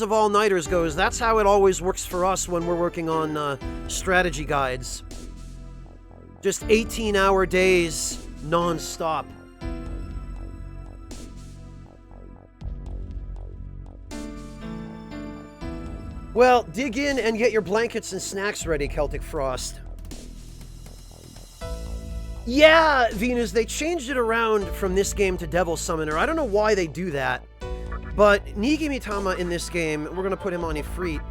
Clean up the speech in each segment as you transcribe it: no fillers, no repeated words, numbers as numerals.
days of all-nighters goes, that's how it always works for us when we're working on strategy guides. Just 18-hour days, non-stop. Well, dig in and get your blankets and snacks ready, Celtic Frost. Yeah, Venus, they changed it around from this game to Devil Summoner. I don't know why they do that. But Nigimitama in this game, we're going to put him on Ifrit.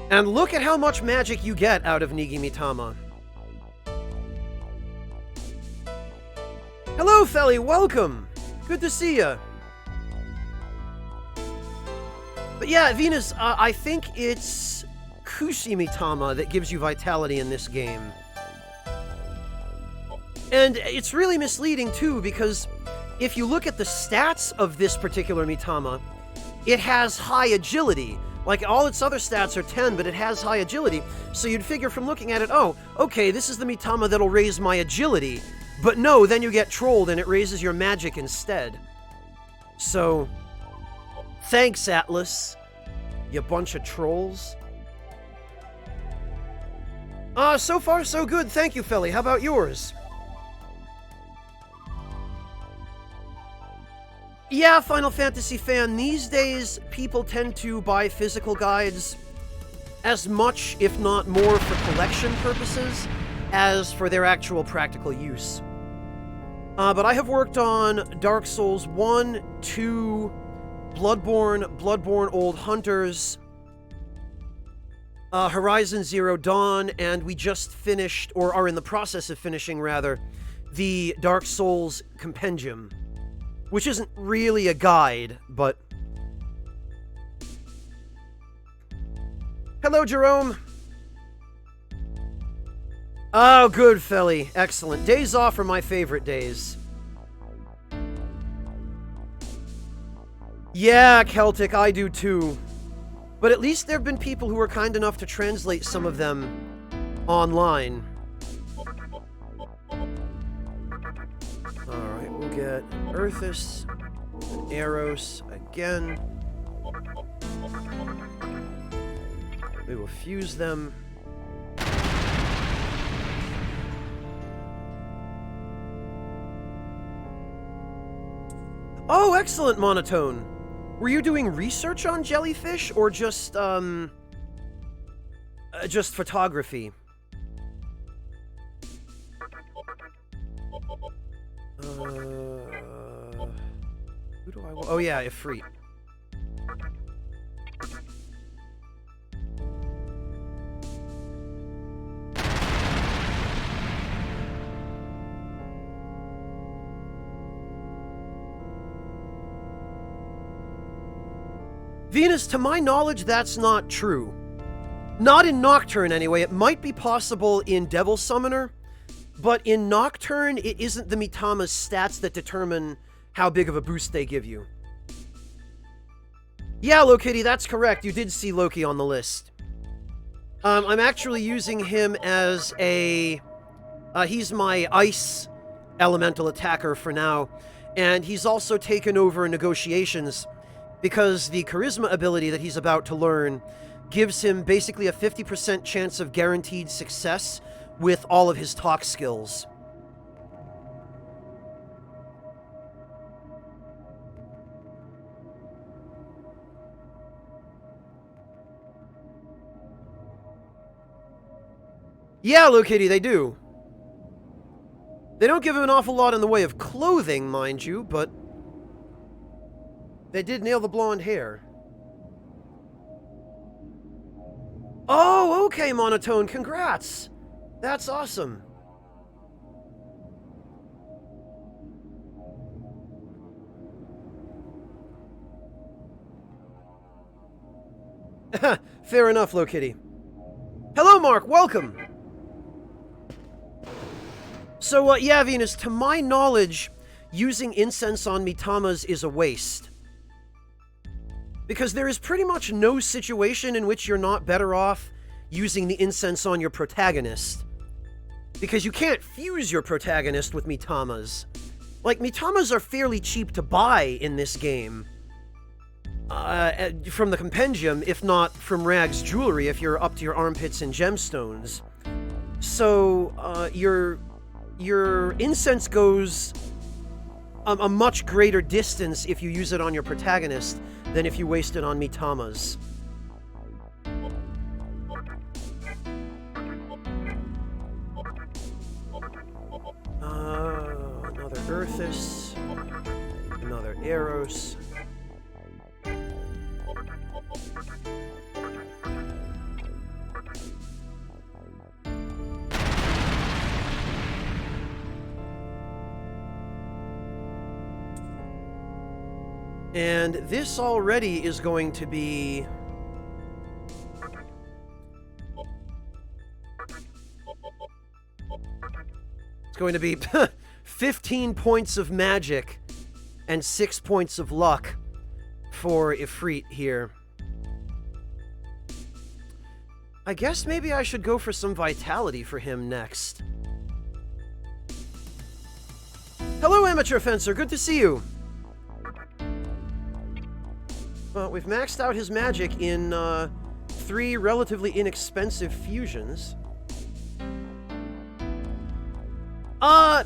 And look at how much magic you get out of Nigimitama. Hello, Felly, welcome! Good to see ya. But yeah, Venus, I think it's Kushimitama that gives you vitality in this game. And it's really misleading, too, because if you look at the stats of this particular Mitama, it has high agility. Like, all its other stats are 10, but it has high agility. So you'd figure from looking at it, oh, okay, this is the Mitama that'll raise my agility. But no, then you get trolled and it raises your magic instead. So, thanks, Atlas, you bunch of trolls. So far so good, thank you, Felly. How about yours? Yeah, Final Fantasy fan, these days people tend to buy physical guides as much, if not more, for collection purposes as for their actual practical use. But I have worked on Dark Souls 1, 2, Bloodborne Old Hunters, Horizon Zero Dawn, and we just finished, or are in the process of finishing, rather, the Dark Souls Compendium. Which isn't really a guide, but... Hello, Jerome! Oh, good, Felly. Excellent. Days off are my favorite days. Yeah, Celtic, I do too. But at least there have been people who are kind enough to translate some of them online. Alright, we'll get Earthus and Eros again. We will fuse them. Oh, excellent, Monotone! Were you doing research on jellyfish, or just photography? Who do I want? Oh yeah, Ifrit. Venus, to my knowledge, that's not true. Not in Nocturne, anyway. It might be possible in Devil Summoner, but in Nocturne, it isn't the Mitama's stats that determine how big of a boost they give you. Yeah, Lokitty, that's correct. You did see Loki on the list. I'm actually using him as a... he's my ice elemental attacker for now, and he's also taken over negotiations because the charisma ability that he's about to learn gives him basically a 50% chance of guaranteed success with all of his talk skills. Yeah, Lokitty, they do. They don't give him an awful lot in the way of clothing, mind you, but they did nail the blonde hair. Oh, okay, Monotone, congrats! That's awesome. Fair enough, Lokitty. Hello, Mark, welcome! So, yeah, Venus, to my knowledge, using incense on Mitamas is a waste. Because there is pretty much no situation in which you're not better off using the incense on your protagonist. Because you can't fuse your protagonist with Mitamas. Like, Mitamas are fairly cheap to buy in this game. from the compendium, if not from Rag's jewelry, if you're up to your armpits in gemstones. So your incense goes a much greater distance if you use it on your protagonist than if you waste it on Mitamas. Another Earthus, another Eros. And this already is going to be... It's going to be 15 points of magic and 6 points of luck for Ifrit here. I guess maybe I should go for some vitality for him next. Hello, Amateur Fencer. Good to see you. Well, we've maxed out his magic in 3 relatively inexpensive fusions.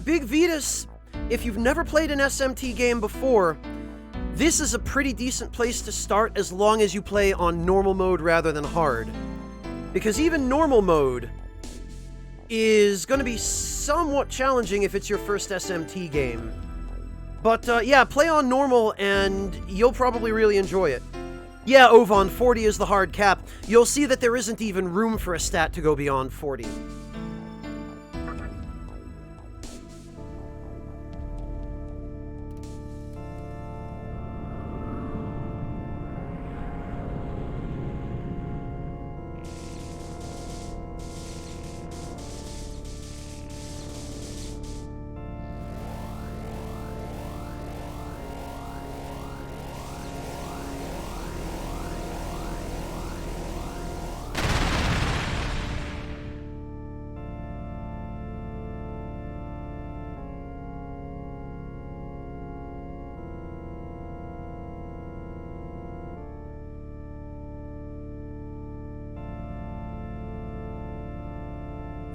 Big Vetus, if you've never played an SMT game before, this is a pretty decent place to start as long as you play on normal mode rather than hard. Because even normal mode is going to be somewhat challenging if it's your first SMT game. But, yeah, play on normal and you'll probably really enjoy it. Yeah, Ovan, 40 is the hard cap. You'll see that there isn't even room for a stat to go beyond 40.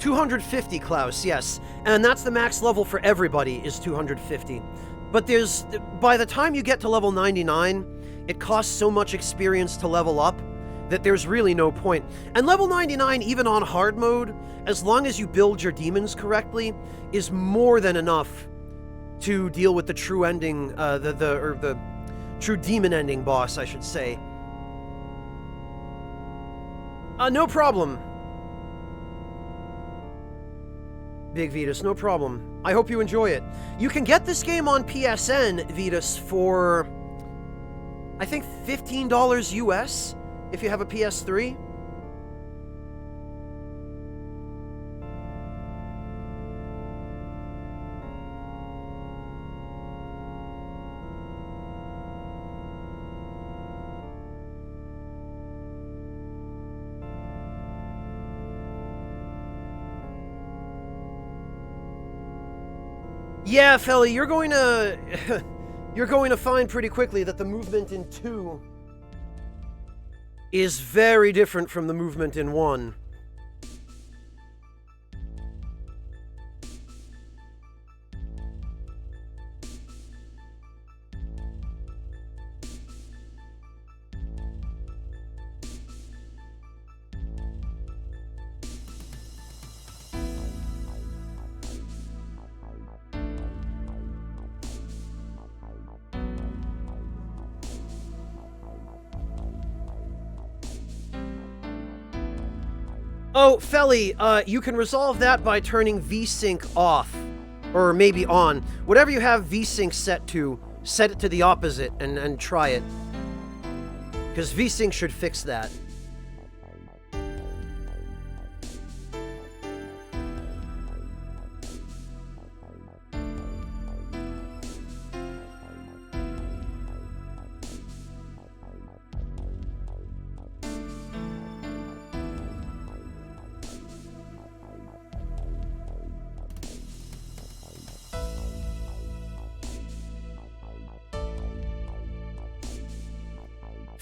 $250, Klaus, yes. And that's the max level for everybody, is 250. But by the time you get to level 99, it costs so much experience to level up that there's really no point. And level 99, even on hard mode, as long as you build your demons correctly, is more than enough to deal with the true ending, the true demon ending boss, I should say. No problem. Big Vetus, no problem. I hope you enjoy it. You can get this game on PSN, Vetus, for, I think, $15 US, if you have a PS3. Yeah, Felly, you're going to find pretty quickly that the movement in 2 is very different from the movement in 1. Oh, Felly, you can resolve that by turning VSync off. Or maybe on. Whatever you have VSync set to, set it to the opposite and try it. Because VSync should fix that.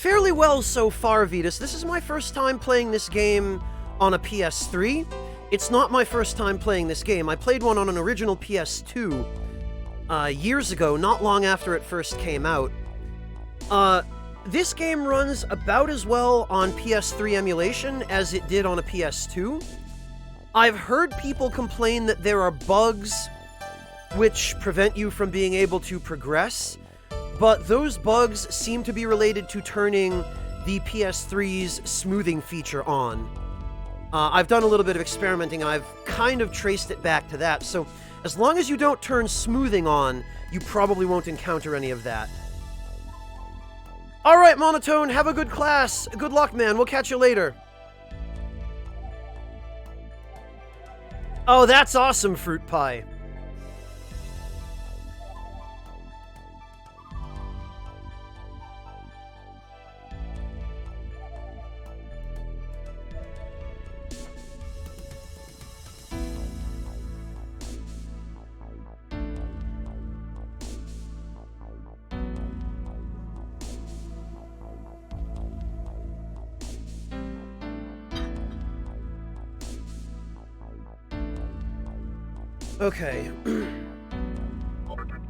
Fairly well so far, Vitas. This is my first time playing this game on a PS3. It's not my first time playing this game. I played one on an original PS2 years ago, not long after it first came out. This game runs about as well on PS3 emulation as it did on a PS2. I've heard people complain that there are bugs which prevent you from being able to progress, but those bugs seem to be related to turning the PS3's smoothing feature on. I've done a little bit of experimenting, and I've kind of traced it back to that, so as long as you don't turn smoothing on, you probably won't encounter any of that. Alright, Monotone, have a good class. Good luck, man. We'll catch you later. Oh, that's awesome, Fruit Pie. Okay,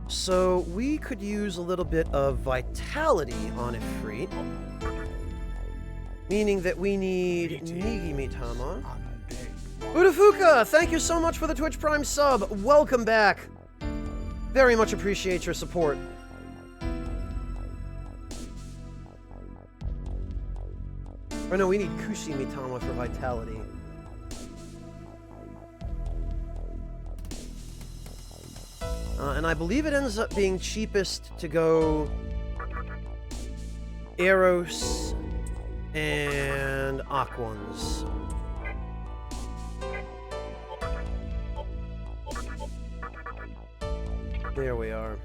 so we could use a little bit of vitality on Ifrit, meaning that we need Megami-tama. Udafuka, thank you so much for the Twitch Prime sub. Welcome back. Very much appreciate your support. Or no, we need Kushi-mitama for vitality. And I believe it ends up being cheapest to go Eros and Aquans. There we are.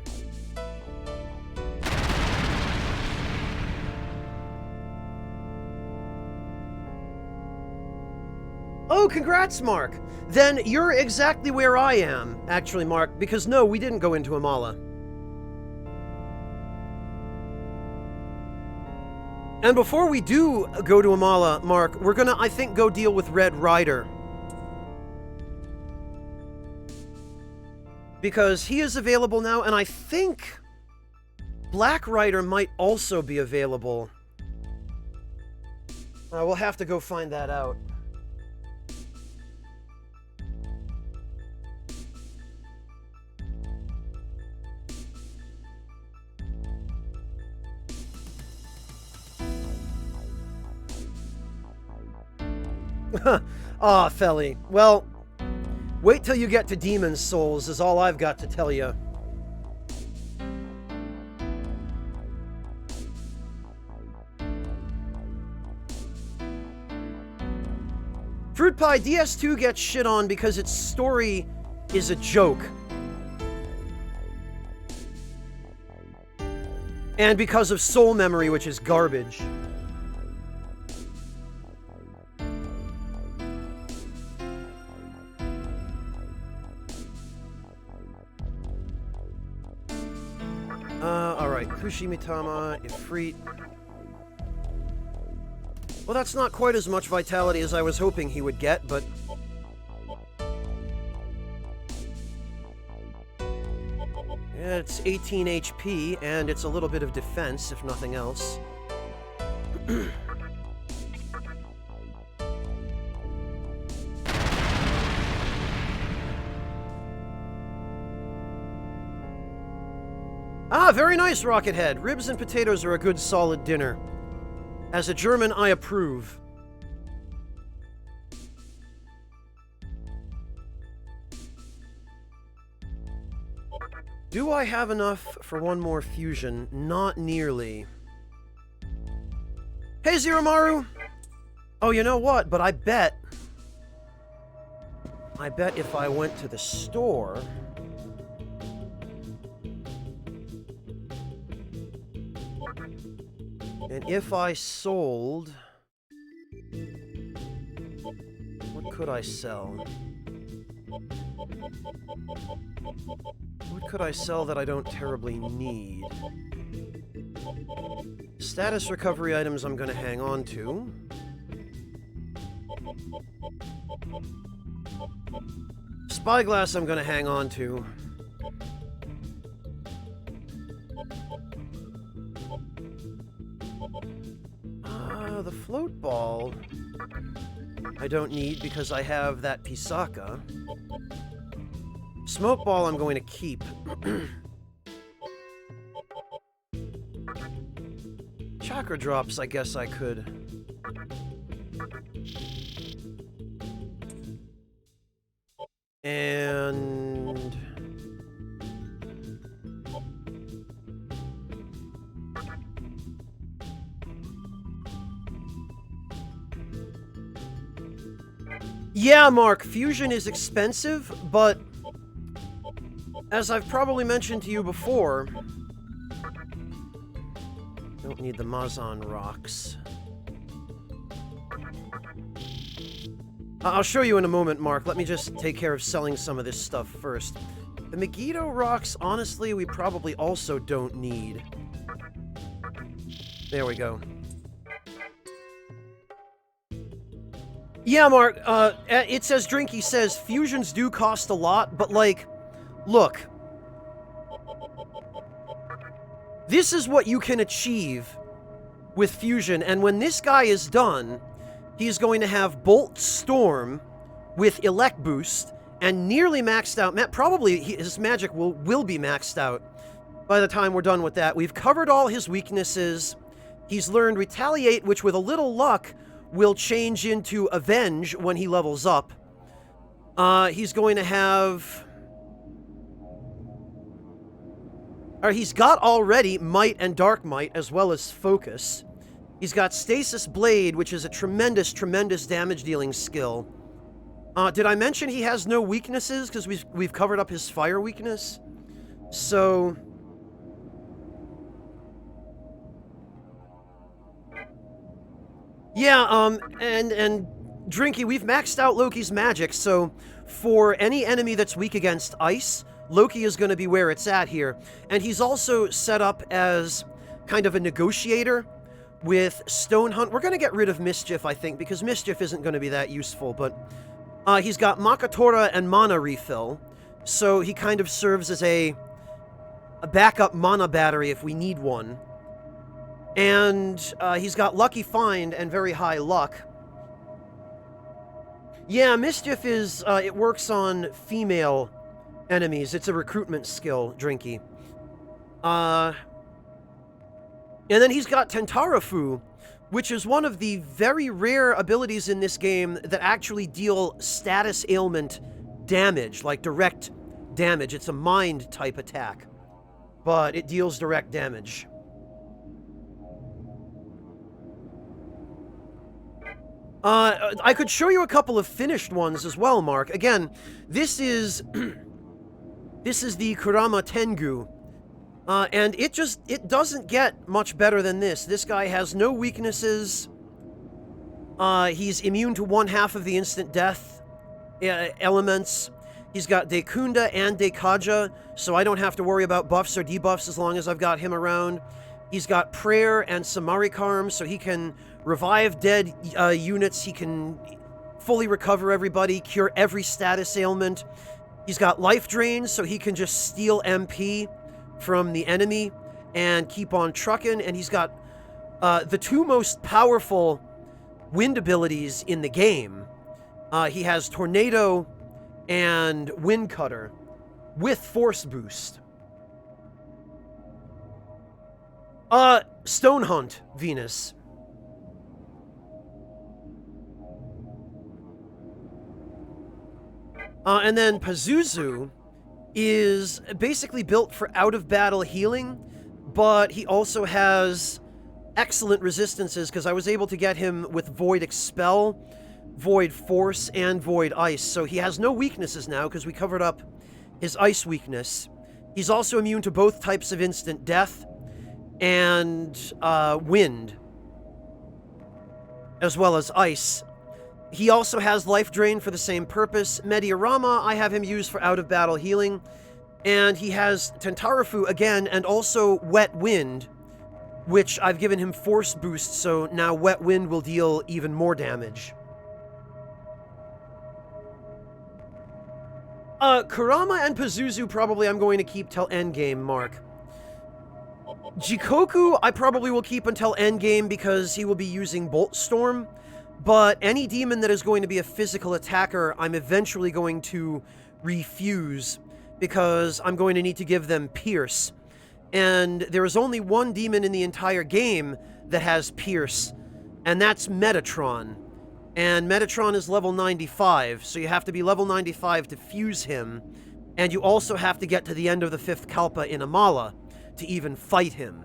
Oh, congrats, Mark! Then you're exactly where I am, actually, Mark, because no, we didn't go into Amala. And before we do go to Amala, Mark, we're gonna, I think, go deal with Red Rider. Because he is available now, and I think Black Rider might also be available. We'll have to go find that out. Ah, Felly. Well, wait till you get to Demon's Souls is all I've got to tell you. Fruit Pie DS2 gets shit on because its story is a joke. And because of Soul Memory, which is garbage. Alright, Kushi-mitama, Ifrit. Well, that's not quite as much vitality as I was hoping he would get, but... yeah, it's 18 HP, and it's a little bit of defense, if nothing else. Ah, very nice, Rocket Head. Ribs and potatoes are a good solid dinner. As a German, I approve. Do I have enough for one more fusion? Not nearly. Hey, Zeromaru! Oh, you know what? But I bet if I went to the store... and if I sold... what could I sell? What could I sell that I don't terribly need? Status recovery items I'm going to hang on to. Spyglass I'm going to hang on to. The float ball I don't need because I have that Pisaka. Smoke ball I'm going to keep. Chakra drops I guess I could. And... yeah, Mark, fusion is expensive, but as I've probably mentioned to you before, don't need the Mazan rocks. I'll show you in a moment, Mark. Let me just take care of selling some of this stuff first. The Megiddo rocks, honestly, we probably also don't need. There we go. Yeah, Mark, it says, Drinky says, fusions do cost a lot, but, like, look. This is what you can achieve with fusion, and when this guy is done, he's going to have Bolt Storm with Elect Boost, and nearly maxed out, probably his magic will be maxed out by the time we're done with that. We've covered all his weaknesses. He's learned Retaliate, which with a little luck will change into Avenge when he levels up. He's going to have... or he's got already Might and Dark Might, as well as Focus. He's got Stasis Blade, which is a tremendous, tremendous damage-dealing skill. Did I mention he has no weaknesses? Because we've covered up his fire weakness. So... yeah, and Drinky, we've maxed out Loki's magic, so for any enemy that's weak against ice, Loki is going to be where it's at here. And he's also set up as kind of a negotiator with Stone Hunt. We're going to get rid of Mischief, I think, because Mischief isn't going to be that useful, but he's got Makatora and Mana Refill, so he kind of serves as a backup mana battery if we need one. And he's got Lucky Find and very high luck. Yeah, Mischief is, it works on female enemies. It's a recruitment skill, Drinky. And then he's got Tentarafu, which is one of the very rare abilities in this game that actually deal status ailment damage, like direct damage. It's a mind-type attack, but it deals direct damage. I could show you a couple of finished ones as well, Mark. Again, this is this is the Kurama Tengu, and it doesn't get much better than this. This guy has no weaknesses. He's immune to 1/2 of the instant death elements. He's got Dekunda and Dekaja, so I don't have to worry about buffs or debuffs as long as I've got him around. He's got Prayer and Samarikarm, so he can revive dead units, he can fully recover everybody, cure every status ailment. He's got Life Drain, so he can just steal MP from the enemy and keep on trucking. And he's got the two most powerful wind abilities in the game. He has Tornado and Wind Cutter with Force Boost. Stone Hunt, Venus. And then Pazuzu is basically built for out-of-battle healing, but he also has excellent resistances because I was able to get him with Void Expel, Void Force, and Void Ice. So he has no weaknesses now because we covered up his Ice weakness. He's also immune to both types of instant death and wind, as well as ice. He also has Life Drain for the same purpose. Mediarama, I have him used for out-of-battle healing. And he has Tentarafu again, and also Wet Wind which I've given him force boost, so now Wet Wind will deal even more damage. Kurama and Pazuzu probably I'm going to keep till endgame, Mark. Jikoku I probably will keep until endgame because he will be using Bolt Storm, but any demon that is going to be a physical attacker, I'm eventually going to refuse because I'm going to need to give them Pierce. And there is only one demon in the entire game that has Pierce, and that's Metatron. And Metatron is level 95, so you have to be level 95 to fuse him, and you also have to get to the end of the 5th Kalpa in Amala to even fight him.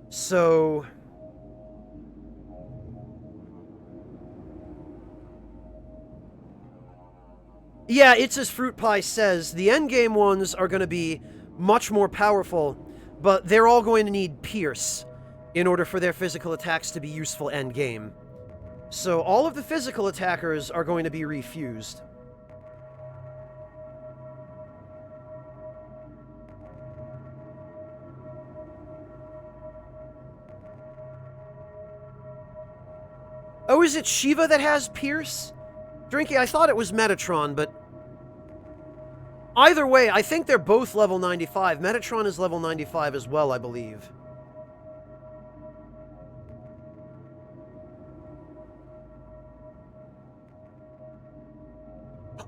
So... yeah, it's as Fruit Pie says, the endgame ones are going to be much more powerful, but they're all going to need Pierce in order for their physical attacks to be useful endgame. So all of the physical attackers are going to be refused. Oh, is it Shiva that has Pierce? Drinky, I thought it was Metatron, but... either way, I think they're both level 95. Metatron is level 95 as well, I believe.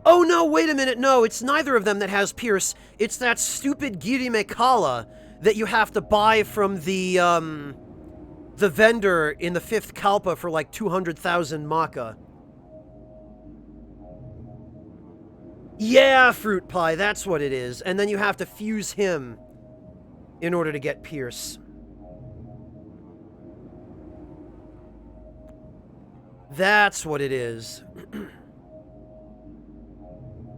Oh no, wait a minute, no, it's neither of them that has Pierce. It's that stupid Girime Kala that you have to buy from the vendor in the 5th Kalpa for like 200,000 Maka. Yeah, Fruit Pie, that's what it is. And then you have to fuse him in order to get Pierce. That's what it is.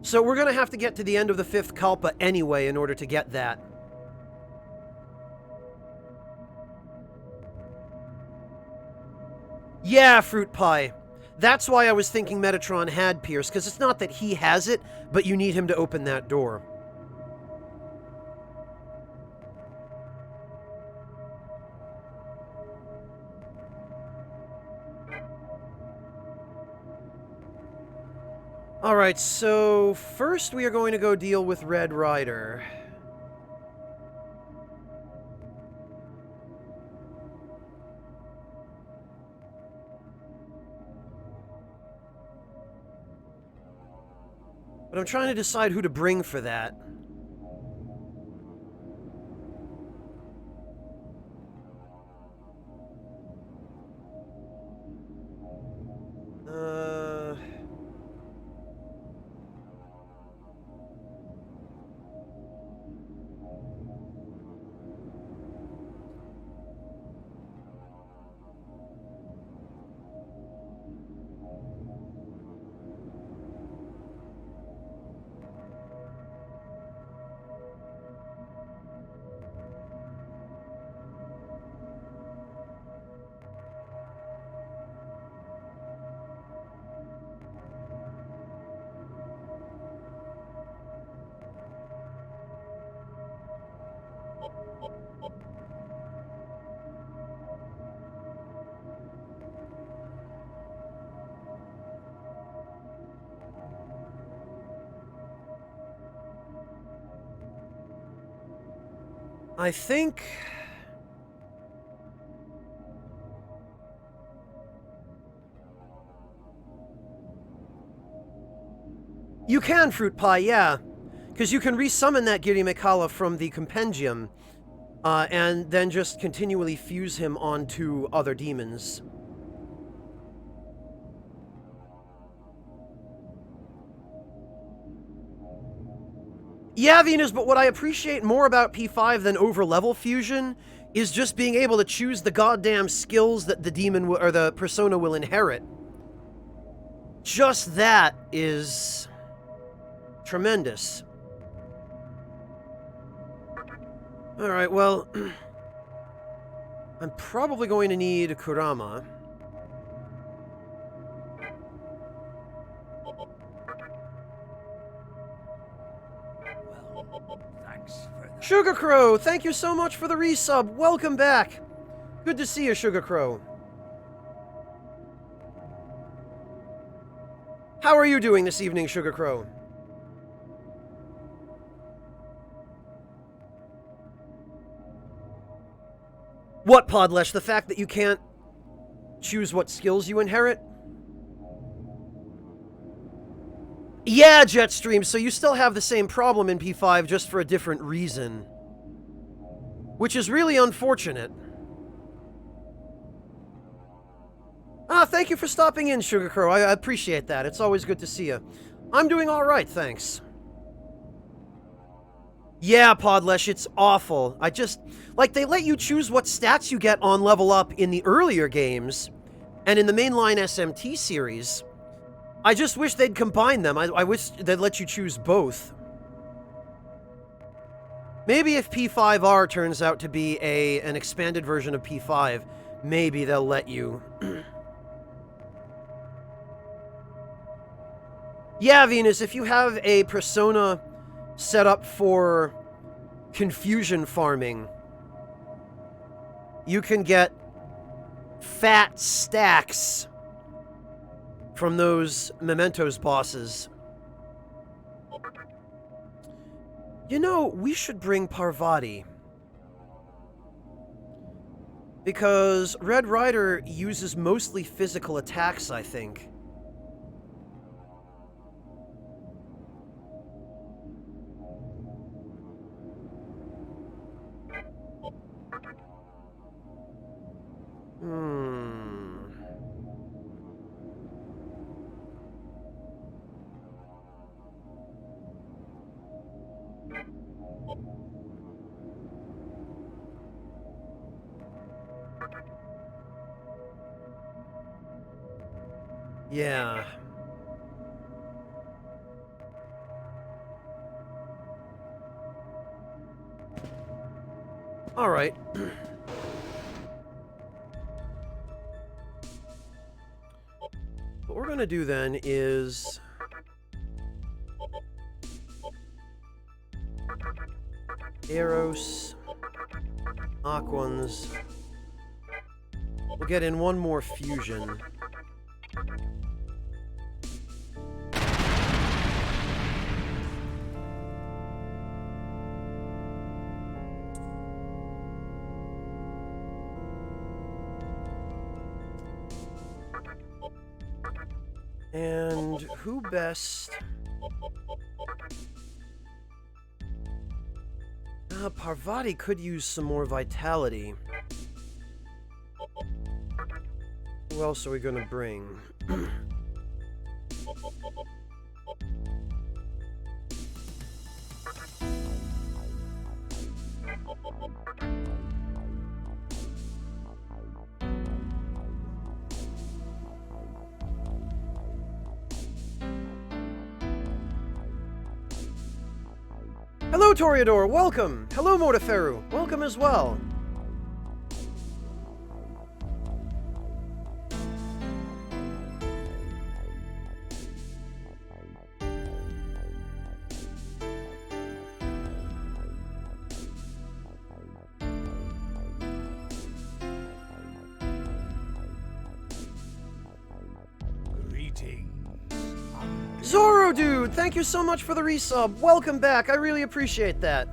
So we're going to have to get to the end of the 5th Kalpa anyway in order to get that. Yeah, Fruit Pie. That's why I was thinking Metatron had Pierce, because it's not that he has it, but you need him to open that door. Alright, so first we are going to go deal with Red Rider. But I'm trying to decide who to bring for that. I think... you can, Fruit Pie, yeah. Because you can resummon that Girime Kala from the Compendium, and then just continually fuse him onto other demons. Yeah, Venus, but what I appreciate more about P5 than over-level fusion is just being able to choose the goddamn skills that the demon or the persona will inherit. Just that is tremendous. Alright, well, I'm probably going to need Kurama. Sugar Crow, thank you so much for the resub. Welcome back. Good to see you, Sugar Crow. How are you doing this evening, Sugar Crow? What, Podlesh? The fact that you can't choose what skills you inherit? Yeah, Jetstream, so you still have the same problem in P5, just for a different reason. Which is really unfortunate. Ah, thank you for stopping in, Sugar Crow. I appreciate that. It's always good to see you. I'm doing alright, thanks. Yeah, Podlesh, it's awful. Like, they let you choose what stats you get on Level Up in the earlier games, and in the mainline SMT series. I just wish they'd combine them. I wish they'd let you choose both. Maybe if P5R turns out to be an expanded version of P5, maybe they'll let you. Yeah, Venus, if you have a persona set up for confusion farming, you can get fat stacks from those Mementos bosses. You know, we should bring Parvati. Because Red Rider uses mostly physical attacks, I think. Yeah. All right. What we're gonna do then is Eros, Aquans. We'll get in one more fusion. And who best? Parvati could use some more vitality. Who else are we gonna bring? Hello, Toreador, welcome! Hello, Morteferu, welcome as well. Zoro, dude! Thank you so much for the resub. Welcome back. I really appreciate that.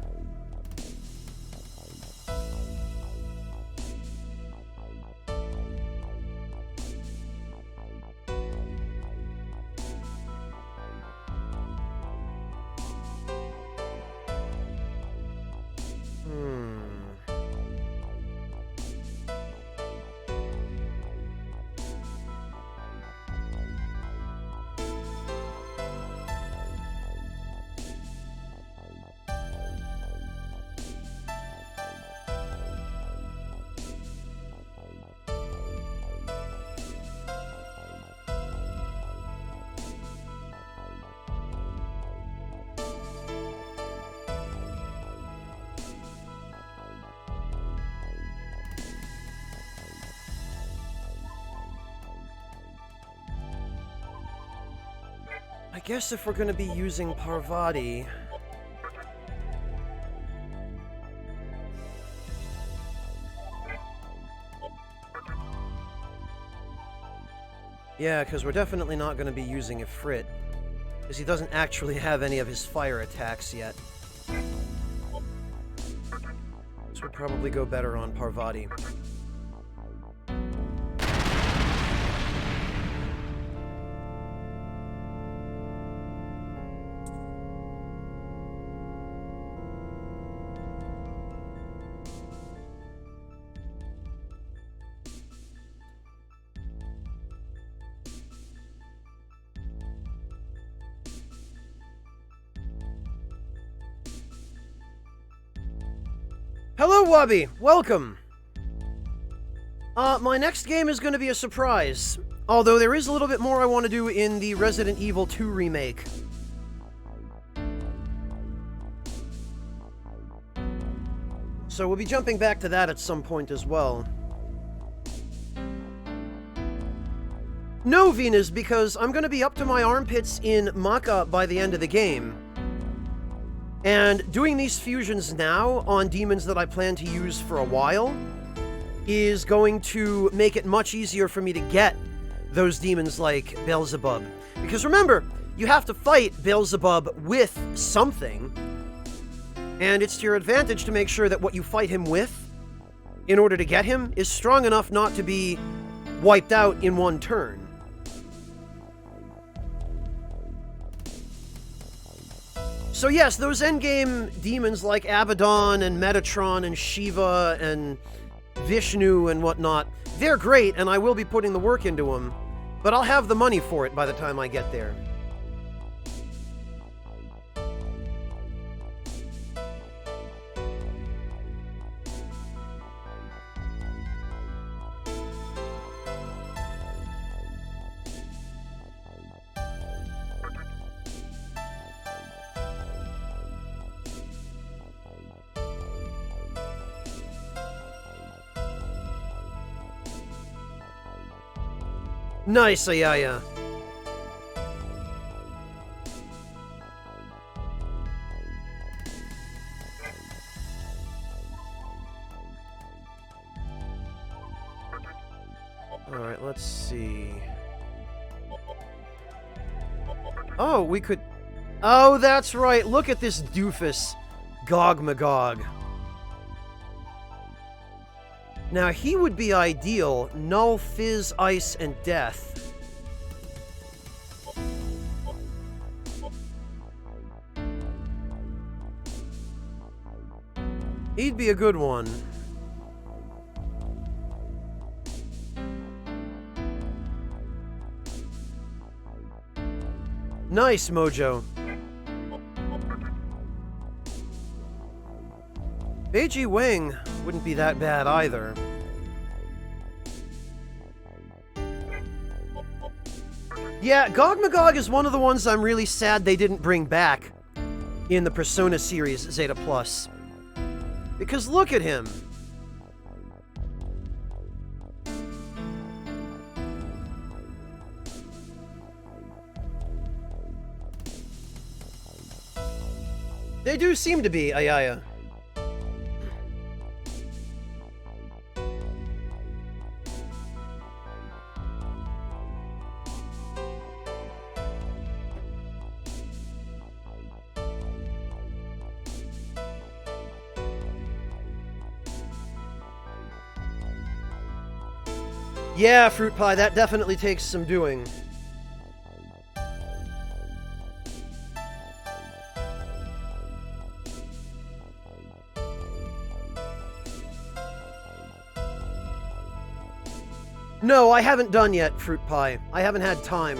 I guess if we're gonna be using Parvati... Yeah, because we're definitely not going to be using Ifrit, because he doesn't actually have any of his fire attacks yet. This would probably go better on Parvati. Hello, Wubby! Welcome! My next game is going to be a surprise. Although there is a little bit more I want to do in the Resident Evil 2 remake. So we'll be jumping back to that at some point as well. No, Venus, because I'm going to be up to my armpits in Maka by the end of the game. And doing these fusions now on demons that I plan to use for a while is going to make it much easier for me to get those demons like Beelzebub. Because remember, you have to fight Beelzebub with something, and it's to your advantage to make sure that what you fight him with, in order to get him, is strong enough not to be wiped out in one turn. So yes, those endgame demons like Abaddon and Metatron and Shiva and Vishnu and whatnot, they're great, and I will be putting the work into them, but I'll have the money for it by the time I get there. Nice, Ayaya. Alright, let's see. Oh, we could... Oh, that's right. Look at this doofus. Gog Magog. Now, he would be ideal. Null, Fizz, Ice, and Death. He'd be a good one. Nice, Mojo. Beiji Wing wouldn't be that bad either. Yeah, Gog Magog is one of the ones I'm really sad they didn't bring back in the Persona series Zeta Plus. Because look at him. They do seem to be, Ayaya. Yeah, Fruit Pie, that definitely takes some doing. No, I haven't done yet, Fruit Pie. I haven't had time.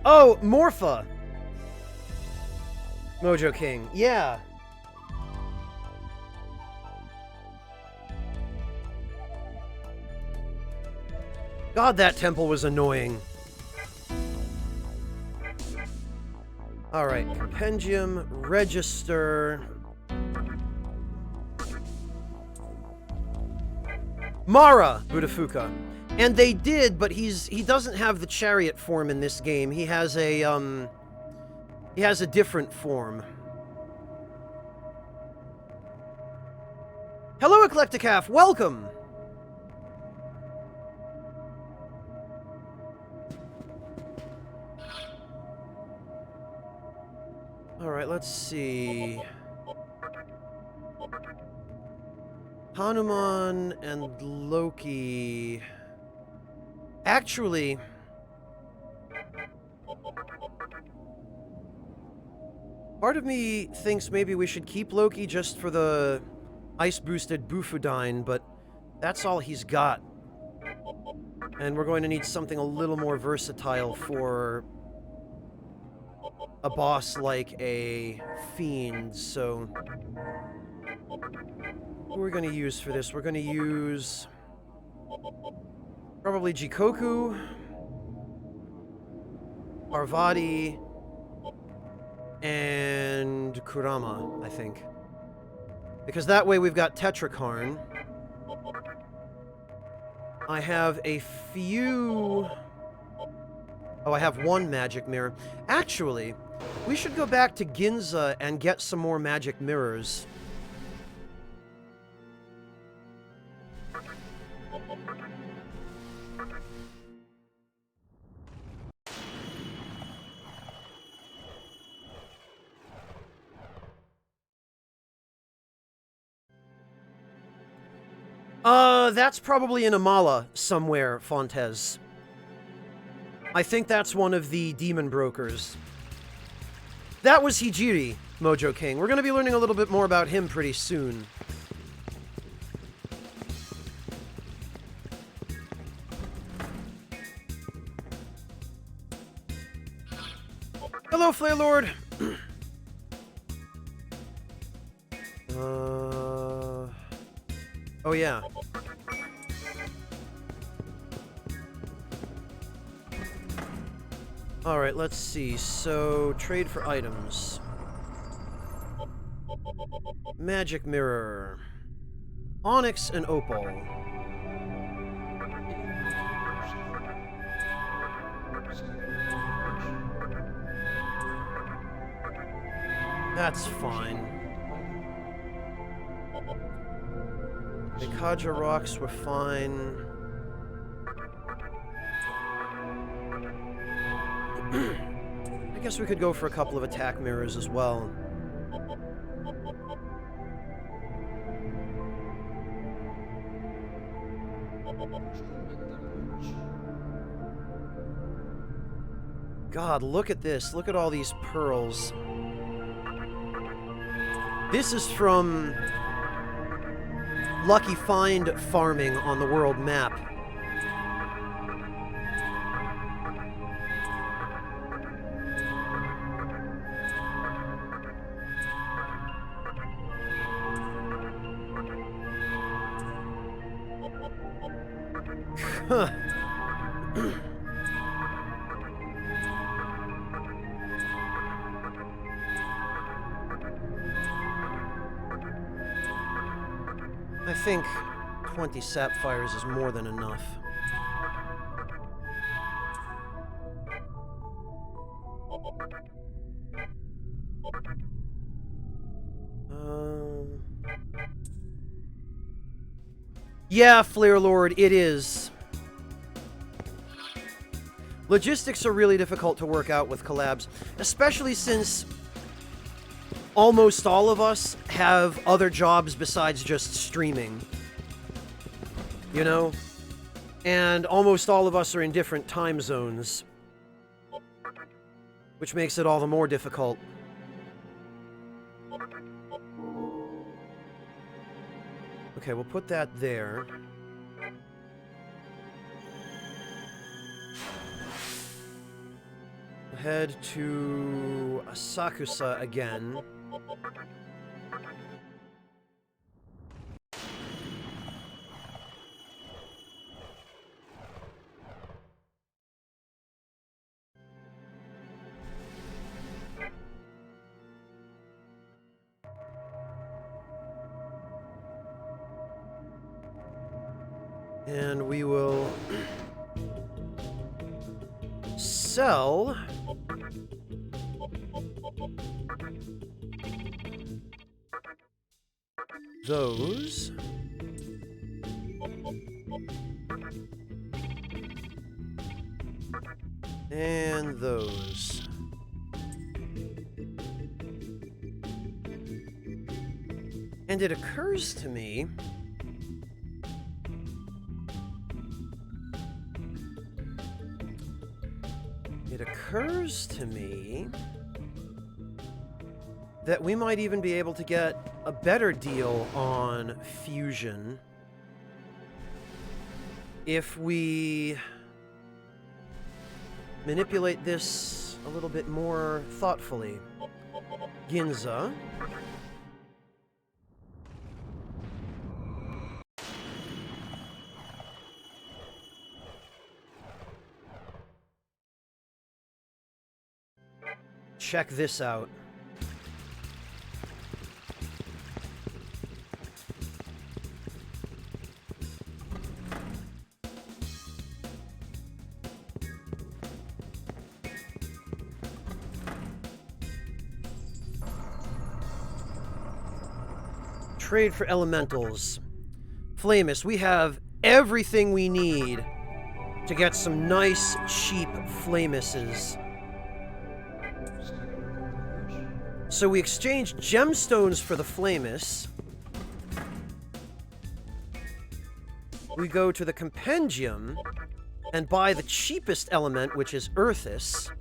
Oh, Morpha! Mojo King, yeah. God, that temple was annoying. Alright, Compendium, Register... Mara Budafuka. And they did, but he doesn't have the chariot form in this game. He has a different form. Hello, Eclecticaf, welcome! Alright, let's see. Hanuman and Loki. Actually, part of me thinks maybe we should keep Loki just for the ice-boosted Bufudine, but that's all he's got. And we're going to need something a little more versatile for a boss like a Fiend, so... Who are we going to use for this? We're going to use... probably Jikoku, Parvati, and Kurama, I think. Because that way we've got Tetrakarn. I have a few... Oh, I have one magic mirror. Actually, we should go back to Ginza and get some more magic mirrors. That's probably in Amala somewhere, Fontes. I think that's one of the demon brokers. That was Hijiri, Mojo King. We're going to be learning a little bit more about him pretty soon. Hello, Flare Lord! Oh yeah. Alright, let's see. So, trade for items. Magic Mirror. Onyx and Opal. That's fine. The Kaja rocks were fine. I guess we could go for a couple of attack mirrors as well. God, look at this. Look at all these pearls. This is from Lucky Find farming on the world map. Huh. I think 20 sapphires is more than enough. Yeah, Flare Lord, it is. Logistics are really difficult to work out with collabs, especially since almost all of us have other jobs besides just streaming. You know? And almost all of us are in different time zones, which makes it all the more difficult. Okay, we'll put that there. Head to Asakusa again. And we will sell those. And those. And it occurs to me that we might even be able to get a better deal on fusion if we manipulate this a little bit more thoughtfully. Ginza. Check this out. Trade for elementals. Flamus, we have everything we need to get some nice, cheap Flamuses. So we exchanged gemstones for the Flamus. We go to the compendium and buy the cheapest element, which is Earthis.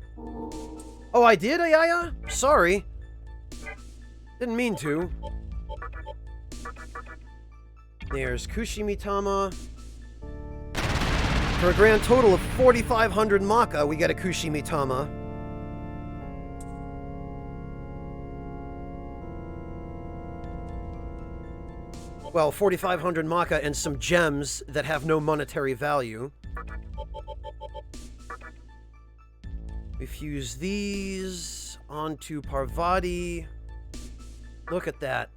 Oh, I did, Ayaya? Sorry. Didn't mean to. There's Kushimitama. For a grand total of 4,500 Maka, we get a Kushimitama. Well, 4,500 Maka and some gems that have no monetary value. We fuse these onto Parvati. Look at that.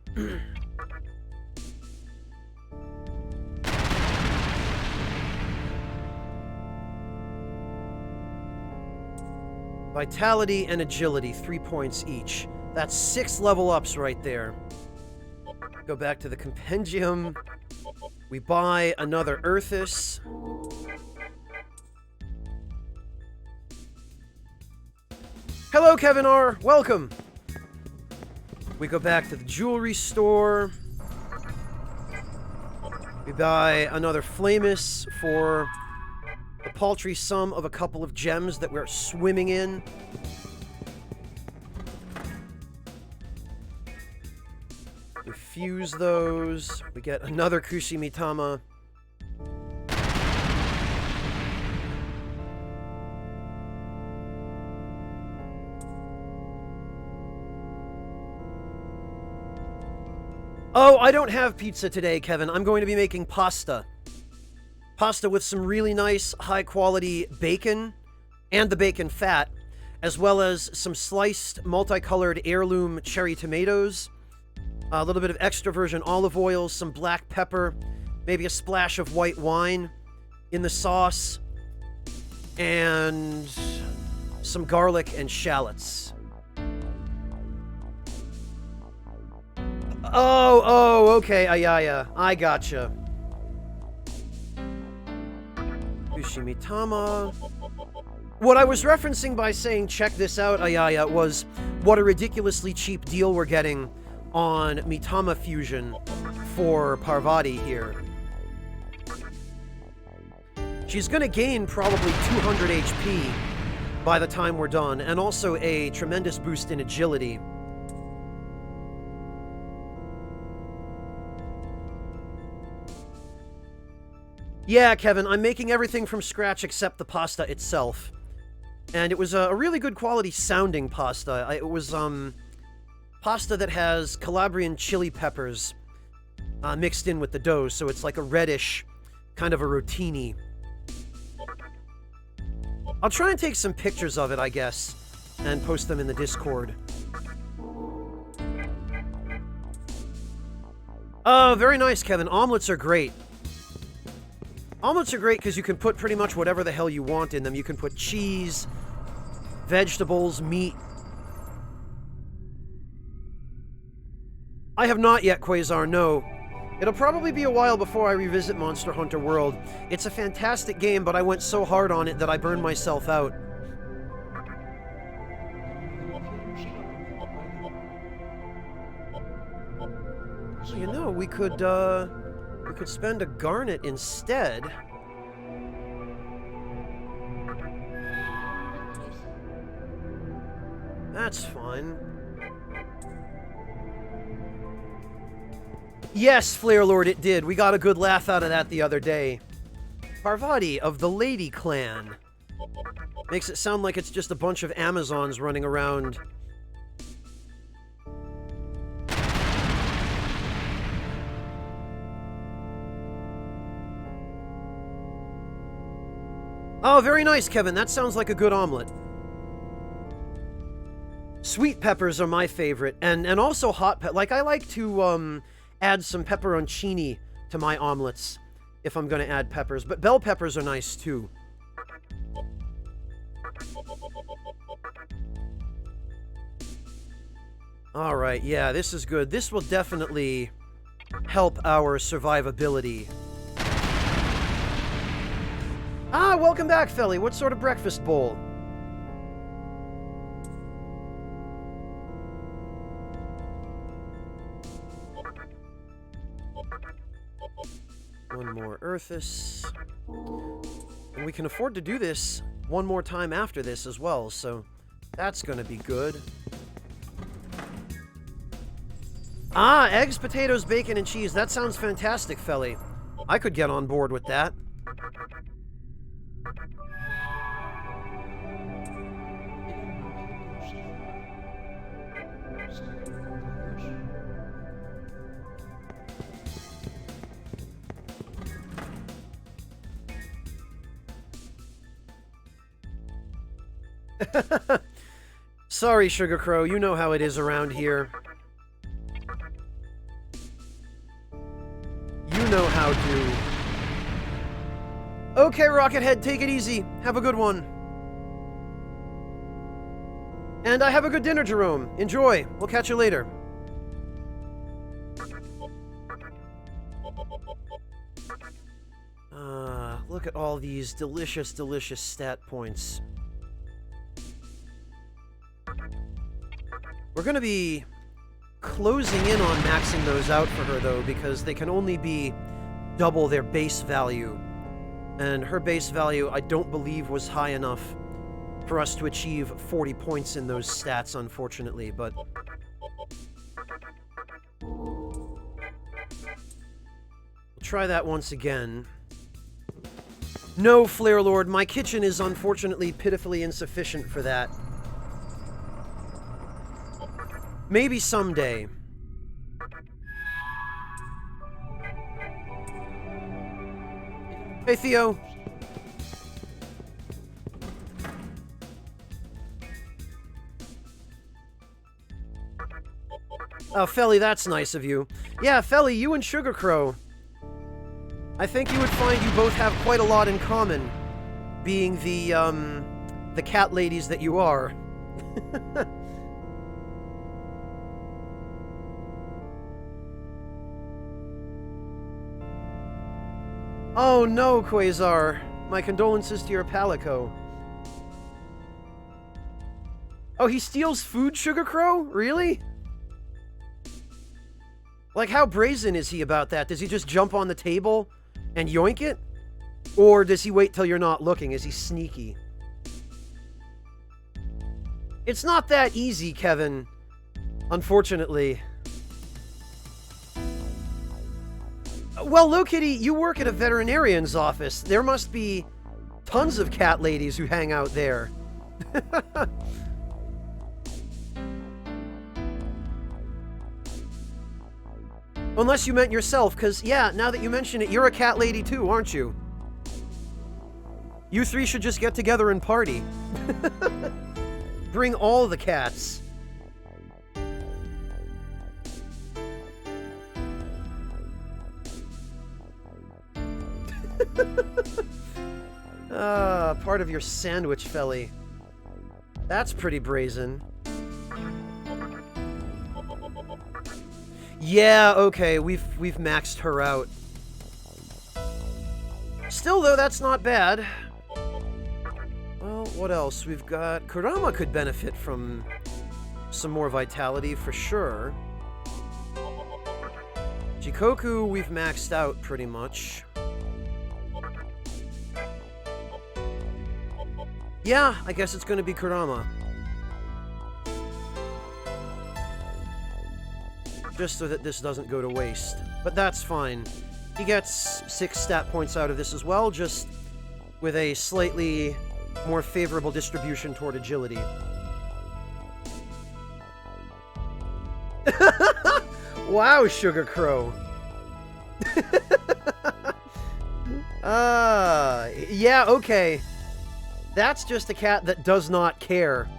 Vitality and agility, 3 points each. That's 6 level ups right there. Go back to the compendium. We buy another Earthis. Hello, Kevin R. Welcome. We go back to the jewelry store. We buy another Flamus for the paltry sum of a couple of gems that we're swimming in. We fuse those. We get another Kushimitama. Oh, I don't have pizza today, Kevin. I'm going to be making pasta. Pasta with some really nice, high-quality bacon and the bacon fat, as well as some sliced, multicolored heirloom cherry tomatoes, a little bit of extra virgin olive oil, some black pepper, maybe a splash of white wine in the sauce, and some garlic and shallots. Oh, okay, Ayaya. I gotcha. Kushimitama. What I was referencing by saying check this out, Ayaya, was what a ridiculously cheap deal we're getting on Mitama Fusion for Parvati here. She's gonna gain probably 200 HP by the time we're done, and also a tremendous boost in agility. Yeah, Kevin, I'm making everything from scratch except the pasta itself. And it was a really good quality sounding pasta. It was, pasta that has Calabrian chili peppers mixed in with the dough, so it's like a reddish, kind of a rotini. I'll try and take some pictures of it, I guess, and post them in the Discord. Oh, very nice, Kevin. Omelets are great. Omelets are great because you can put pretty much whatever the hell you want in them. You can put cheese, vegetables, meat. I have not yet, Quasar, no. It'll probably be a while before I revisit Monster Hunter World. It's a fantastic game, but I went so hard on it that I burned myself out. You know, we could spend a garnet instead. That's fine. Yes, Flare Lord, it did. We got a good laugh out of that the other day. Parvati of the Lady Clan. Makes it sound like it's just a bunch of Amazons running around. Oh, very nice, Kevin. That sounds like a good omelet. Sweet peppers are my favorite, and also hot pepper. Like, I like to add some pepperoncini to my omelets if I'm going to add peppers, but bell peppers are nice too. All right, yeah, this is good. This will definitely help our survivability. Ah, welcome back, Felly. What sort of breakfast bowl? One more Earthus. And we can afford to do this one more time after this as well, so that's gonna be good. Ah, eggs, potatoes, bacon, and cheese. That sounds fantastic, Felly. I could get on board with that. Sorry, Sugar Crow, you know how it is around here. You know how to. Okay, Rockethead, take it easy. Have a good one. And I have a good dinner, Jerome. Enjoy. We'll catch you later. Look at all these delicious, delicious stat points. We're going to be closing in on maxing those out for her, though, because they can only be double their base value. And her base value, I don't believe, was high enough for us to achieve 40 points in those stats, unfortunately, but... we'll try that once again. No, Flare Lord, my kitchen is unfortunately pitifully insufficient for that. Maybe someday. Hey, Theo. Oh, Felly, that's nice of you. Yeah, Felly, you and Sugar Crow. I think you would find you both have quite a lot in common, being the cat ladies that you are. Oh no, Quasar. My condolences to your Palico. Oh, he steals food, Sugar Crow? Really? Like, how brazen is he about that? Does he just jump on the table and yoink it? Or does he wait till you're not looking? Is he sneaky? It's not that easy, Kevin. Unfortunately. Well, Low Kitty, you work at a veterinarian's office. There must be tons of cat ladies who hang out there. Unless you meant yourself, because, yeah, now that you mention it, you're a cat lady too, aren't you? You three should just get together and party. Bring all the cats. Part of your sandwich felly. That's pretty brazen. Yeah, okay, we've maxed her out. Still, though, that's not bad. Well, what else? We've got... Kurama could benefit from some more vitality, for sure. Jikoku, we've maxed out, pretty much. Yeah, I guess it's going to be Kurama. Just so that this doesn't go to waste. But that's fine. He gets 6 stat points out of this as well, just with a slightly more favorable distribution toward agility. Wow, Sugar Crow. Yeah, okay. That's just a cat that does not care.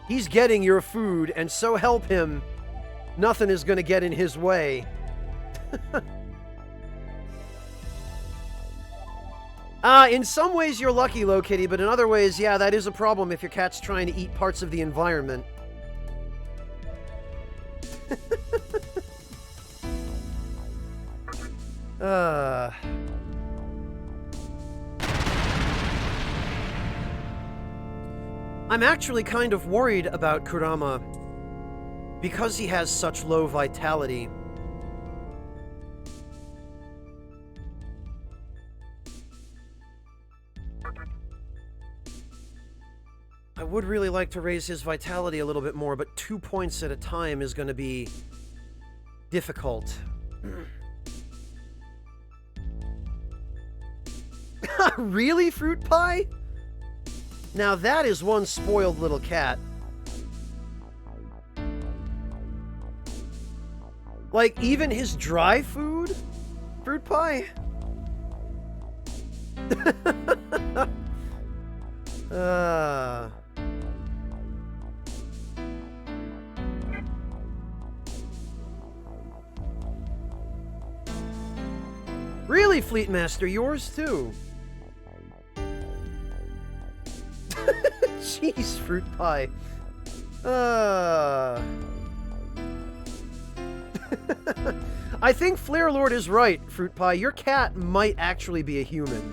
He's getting your food, and so help him, nothing is going to get in his way. In some ways you're lucky, Low Kitty, but in other ways, yeah, that is a problem if your cat's trying to eat parts of the environment. I'm actually kind of worried about Kurama because he has such low vitality. I would really like to raise his vitality a little bit more, but 2 points at a time is going to be difficult. Really, Fruit Pie? Now that is one spoiled little cat. Like, even his dry food? Fruit Pie? Really, Fleet Master, yours too? Jeez, Fruit Pie. I think Flare Lord is right, Fruit Pie. Your cat might actually be a human.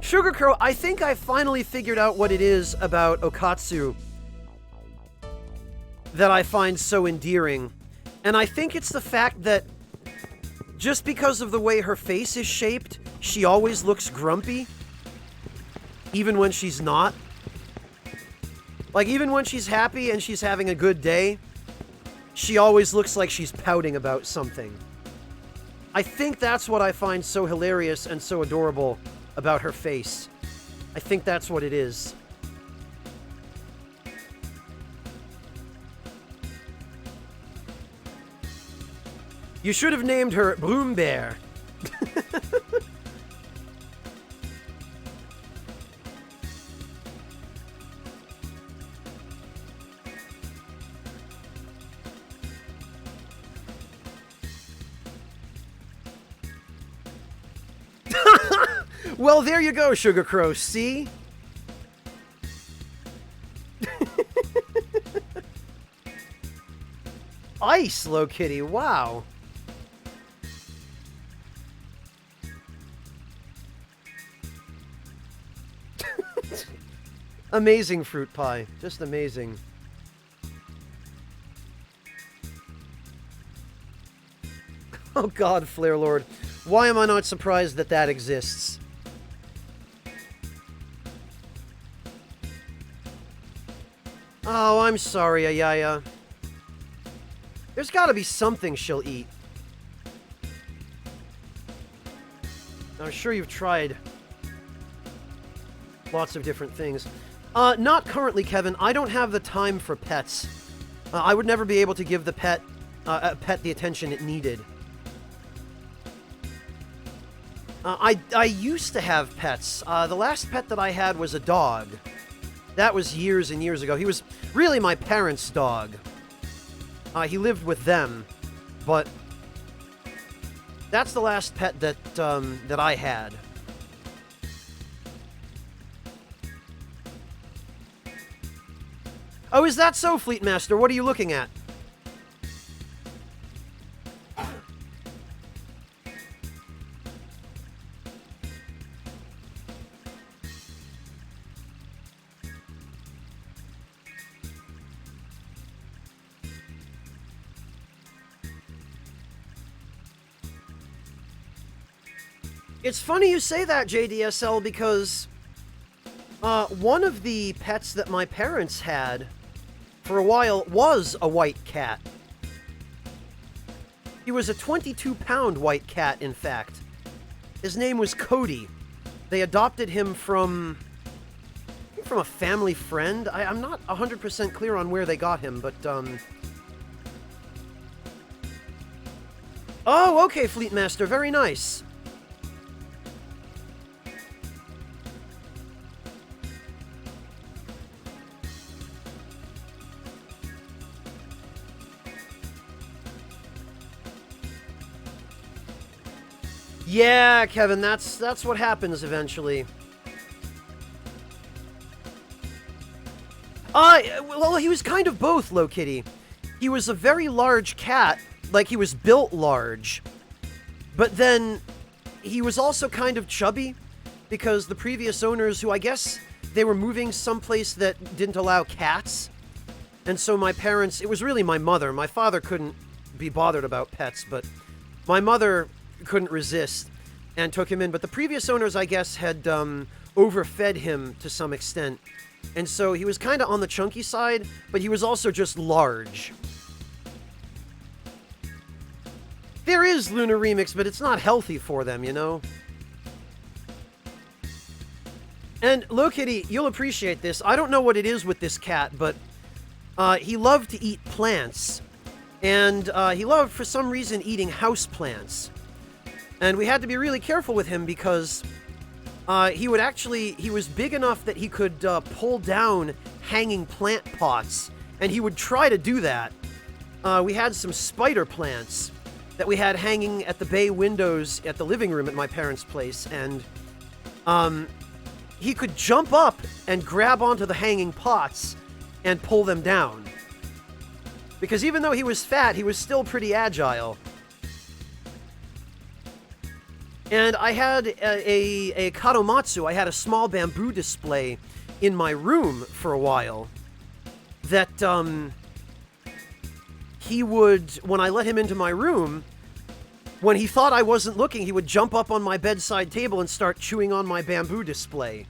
Sugar Crow, I think I finally figured out what it is about Okatsu that I find so endearing. And I think it's the fact that just because of the way her face is shaped, she always looks grumpy, even when she's not. Like, even when she's happy and she's having a good day, she always looks like she's pouting about something. I think that's what I find so hilarious and so adorable about her face. I think that's what it is. You should have named her Broom Bear. Well, there you go, Sugar Crow. See? Ice, Low Kitty. Wow. Amazing, Fruit Pie. Just amazing. Oh god, Flare Lord. Why am I not surprised that that exists? Oh, I'm sorry, Ayaya. There's gotta be something she'll eat. I'm sure you've tried lots of different things. Not currently, Kevin. I don't have the time for pets. I would never be able to give the pet the attention it needed. I used to have pets. The last pet that I had was a dog. That was years and years ago. He was really my parents' dog. He lived with them, but That's the last pet that I had. Oh, is that so, Fleetmaster? What are you looking at? It's funny you say that, JDSL, because one of the pets that my parents had for a while was a white cat. He was a 22-pound white cat, in fact. His name was Cody. They adopted him from a family friend. I'm not 100% clear on where they got him, but, Oh, okay, Fleetmaster, very nice. Yeah, Kevin, that's what happens eventually. Well, he was kind of both, Low Kitty. He was a very large cat, like he was built large. But then he was also kind of chubby because the previous owners, who I guess they were moving someplace that didn't allow cats. And so my parents, it was really my mother. My father couldn't be bothered about pets, but my mother couldn't resist and took him in. But the previous owners, I guess, had overfed him to some extent. And so he was kind of on the chunky side, but he was also just large. There is Lunar Remix, but it's not healthy for them, you know? And, Low Kitty, you'll appreciate this. I don't know what it is with this cat, but he loved to eat plants. And he loved, for some reason, eating house plants. And we had to be really careful with him because he was big enough that he could pull down hanging plant pots. And he would try to do that. We had some spider plants that we had hanging at the bay windows at the living room at my parents' place. And he could jump up and grab onto the hanging pots and pull them down. Because even though he was fat, he was still pretty agile. And I had a kadomatsu, I had a small bamboo display in my room for a while that he would, when I let him into my room, when he thought I wasn't looking, he would jump up on my bedside table and start chewing on my bamboo display.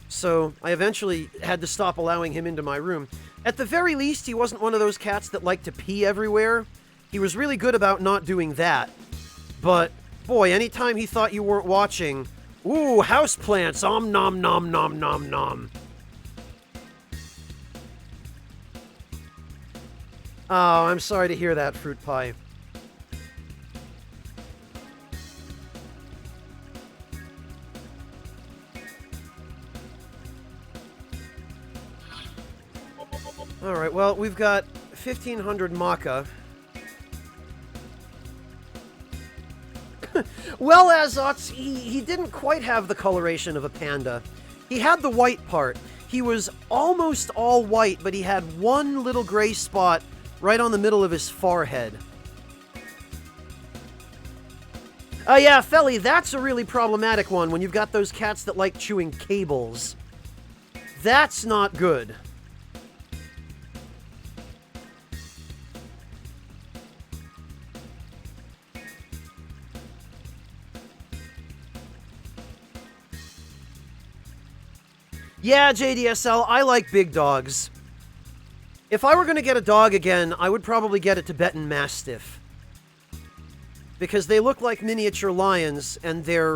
So I eventually had to stop allowing him into my room. At the very least, he wasn't one of those cats that liked to pee everywhere. He was really good about not doing that. But, boy, anytime he thought you weren't watching, ooh, houseplants, nom nom nom nom nom. Oh, I'm sorry to hear that, Fruit Pie. Alright, well, we've got 1,500 maca. Well, Azots, he didn't quite have the coloration of a panda. He had the white part. He was almost all white, but he had one little gray spot right on the middle of his forehead. Oh yeah, Felly, that's a really problematic one when you've got those cats that like chewing cables. That's not good. Yeah, JDSL, I like big dogs. If I were going to get a dog again, I would probably get a Tibetan Mastiff. Because they look like miniature lions, and they're,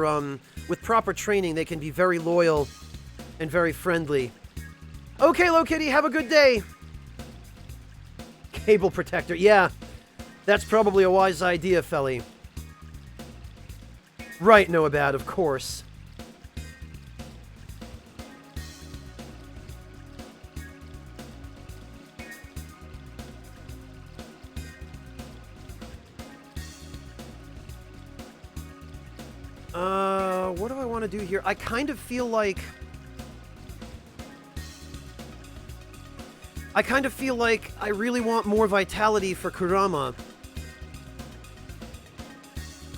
with proper training, they can be very loyal and very friendly. Okay, Low Kitty, have a good day. Cable protector, yeah. That's probably a wise idea, Felly. Right, Noabad, of course. What do I want to do here? I kind of feel like... I really want more vitality for Kurama.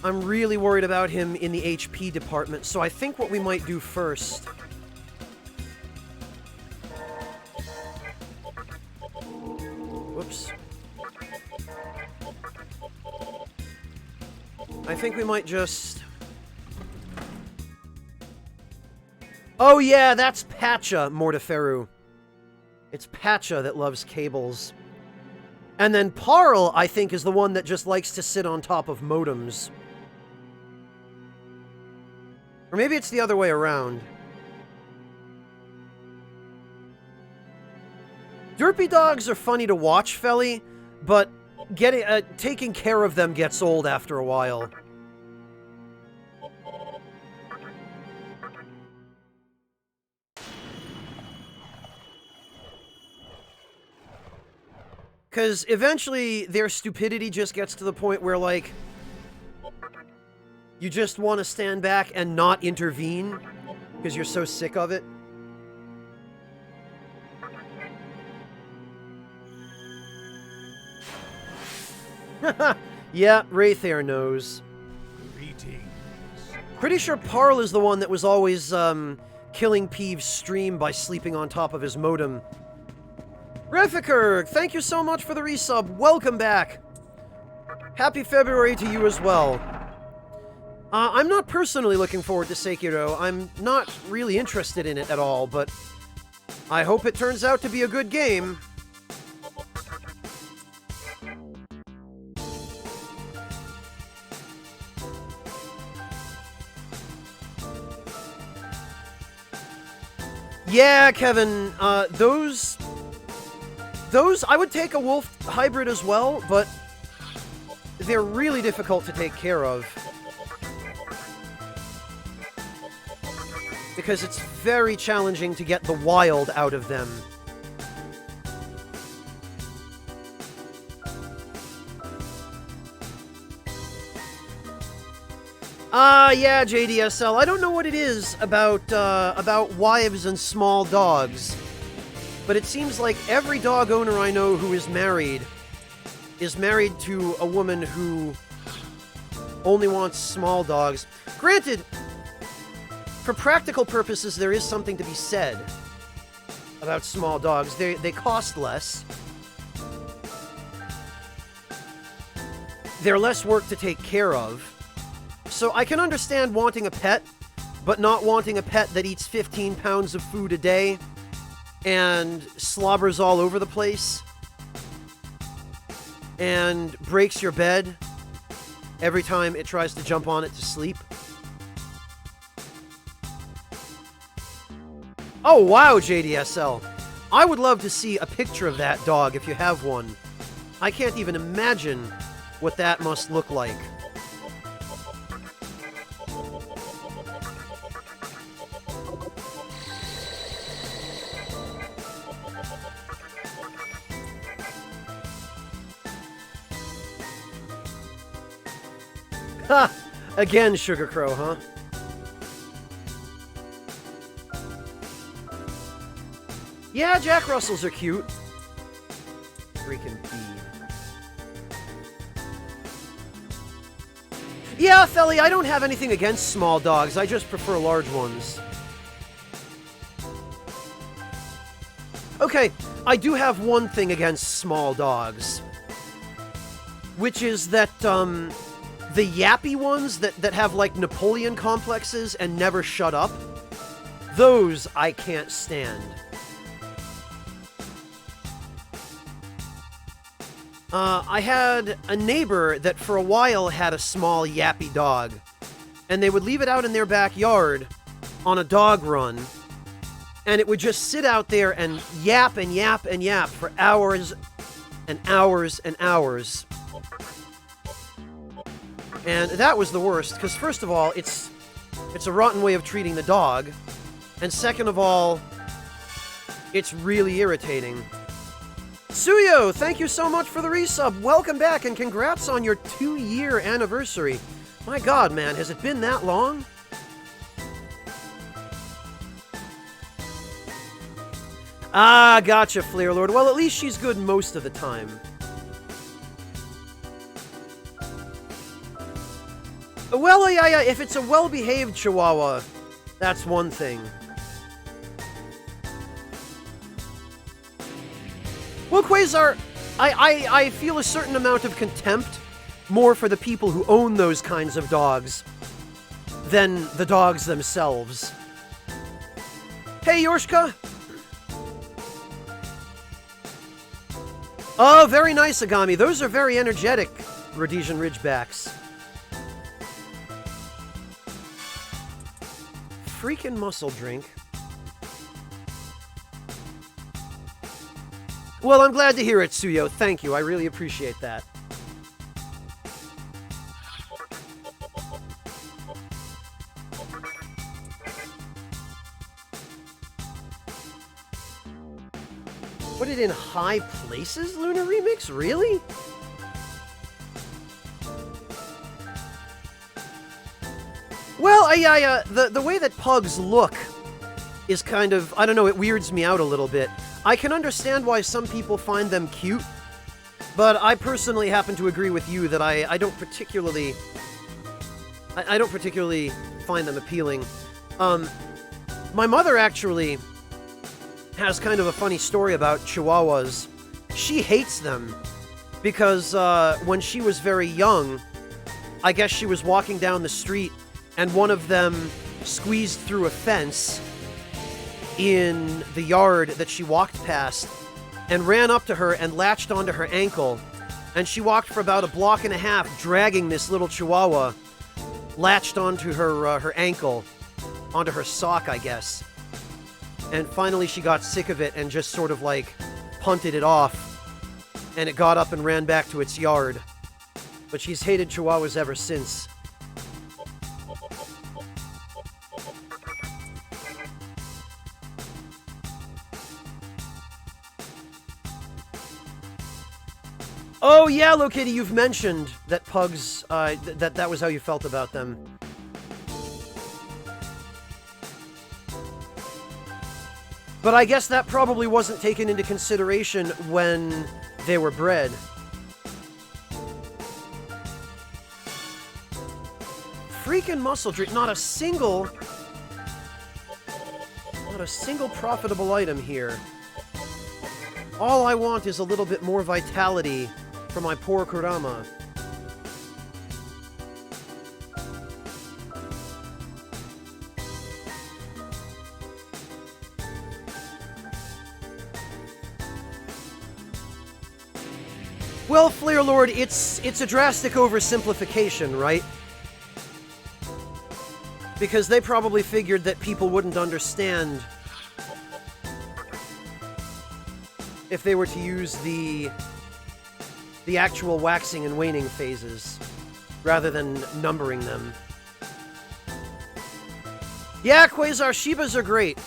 I'm really worried about him in the HP department, so I think what we might do first... Whoops. I think we might just... Oh yeah, that's Pacha, Mortiferu. It's Pacha that loves cables. And then Parl, I think, is the one that just likes to sit on top of modems. Or maybe it's the other way around. Derpy dogs are funny to watch, Felly, but taking care of them gets old after a while. Because eventually their stupidity just gets to the point where, like, you just want to stand back and not intervene because you're so sick of it. Yeah, Raythair knows. Greetings. Pretty sure Parl is the one that was always killing Peeve's stream by sleeping on top of his modem. Refiker, thank you so much for the resub. Welcome back. Happy February to you as well. I'm not personally looking forward to Sekiro. I'm not really interested in it at all, but I hope it turns out to be a good game. Yeah, Kevin, those, I would take a wolf hybrid as well, but they're really difficult to take care of. Because it's very challenging to get the wild out of them. Yeah, JDSL. I don't know what it is about wives and small dogs, but it seems like every dog owner I know who is married to a woman who only wants small dogs. Granted, for practical purposes, there is something to be said about small dogs. They cost less. They're less work to take care of. So I can understand wanting a pet, but not wanting a pet that eats 15 pounds of food a day and slobbers all over the place and breaks your bed every time it tries to jump on it to sleep. Oh, wow, JDSL. I would love to see a picture of that dog if you have one. I can't even imagine what that must look like. Ha! Again, Sugar Crow, huh? Yeah, Jack Russells are cute. Freaking bee. Yeah, Felly, I don't have anything against small dogs. I just prefer large ones. Okay, I do have one thing against small dogs. Which is that, the yappy ones that have, like, Napoleon complexes and never shut up, those I can't stand. I had a neighbor that for a while had a small yappy dog, and they would leave it out in their backyard on a dog run, and it would just sit out there and yap and yap and yap for hours and hours and hours. And that was the worst, because first of all, it's a rotten way of treating the dog, and second of all, it's really irritating. Suyo, thank you so much for the resub. Welcome back, and congrats on your 2-year anniversary. My god, man, has it been that long? Ah, gotcha, Flare Lord. Well, at least she's good most of the time. Well, yeah, if it's a well-behaved Chihuahua, that's one thing. Well, Quasar, I feel a certain amount of contempt more for the people who own those kinds of dogs than the dogs themselves. Hey, Yorshka! Oh, very nice, Agami. Those are very energetic Rhodesian Ridgebacks. Freaking muscle drink. Well, I'm glad to hear it, Suyo. Thank you. I really appreciate that. Put it in high places, Lunar Remix? Really? Well, yeah, the way that pugs look is kind of, I don't know, it weirds me out a little bit. I can understand why some people find them cute, but I personally happen to agree with you that I don't particularly find them appealing. My mother actually has kind of a funny story about Chihuahuas. She hates them because when she was very young, I guess she was walking down the street and one of them squeezed through a fence in the yard that she walked past and ran up to her and latched onto her ankle. And she walked for about a block and a half, dragging this little Chihuahua latched onto her ankle, onto her sock, I guess. And finally she got sick of it and just sort of like punted it off, and it got up and ran back to its yard. But she's hated Chihuahuas ever since. Oh yeah, Lokitty, you've mentioned that pugs, that was how you felt about them. But I guess that probably wasn't taken into consideration when they were bred. Freaking muscle drink, not a single profitable item here. All I want is a little bit more vitality for my poor Kurama. Well, Flare Lord, it's a drastic oversimplification, right? Because they probably figured that people wouldn't understand if they were to use the actual waxing and waning phases, rather than numbering them. Yeah, Quasar, Shibas are great.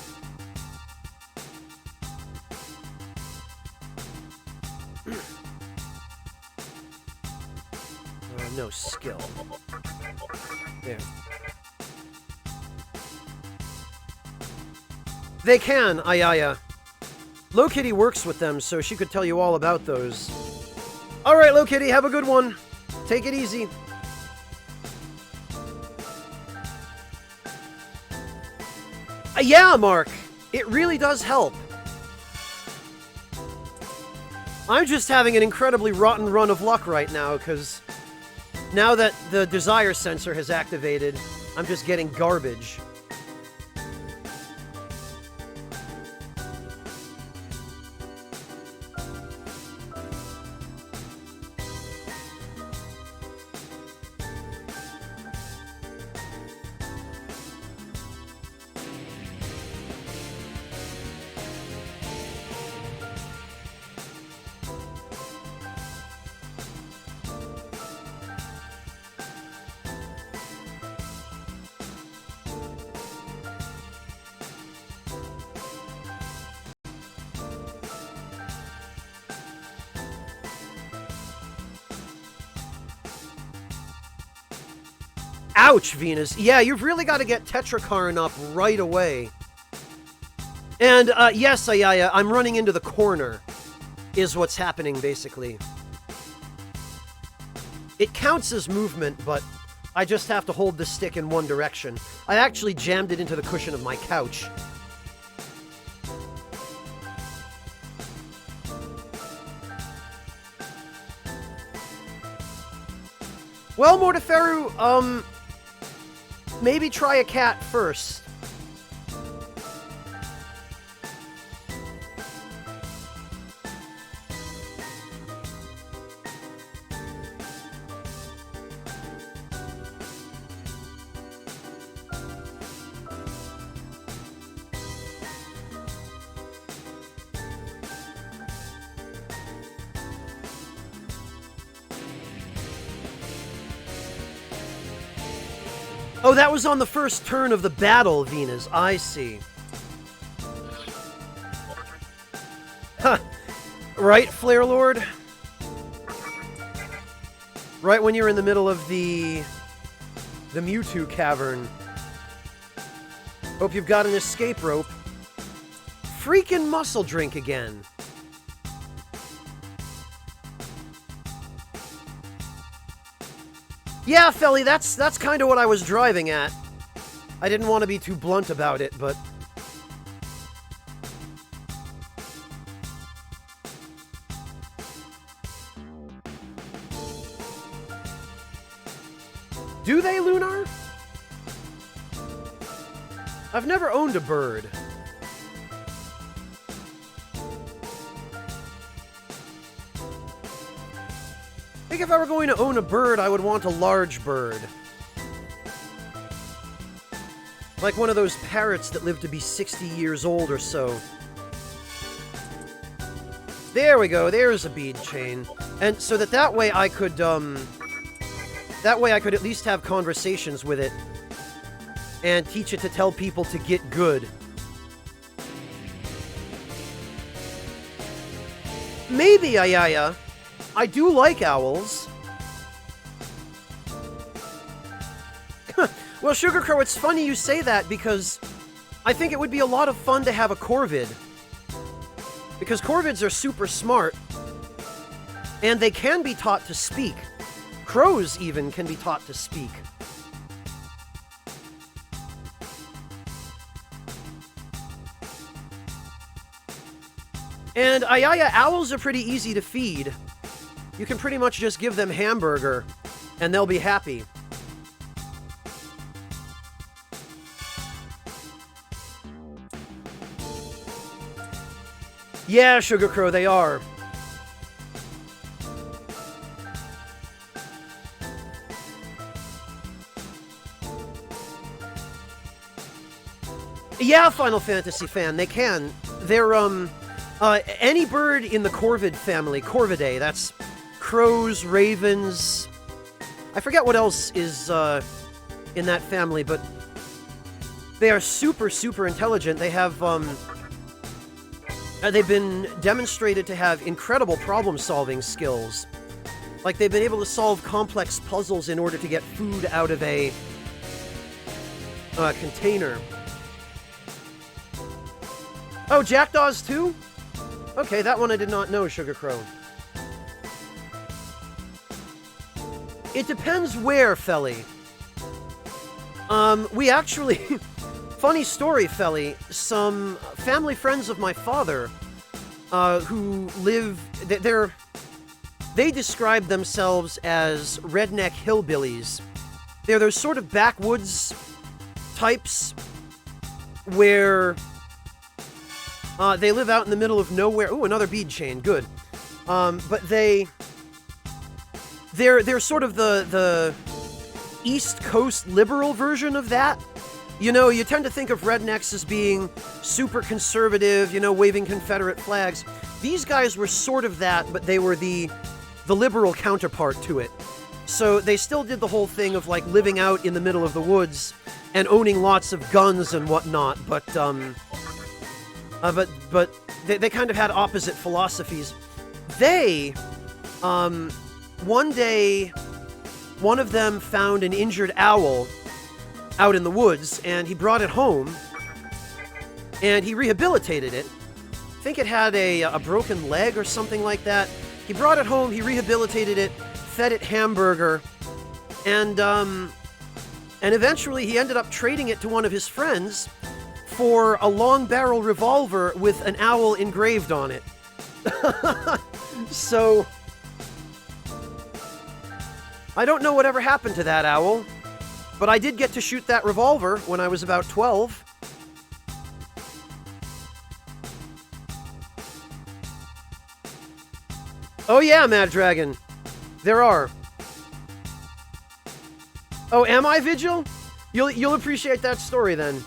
No skill. There. They can, Ayaya. Lokitty works with them, so she could tell you all about those. Alright, Lokitty, have a good one. Take it easy. Yeah, Mark. It really does help. I'm just having an incredibly rotten run of luck right now, because now that the desire sensor has activated, I'm just getting garbage. Ouch, Venus. Yeah, you've really got to get Tetrakarn up right away. And, yes, Ayaya, I'm running into the corner, is what's happening, basically. It counts as movement, but I just have to hold the stick in one direction. I actually jammed it into the cushion of my couch. Well, Mortiferu, maybe try a cat first. Oh, that was on the first turn of the battle, Venus. I see. Huh. Right, Flare Lord? Right when you're in the middle of the Mewtwo cavern. Hope you've got an escape rope. Freaking muscle drink again. Yeah, Felly, that's kind of what I was driving at. I didn't want to be too blunt about it, but... Do they, Lunar? I've never owned a bird. I think if I were going to own a bird, I would want a large bird. Like one of those parrots that live to be 60 years old or so. There we go, there's a bead chain. And so that way I could, that way I could at least have conversations with it. And teach it to tell people to get good. Maybe, Ayaya. I do like owls. Well, Sugar Crow, it's funny you say that because I think it would be a lot of fun to have a corvid. Because corvids are super smart. And they can be taught to speak. Crows even can be taught to speak. And Ayaya, owls are pretty easy to feed. You can pretty much just give them hamburger, and they'll be happy. Yeah, Sugar Crow, they are. Yeah, Final Fantasy fan, they can. They're, any bird in the corvid family, Corvidae, that's crows, ravens, I forget what else is, in that family, but they are super, super intelligent. They have, they've been demonstrated to have incredible problem-solving skills. Like, they've been able to solve complex puzzles in order to get food out of a container. Oh, jackdaws too? Okay, that one I did not know, Sugar Crow. It depends where, Felly. We actually... Funny story, Felly. Some family friends of my father, who live... They describe themselves as redneck hillbillies. They're those sort of backwoods types where... they live out in the middle of nowhere. Ooh, another bead chain. Good. But they're sort of the East Coast liberal version of that. You know, you tend to think of rednecks as being super conservative, you know, waving Confederate flags. These guys were sort of that, but they were the liberal counterpart to it. So they still did the whole thing of, like, living out in the middle of the woods and owning lots of guns and whatnot, but they kind of had opposite philosophies. They, one day, one of them found an injured owl out in the woods, and he brought it home, and he rehabilitated it. I think it had a broken leg or something like that. He brought it home, he rehabilitated it, fed it hamburger, and eventually he ended up trading it to one of his friends for a long barrel revolver with an owl engraved on it. So, I don't know whatever happened to that owl, but I did get to shoot that revolver when I was about 12. Oh yeah, Mad Dragon. There are. Oh, am I, Vigil? You'll appreciate that story then.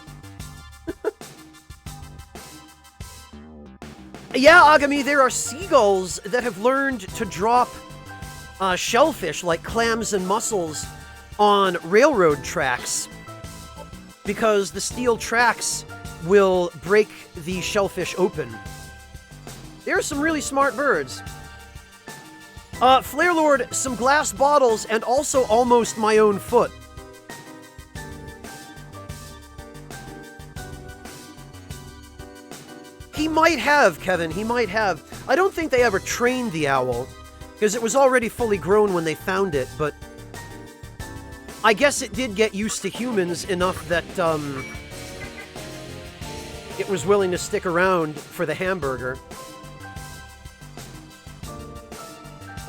Yeah, Agami, there are seagulls that have learned to drop shellfish like clams and mussels on railroad tracks because the steel tracks will break the shellfish open. There are some really smart birds. Flare Lord, some glass bottles, and also almost my own foot. He might have, Kevin, he might have. I don't think they ever trained the owl, because it was already fully grown when they found it, but I guess it did get used to humans enough that, it was willing to stick around for the hamburger.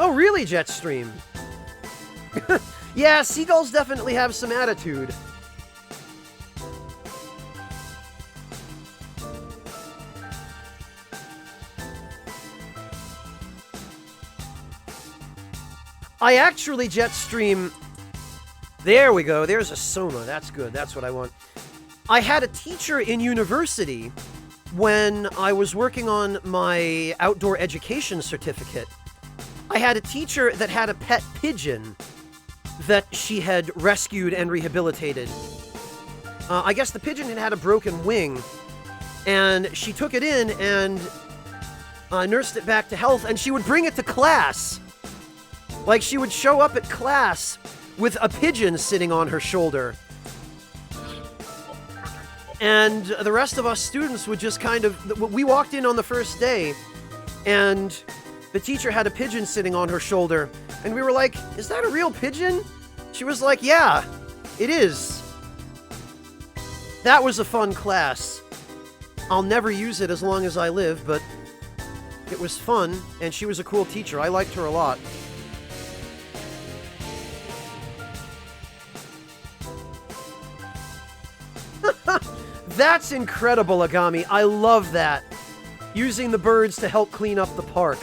Oh, really, Jetstream? Yeah, seagulls definitely have some attitude. I actually, Jetstream... There we go, there's a Soma, that's good, that's what I want. I had a teacher in university when I was working on my outdoor education certificate. I had a teacher that had a pet pigeon that she had rescued and rehabilitated. I guess the pigeon had a broken wing, and she took it in and nursed it back to health, and she would bring it to class. Like, she would show up at class with a pigeon sitting on her shoulder. And the rest of us students would just kind of... We walked in on the first day, and the teacher had a pigeon sitting on her shoulder, and we were like, is that a real pigeon? She was like, yeah, it is. That was a fun class. I'll never use it as long as I live, but it was fun, and she was a cool teacher. I liked her a lot. That's incredible, Agami. I love that. Using the birds to help clean up the park.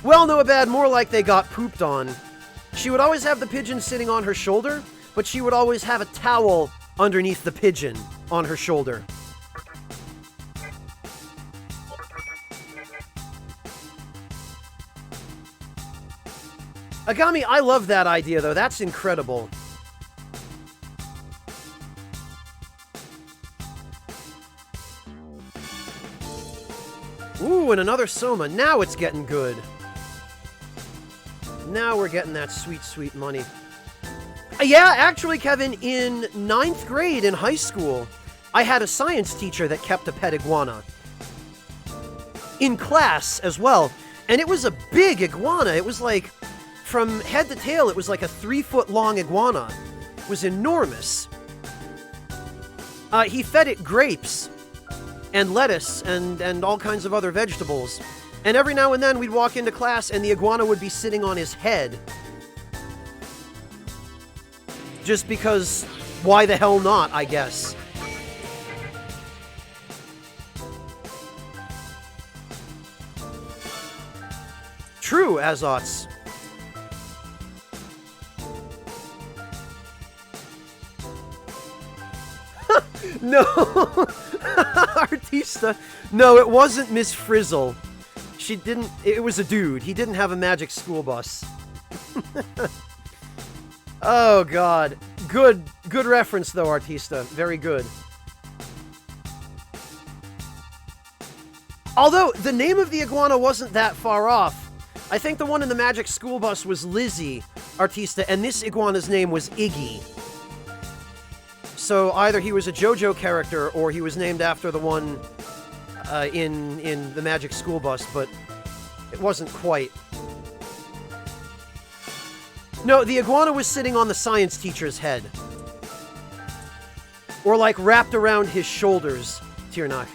Well, no, bad, more like they got pooped on. She would always have the pigeon sitting on her shoulder, but she would always have a towel underneath the pigeon on her shoulder. Agami, I love that idea, though. That's incredible. Ooh, and another Soma. Now it's getting good. Now we're getting that sweet, sweet money. Yeah, actually, Kevin, in 9th grade in high school, I had a science teacher that kept a pet iguana. In class as well. And it was a big iguana. It was like, from head to tail, it was like a 3-foot-long iguana. It was enormous. He fed it grapes and lettuce and all kinds of other vegetables. And every now and then we'd walk into class and the iguana would be sitting on his head. Just because, why the hell not, I guess. True, Azots. No! Artista. No, it wasn't Miss Frizzle. She didn't... It was a dude. He didn't have a magic school bus. Oh, God. Good reference, though, Artista. Very good. Although, the name of the iguana wasn't that far off. I think the one in the Magic School Bus was Lizzie Artista, and this iguana's name was Iggy. So either he was a JoJo character, or he was named after the one in the Magic School Bus, but it wasn't quite. No, the iguana was sitting on the science teacher's head. Or like wrapped around his shoulders, Tirnak.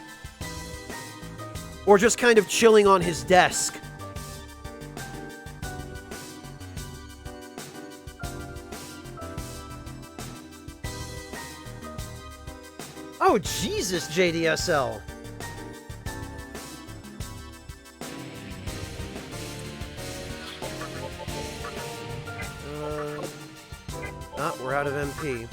Or just kind of chilling on his desk. Oh, Jesus, JDSL. We're out of MP.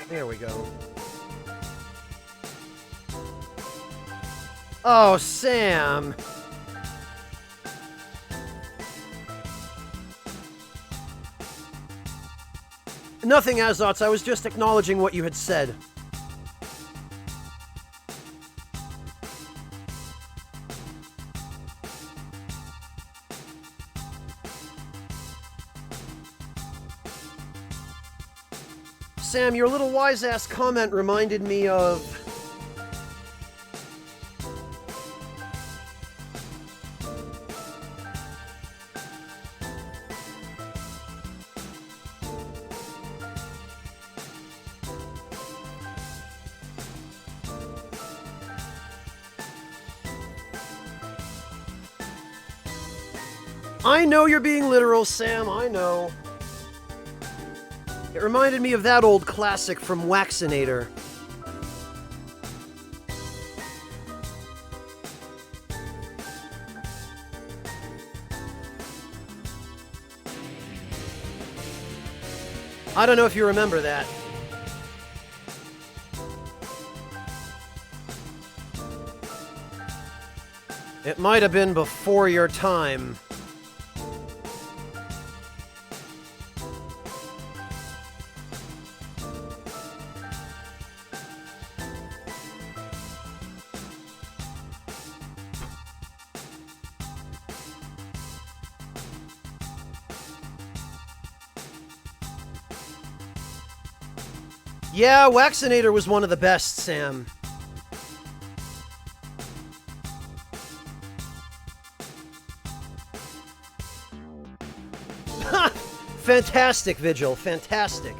There we go. Oh, Sam! Nothing, Azots. I was just acknowledging what you had said. Sam, your little wise-ass comment reminded me of... I know you're being literal, Sam, I know. It reminded me of that old classic from Waxinator. I don't know if you remember that. It might have been before your time. Yeah, Waxinator was one of the best, Sam. Fantastic, Vigil, fantastic.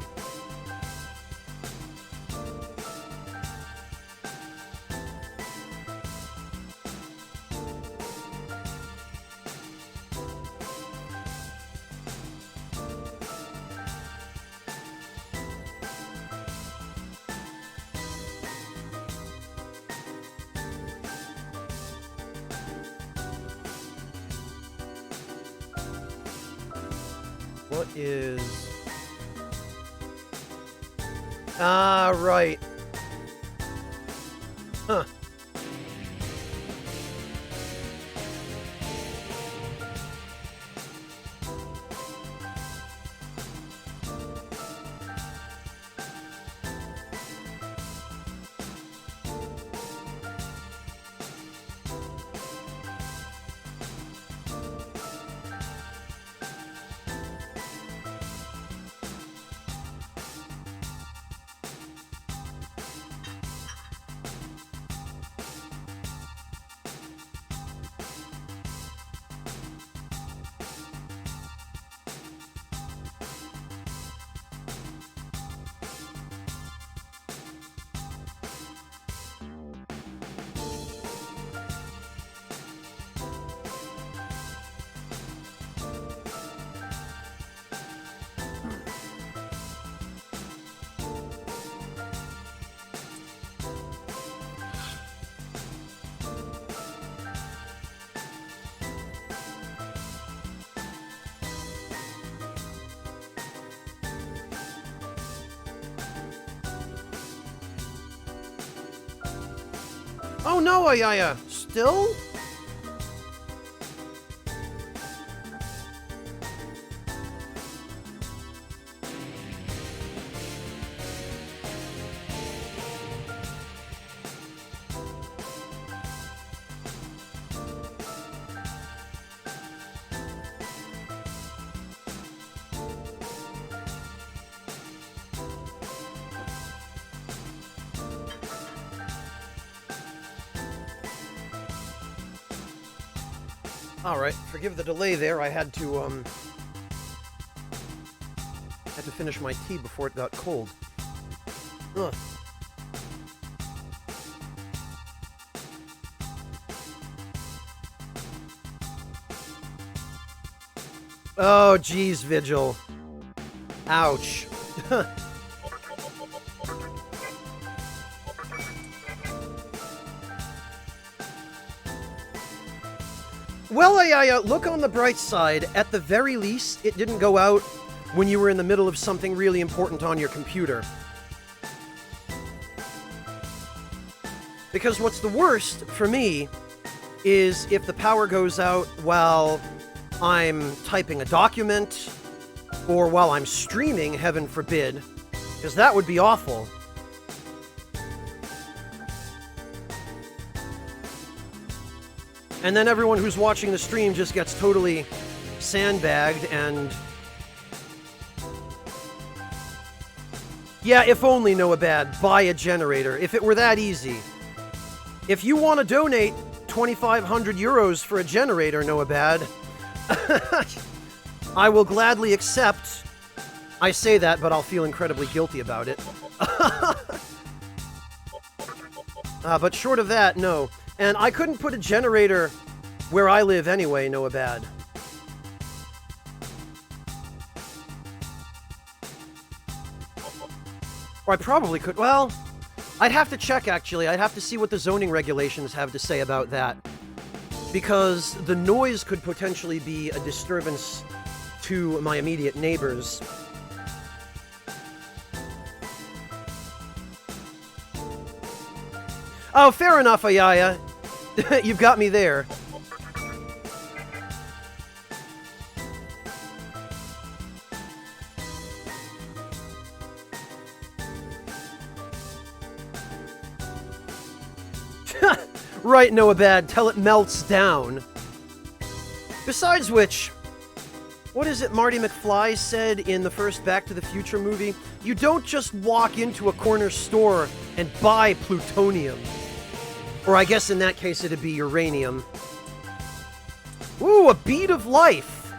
What is... Ah, right. Huh. Oh no, Ayaya! Still? Alright, forgive the delay there. I had to finish my tea before it got cold. Ugh. Oh, geez, Vigil. Ouch. Well, I look on the bright side. At the very least, it didn't go out when you were in the middle of something really important on your computer. Because what's the worst for me is if the power goes out while I'm typing a document or while I'm streaming, heaven forbid, because that would be awful. And then everyone who's watching the stream just gets totally sandbagged and... Yeah, if only, Noah Bad, buy a generator. If it were that easy. If you want to donate 2,500 euros for a generator, Noah Bad, I will gladly accept. I say that, but I'll feel incredibly guilty about it. But short of that, no. And I couldn't put a generator where I live anyway, Noah Bad. Or I probably could. Well, I'd have to check, actually. I'd have to see what the zoning regulations have to say about that. Because the noise could potentially be a disturbance to my immediate neighbors. Oh, fair enough, Ayaya. You've got me there. Right, Noah Bad, till it melts down. Besides which, what is it Marty McFly said in the first Back to the Future movie? You don't just walk into a corner store and buy plutonium. Or I guess in that case it'd be uranium. Ooh, a bead of life!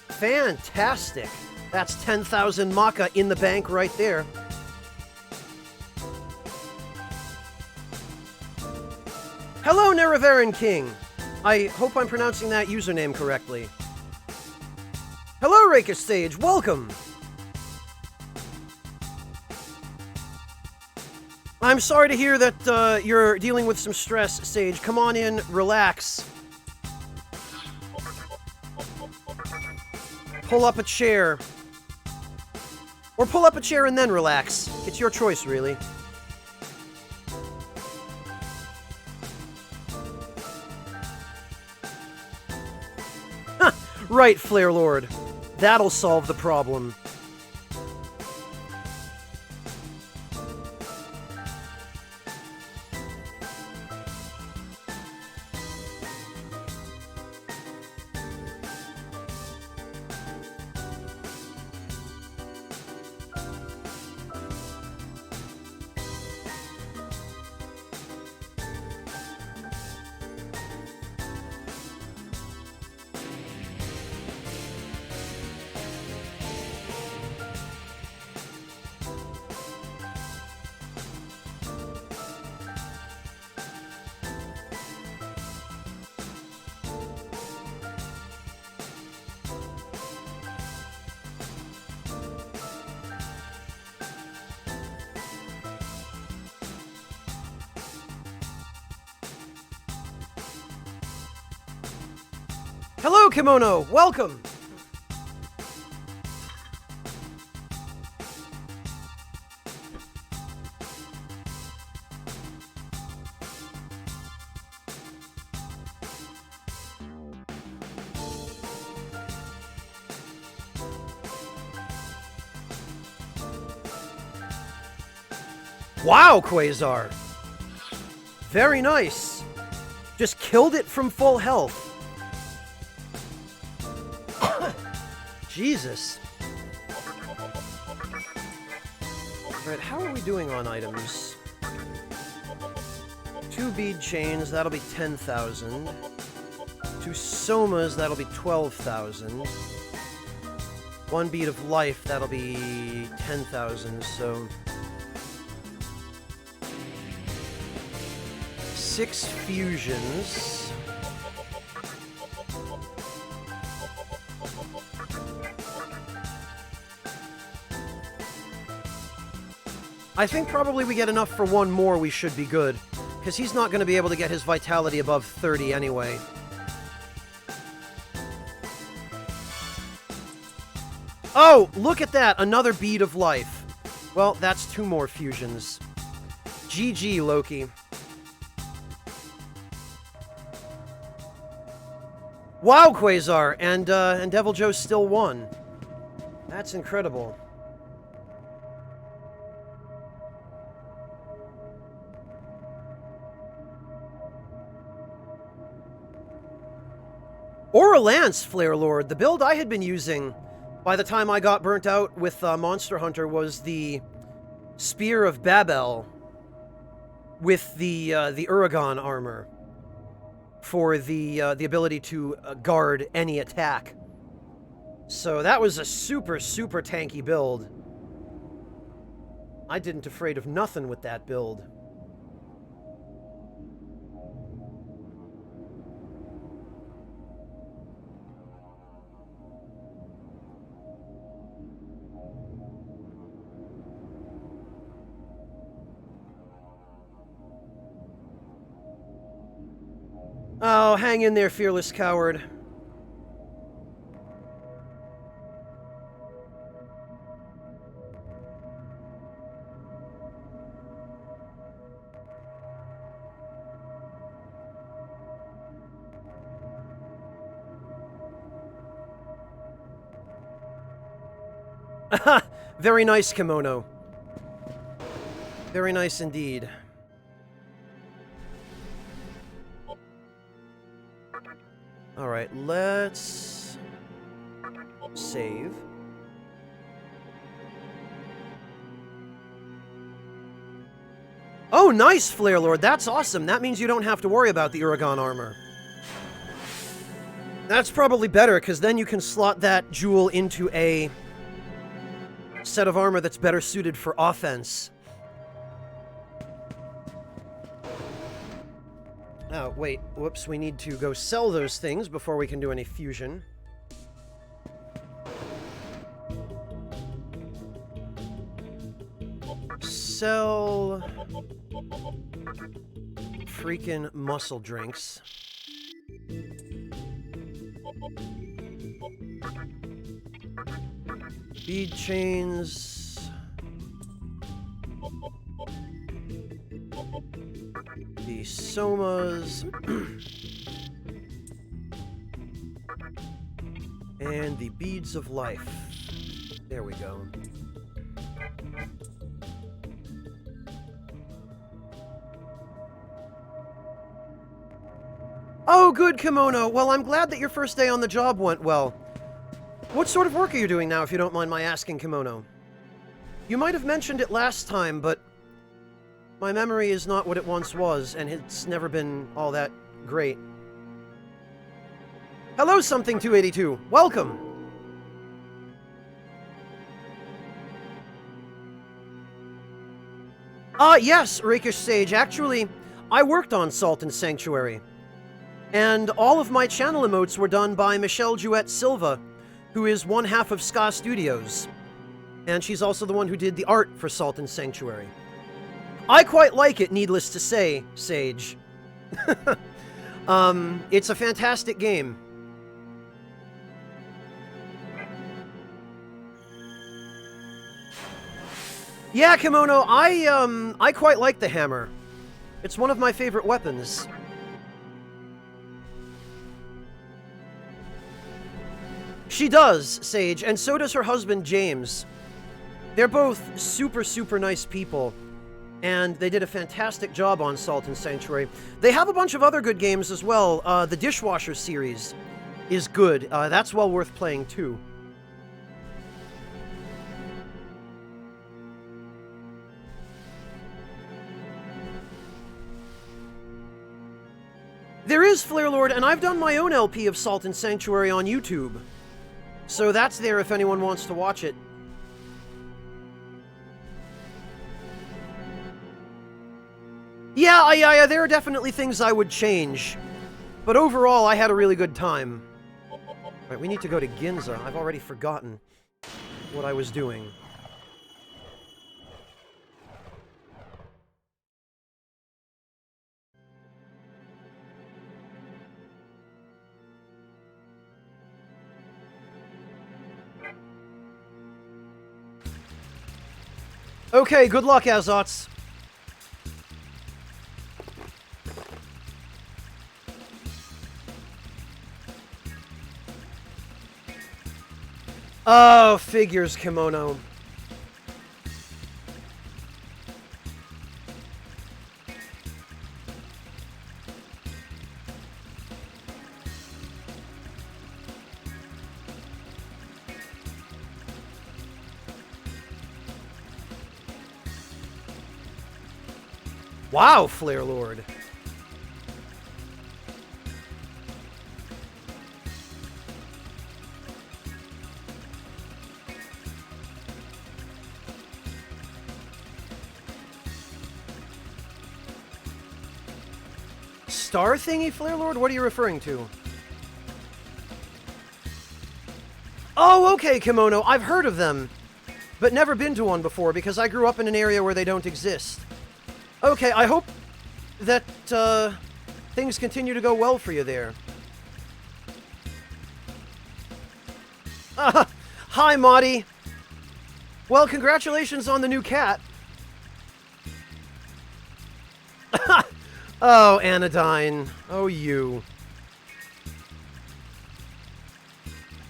Fantastic. That's 10,000 maca in the bank right there. Hello, Nerevaran King! I hope I'm pronouncing that username correctly. Hello, Rakish Sage, welcome! I'm sorry to hear that you're dealing with some stress, Sage. Come on in, relax. Pull up a chair. Or pull up a chair and then relax. It's your choice, really. Right, Flare Lord. That'll solve the problem. Hello, Kimono! Welcome! Wow, Quasar! Very nice! Just killed it from full health. Jesus. Alright, how are we doing on items? 2 bead chains, that'll be 10,000. 2 somas, that'll be 12,000. 1 bead of life, that'll be 10,000, so... 6 fusions. I think probably we get enough for 1 more, we should be good. Because he's not going to be able to get his vitality above 30 anyway. Oh, look at that! Another bead of life. Well, that's 2 more fusions. GG, Loki. Wow, Quasar! And Devil Joe still won. That's incredible. Or a Lance, Flare Lord. The build I had been using by the time I got burnt out with Monster Hunter was the Spear of Babel with the Uragan armor for the ability to guard any attack. So that was a super, super tanky build. I didn't afraid of nothing with that build. Oh, hang in there, fearless coward. Very nice kimono. Very nice indeed. Alright, let's save. Oh, nice, Flare Lord. That's awesome. That means you don't have to worry about the Uragan armor. That's probably better, because then you can slot that jewel into a set of armor that's better suited for offense. Oh, wait. Whoops, we need to go sell those things before we can do any fusion. Sell... freaking muscle drinks. Bead chains... the somas, and the beads of life. There we go. Oh, good, Kimono. Well, I'm glad that your first day on the job went well. What sort of work are you doing now, if you don't mind my asking, Kimono? You might have mentioned it last time, but my memory is not what it once was, and it's never been all that great. Hello, Something 282. Welcome! Yes, Rakish Sage. Actually, I worked on Salt and Sanctuary. And all of my channel emotes were done by Michelle Jouette Silva, who is one half of Ska Studios. And she's also the one who did the art for Salt and Sanctuary. I quite like it, needless to say, Sage. It's a fantastic game. Yeah, Kimono, I quite like the hammer. It's one of my favorite weapons. She does, Sage, and so does her husband, James. They're both super, super nice people. And they did a fantastic job on Salt and Sanctuary. They have a bunch of other good games as well. The Dishwasher series is good. That's well worth playing, too. There is Flare Lord, and I've done my own LP of Salt and Sanctuary on YouTube. So that's there if anyone wants to watch it. Yeah, there are definitely things I would change. But overall, I had a really good time. Alright, we need to go to Ginza. I've already forgotten what I was doing. Okay, good luck, Azots. Oh, figures, Kimono. Wow, Flare Lord. Star thingy, Flare Lord? What are you referring to? Oh, okay, Kimono. I've heard of them, but never been to one before because I grew up in an area where they don't exist. Okay, I hope that things continue to go well for you there. Hi, Marty. Well, congratulations on the new cat. Oh, Anodyne. Oh, you.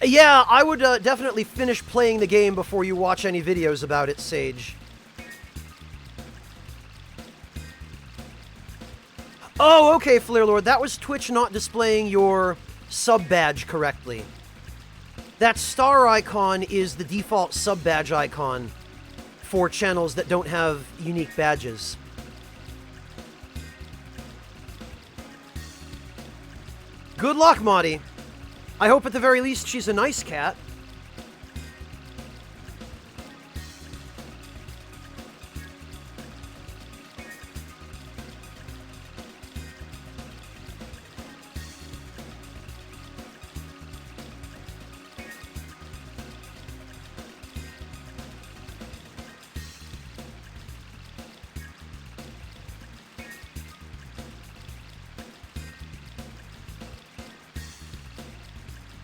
Yeah, I would definitely finish playing the game before you watch any videos about it, Sage. Oh, okay, Flare Lord. That was Twitch not displaying your sub badge correctly. That star icon is the default sub badge icon for channels that don't have unique badges. Good luck, Marty. I hope at the very least she's a nice cat.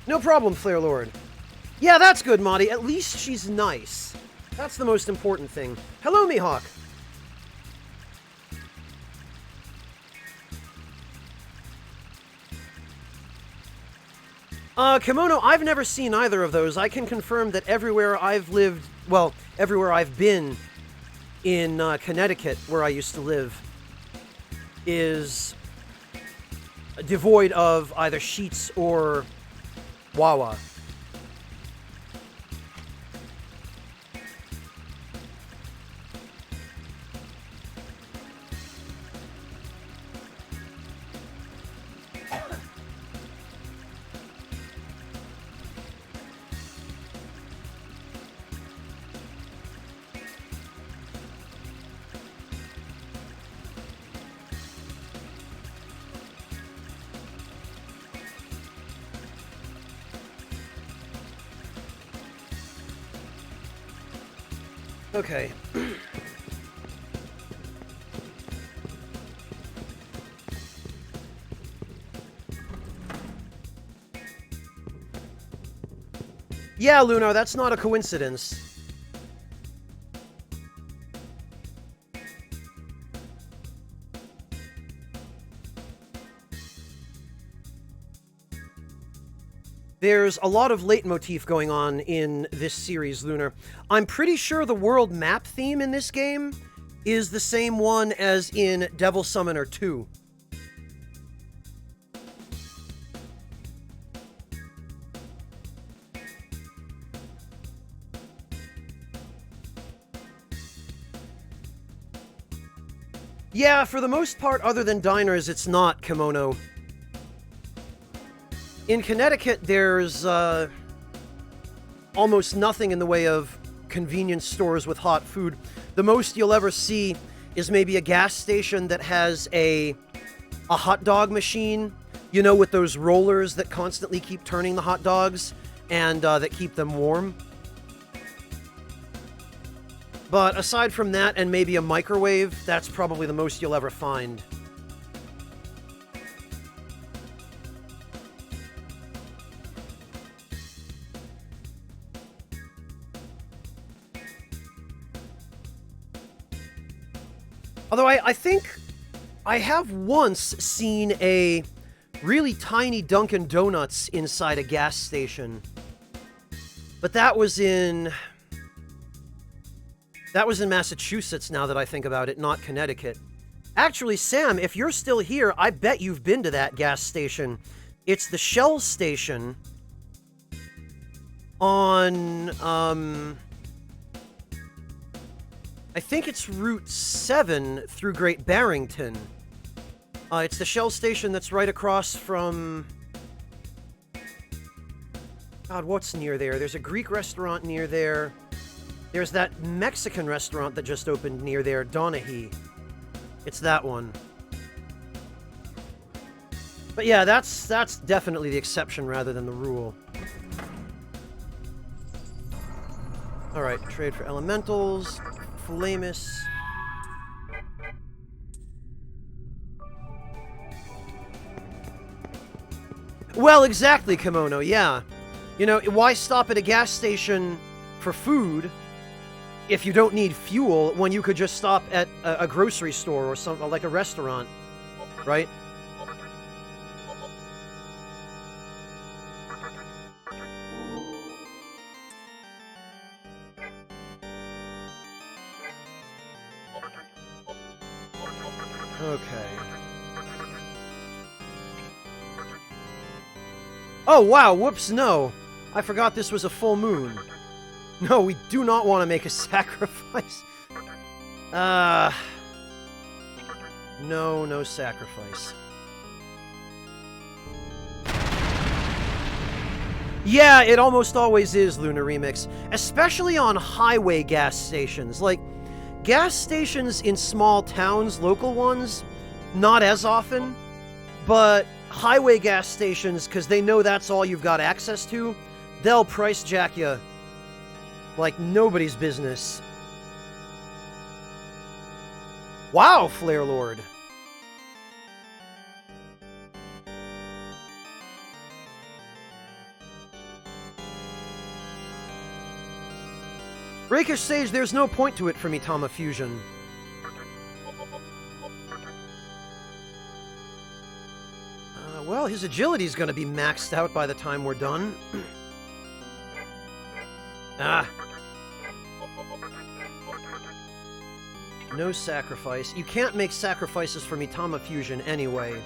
No problem, Flare Lord. Yeah, that's good, Monty. At least she's nice. That's the most important thing. Hello, Mihawk. Kimono, I've never seen either of those. I can confirm that everywhere I've lived, well, everywhere I've been in Connecticut, where I used to live, is devoid of either sheets or Wawa. Okay. Yeah, Luno, that's not a coincidence. There's a lot of leitmotif going on in this series, Lunar. I'm pretty sure the world map theme in this game is the same one as in Devil Summoner 2. Yeah, for the most part, other than diners, it's not, Kimono. In Connecticut, there's almost nothing in the way of convenience stores with hot food. The most you'll ever see is maybe a gas station that has a hot dog machine, you know, with those rollers that constantly keep turning the hot dogs and that keep them warm. But aside from that and maybe a microwave, that's probably the most you'll ever find. Although I think I have once seen a really tiny Dunkin' Donuts inside a gas station. But that was in Massachusetts, now that I think about it, not Connecticut. Actually, Sam, if you're still here, I bet you've been to that gas station. It's the Shell station on, I think it's Route 7 through Great Barrington. It's the Shell station that's right across from... God, what's near there? There's a Greek restaurant near there. There's that Mexican restaurant that just opened near there, Donahue. It's that one. But yeah, that's definitely the exception rather than the rule. Alright, trade for elementals. Flamus. Well, exactly, Kimono, yeah. You know, why stop at a gas station for food if you don't need fuel when you could just stop at a grocery store or something, like a restaurant, right? Okay. Oh, wow, whoops, no. I forgot this was a full moon. No, we do not want to make a sacrifice. No sacrifice. Yeah, it almost always is, Lunar Remix. Especially on highway gas stations. Like, gas stations in small towns, local ones, not as often. But highway gas stations, because they know that's all you've got access to, they'll price jack you like nobody's business. Wow, Flare Lord. Rakish Sage, there's no point to it for Mitama Fusion. Well, his agility's gonna be maxed out by the time we're done. No sacrifice. You can't make sacrifices for Mitama Fusion anyway.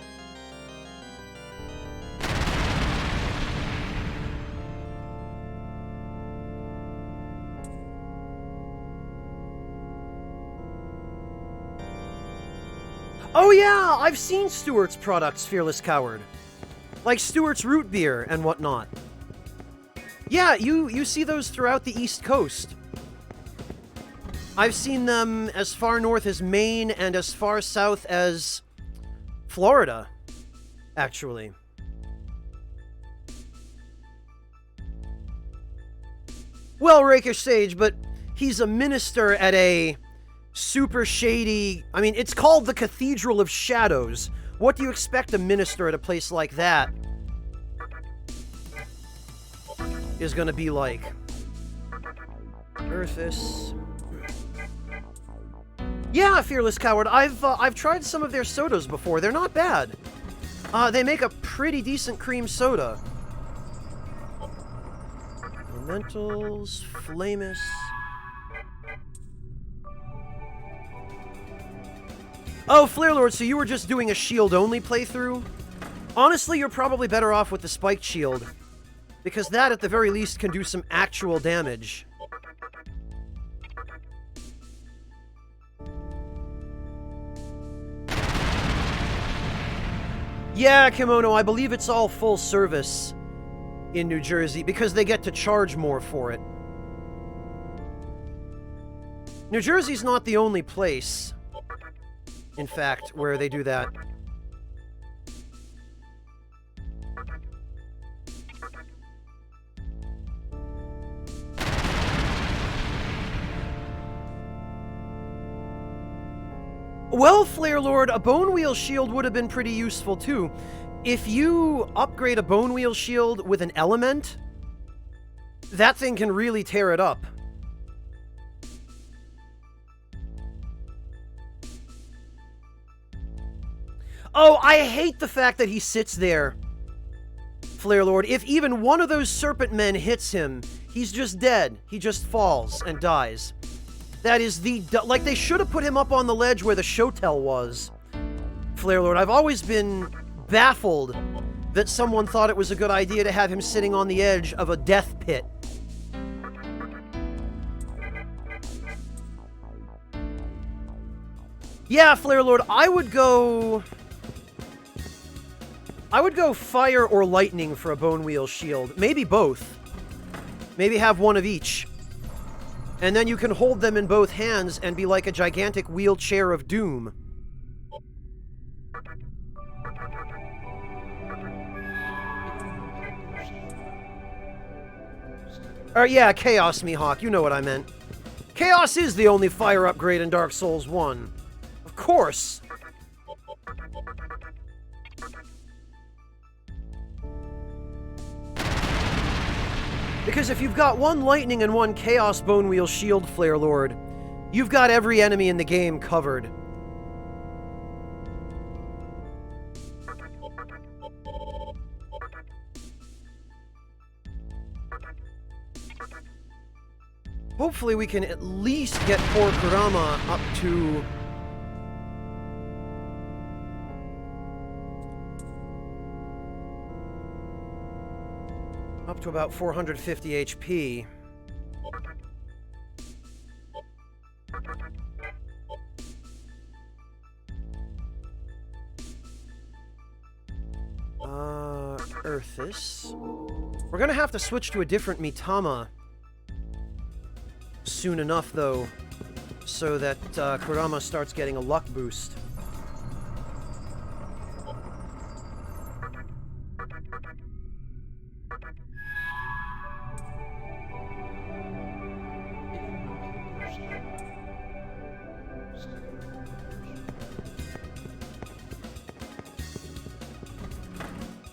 Oh yeah, I've seen Stewart's products, Fearless Coward. Like Stewart's root beer and whatnot. Yeah, you see those throughout the East Coast. I've seen them as far north as Maine and as far south as Florida, actually. Well, Rakish Sage, but he's a minister at a super shady... I mean, it's called the Cathedral of Shadows. What do you expect a minister at a place like that is gonna be like? Earthis. Yeah, Fearless Coward. I've tried some of their sodas before. They're not bad. They make a pretty decent cream soda. Elementals, Flamus. Oh, Flare Lord, so you were just doing a shield-only playthrough? Honestly, you're probably better off with the spiked shield, because that, at the very least, can do some actual damage. Yeah, Kimono, I believe it's all full service in New Jersey because they get to charge more for it. New Jersey's not the only place, in fact, where they do that. Well, Flare Lord, a Bone Wheel Shield would have been pretty useful too. If you upgrade a Bone Wheel Shield with an element, that thing can really tear it up. Oh, I hate the fact that he sits there, Flare Lord. If even one of those Serpent Men hits him, he's just dead. He just falls and dies. That is the... Like, they should have put him up on the ledge where the Shotel was, Flare Lord. I've always been baffled that someone thought it was a good idea to have him sitting on the edge of a death pit. Yeah, Flare Lord, I would go fire or lightning for a Bone Wheel Shield. Maybe both. Maybe have one of each. And then you can hold them in both hands and be like a gigantic wheelchair of doom. Yeah, Chaos, Mihawk. You know what I meant. Chaos is the only fire upgrade in Dark Souls 1. Of course. Because if you've got one lightning and one Chaos Bone Wheel Shield, Flare Lord, you've got every enemy in the game covered. Hopefully we can at least get poor Kurama up to... up to about 450 HP. Earthis. We're gonna have to switch to a different Mitama soon enough, though, so that Kurama starts getting a luck boost.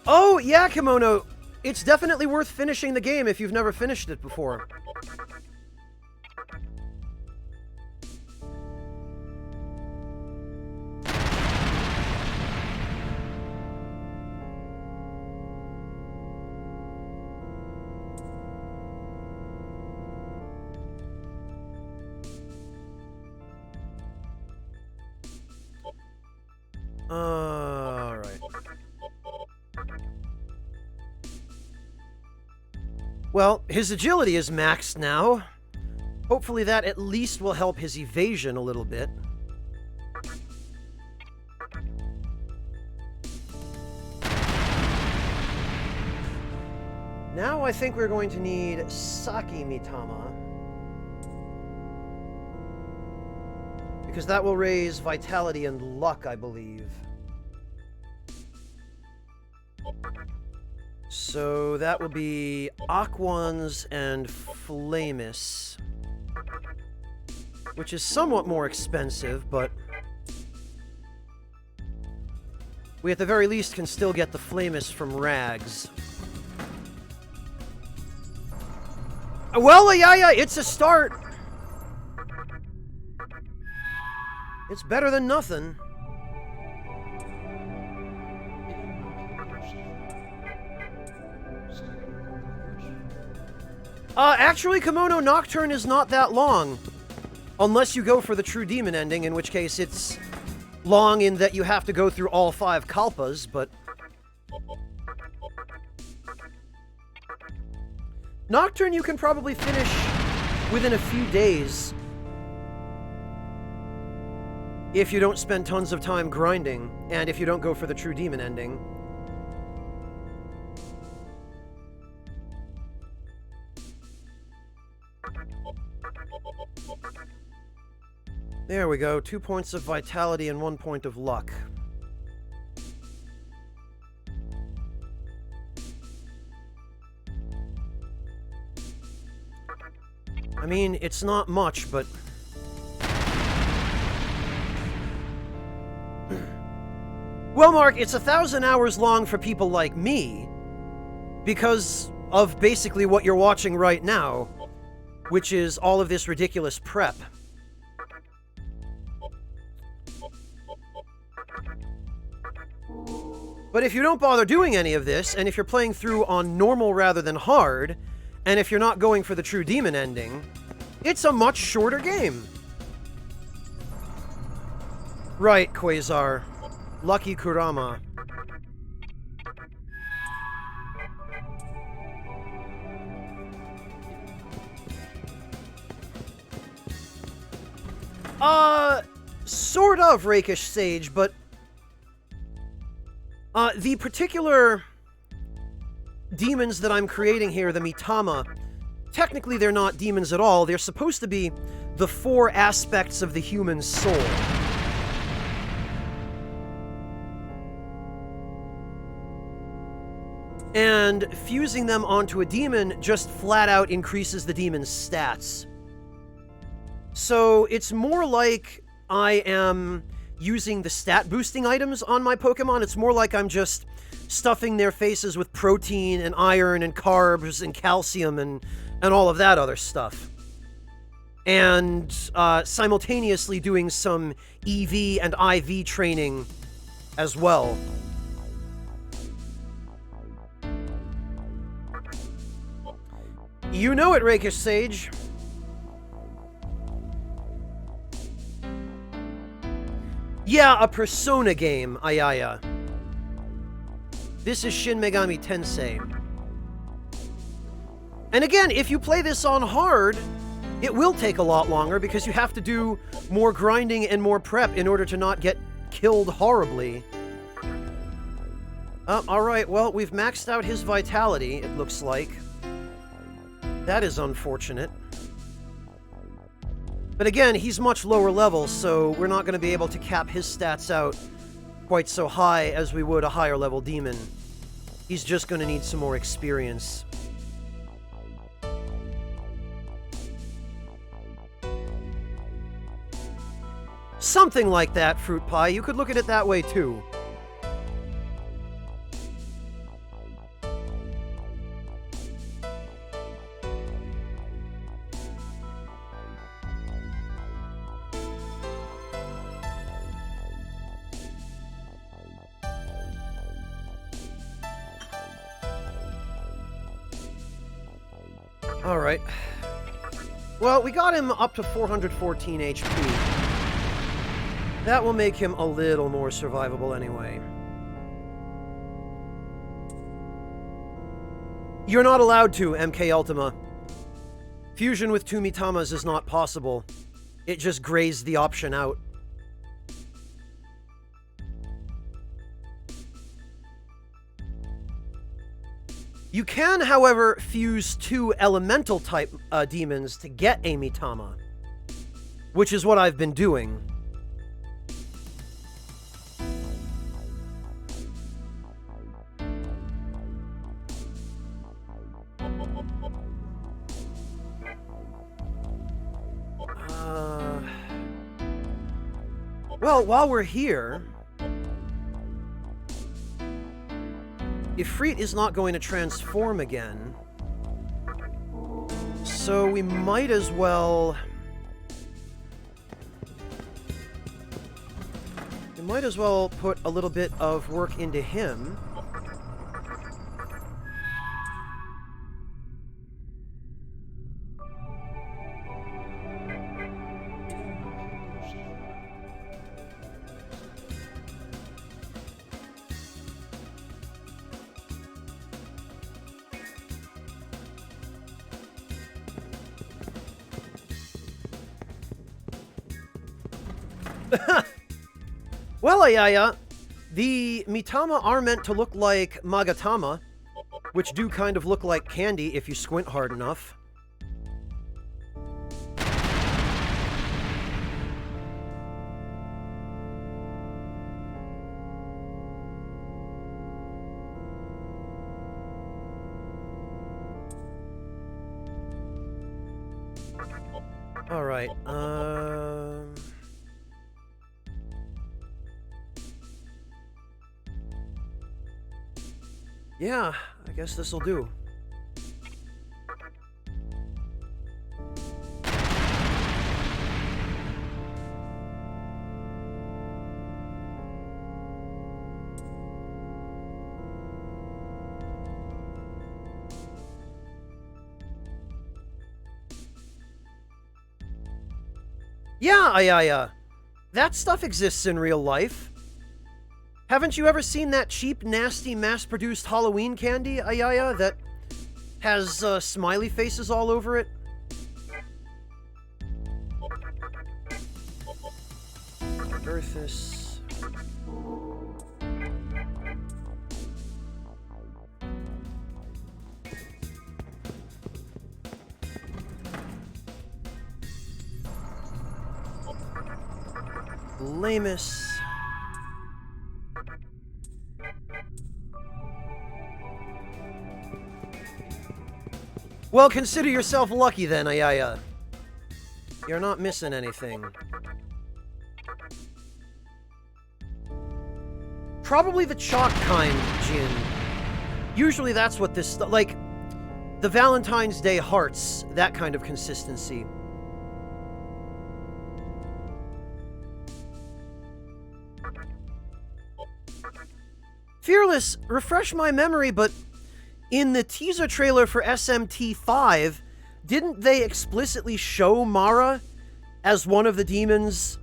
Oh, yeah, Kimono! It's definitely worth finishing the game if you've never finished it before. Alright. Well, his agility is maxed now. Hopefully that at least will help his evasion a little bit. Now I think we're going to need Saki Mitama, because that will raise vitality and luck, I believe. So that will be Aquans and Flamus, which is somewhat more expensive, but we at the very least can still get the Flamus from Rags. Well, yeah, it's a start. It's better than nothing. Actually, Kimono, Nocturne is not that long. Unless you go for the true demon ending, in which case it's long in that you have to go through all 5 Kalpas, but... Nocturne you can probably finish within a few days. If you don't spend tons of time grinding, and if you don't go for the true demon ending. There we go. 2 points of vitality and 1 point of luck. I mean, it's not much, but... Well, Mark, it's 1,000 hours long for people like me, because of basically what you're watching right now, which is all of this ridiculous prep. But if you don't bother doing any of this, and if you're playing through on normal rather than hard, and if you're not going for the true demon ending, it's a much shorter game. Right, Quasar. Lucky Kurama. Sort of, Rakish Sage, but... the particular demons that I'm creating here, the Mitama, technically they're not demons at all. They're supposed to be the 4 aspects of the human soul. And fusing them onto a demon just flat out increases the demon's stats. So it's more like I am using the stat boosting items on my Pokemon. It's more like I'm just stuffing their faces with protein and iron and carbs and calcium and all of that other stuff. And simultaneously doing some EV and IV training as well. You know it, Rakish Sage. Yeah, a Persona game, Ayaya. This is Shin Megami Tensei. And again, if you play this on hard, it will take a lot longer because you have to do more grinding and more prep in order to not get killed horribly. Alright, well, we've maxed out his vitality, it looks like. That is unfortunate. But again, he's much lower level, so we're not going to be able to cap his stats out quite so high as we would a higher level demon. He's just going to need some more experience. Something like that, Fruit Pie. You could look at it that way, too. Alright. Well, we got him up to 414 HP. That will make him a little more survivable anyway. You're not allowed to, MK Ultima. Fusion with 2 Mitamas is not possible. It just grazed the option out. You can, however, fuse 2 elemental-type demons to get a Mitama, which is what I've been doing. Well, while we're here... Ifrit is not going to transform again, so we might as well... put a little bit of work into him. Well, Ayaya, the Mitama are meant to look like Magatama, which do kind of look like candy if you squint hard enough. Alright, yeah, I guess this'll do. Yeah, that stuff exists in real life. Haven't you ever seen that cheap, nasty, mass-produced Halloween candy, Ayaya, that has smiley faces all over it? Earthis. Lamus. Well, consider yourself lucky then, Ayaya. You're not missing anything. Probably the chalk kind, Jin. Usually that's what this... like, the Valentine's Day hearts, that kind of consistency. Fearless, refresh my memory, but in the teaser trailer for SMT5, didn't they explicitly show Mara as one of the demons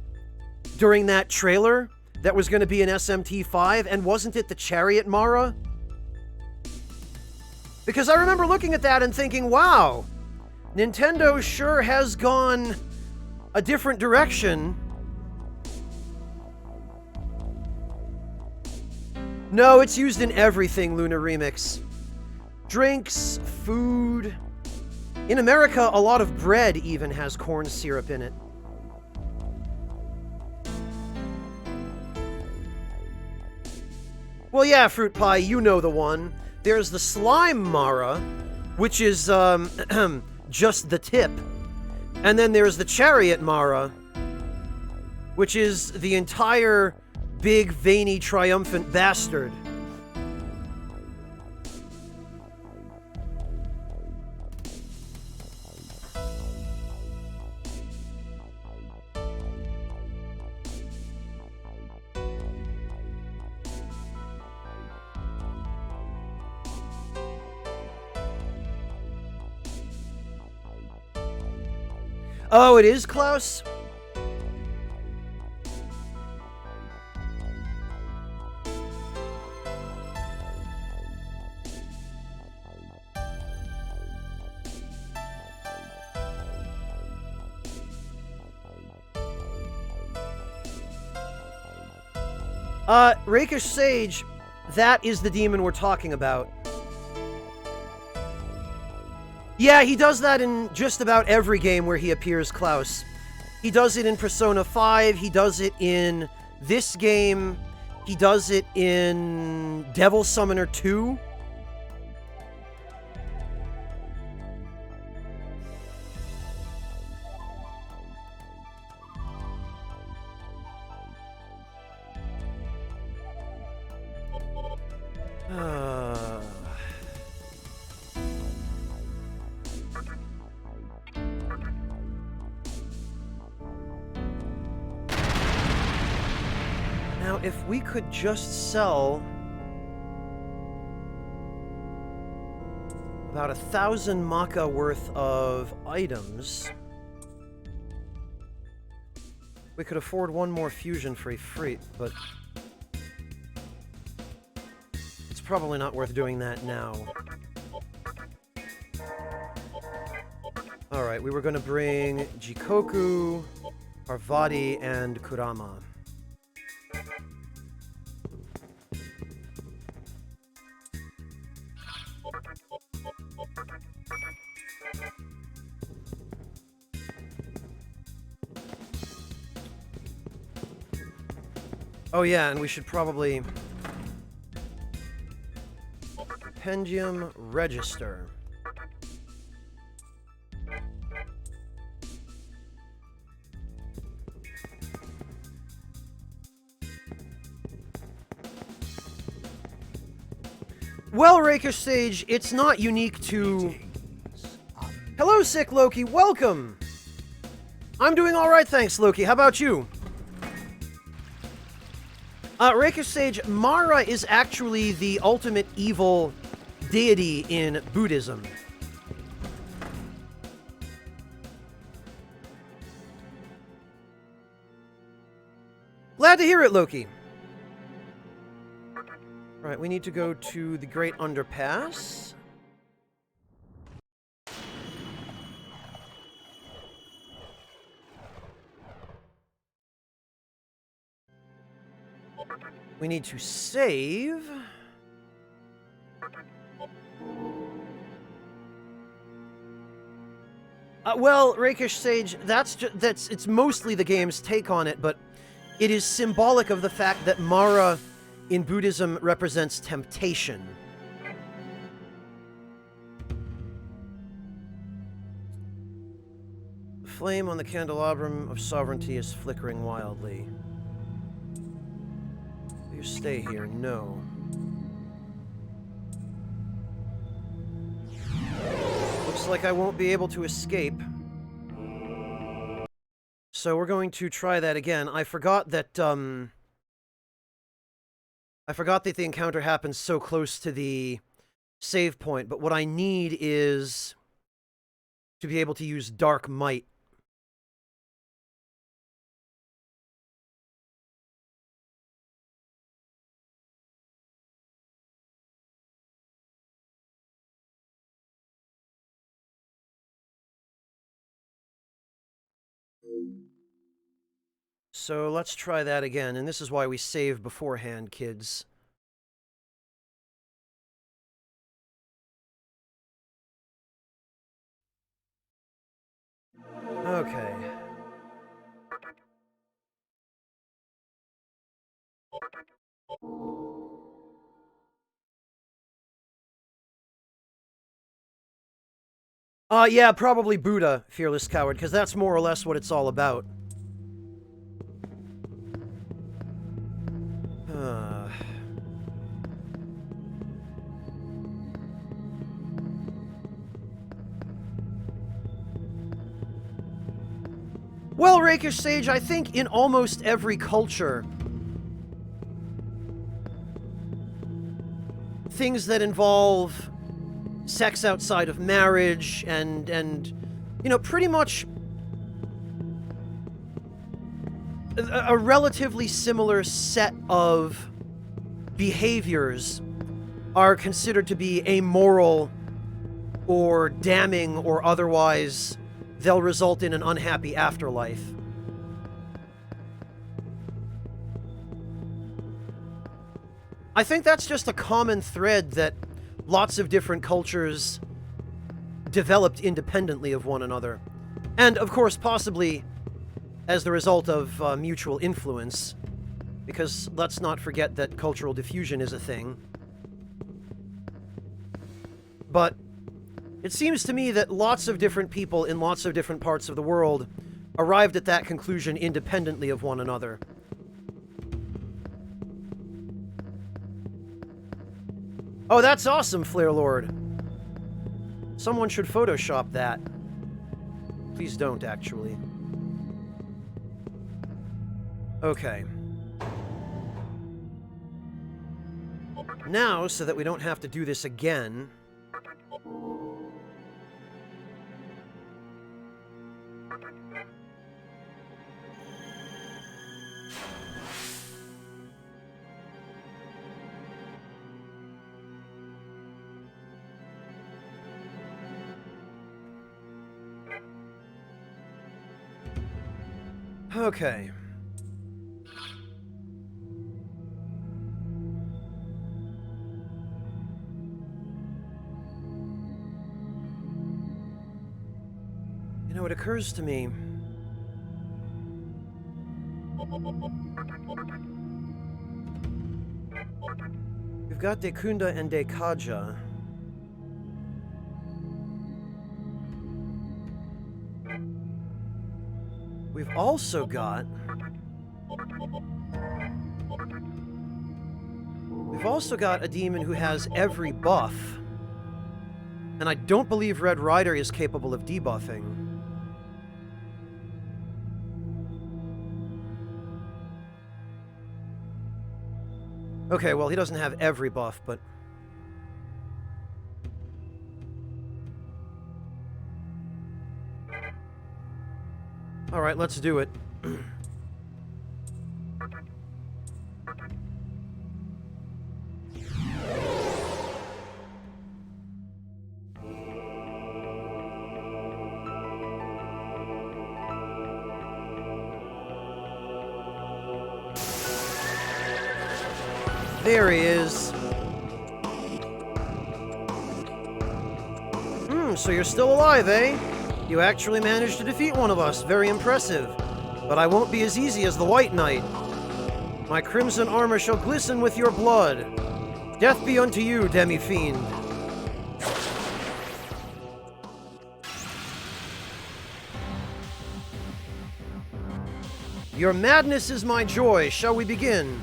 during that trailer that was going to be in SMT5? And wasn't it the Chariot Mara? Because I remember looking at that and thinking, wow, Nintendo sure has gone a different direction. No, it's used in everything, Luna Remix. Drinks, food. In America, a lot of bread even has corn syrup in it. Well, yeah, Fruit Pie, you know the one. There's the Slime Mara, which is, just the tip. And then there's the Chariot Mara, which is the entire big, veiny, triumphant bastard. Oh, it is Klaus? Rakish Sage, that is the demon we're talking about. Yeah, he does that in just about every game where he appears, Klaus. He does it in Persona 5, he does it in this game, he does it in Devil Summoner 2. Now, if we could just sell about 1,000 Maka worth of items, we could afford one more fusion for a freight, but it's probably not worth doing that now. Alright, we were going to bring Jikoku, Parvati, and Kurama. Oh yeah, and we should probably... Compendium Register. Well, Rakish Sage, it's not unique to... Hello, Sick Loki, welcome! I'm doing alright, thanks, Loki. How about you? Rakish Sage, Mara is actually the ultimate evil deity in Buddhism. Glad to hear it, Loki. Right, we need to go to the Great Underpass. We need to save. Well, Rakish Sage, it's mostly the game's take on it, but it is symbolic of the fact that Mara in Buddhism represents temptation. The flame on the candelabrum of sovereignty is flickering wildly. Will you stay here? No. Looks like I won't be able to escape. So we're going to try that again. I forgot that the encounter happens so close to the save point, but what I need is to be able to use Dark Might. So let's try that again, and this is why we save beforehand, kids. Okay. Yeah, probably Buddha, Fearless Coward, because that's more or less what it's all about. Well, Rakish Sage, I think in almost every culture, things that involve sex outside of marriage and you know, pretty much a relatively similar set of behaviors are considered to be amoral or damning or otherwise they'll result in an unhappy afterlife. I think that's just a common thread that lots of different cultures developed independently of one another. And, of course, possibly as the result of mutual influence, because let's not forget that cultural diffusion is a thing. But it seems to me that lots of different people in lots of different parts of the world arrived at that conclusion independently of one another. Oh, that's awesome, Flare Lord. Someone should Photoshop that. Please don't, actually. Okay. Now, so that we don't have to do this again... Okay. You know, it occurs to me... We've got Dekunda and Dekaja. We've also got We've also got a demon who has every buff. And I don't believe Red Rider is capable of debuffing. Okay, well, he doesn't have every buff, but... Alright, let's do it. There he is. So you're still alive, eh? You actually managed to defeat one of us. Very impressive. But I won't be as easy as the White Knight. My crimson armor shall glisten with your blood. Death be unto you, demi-fiend. Your madness is my joy. Shall we begin?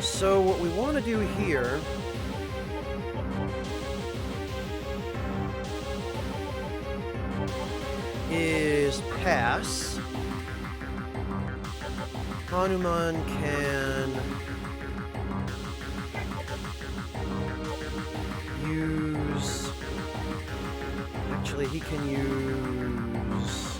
So what we want to do here is pass. Hanuman can use... Actually, he can use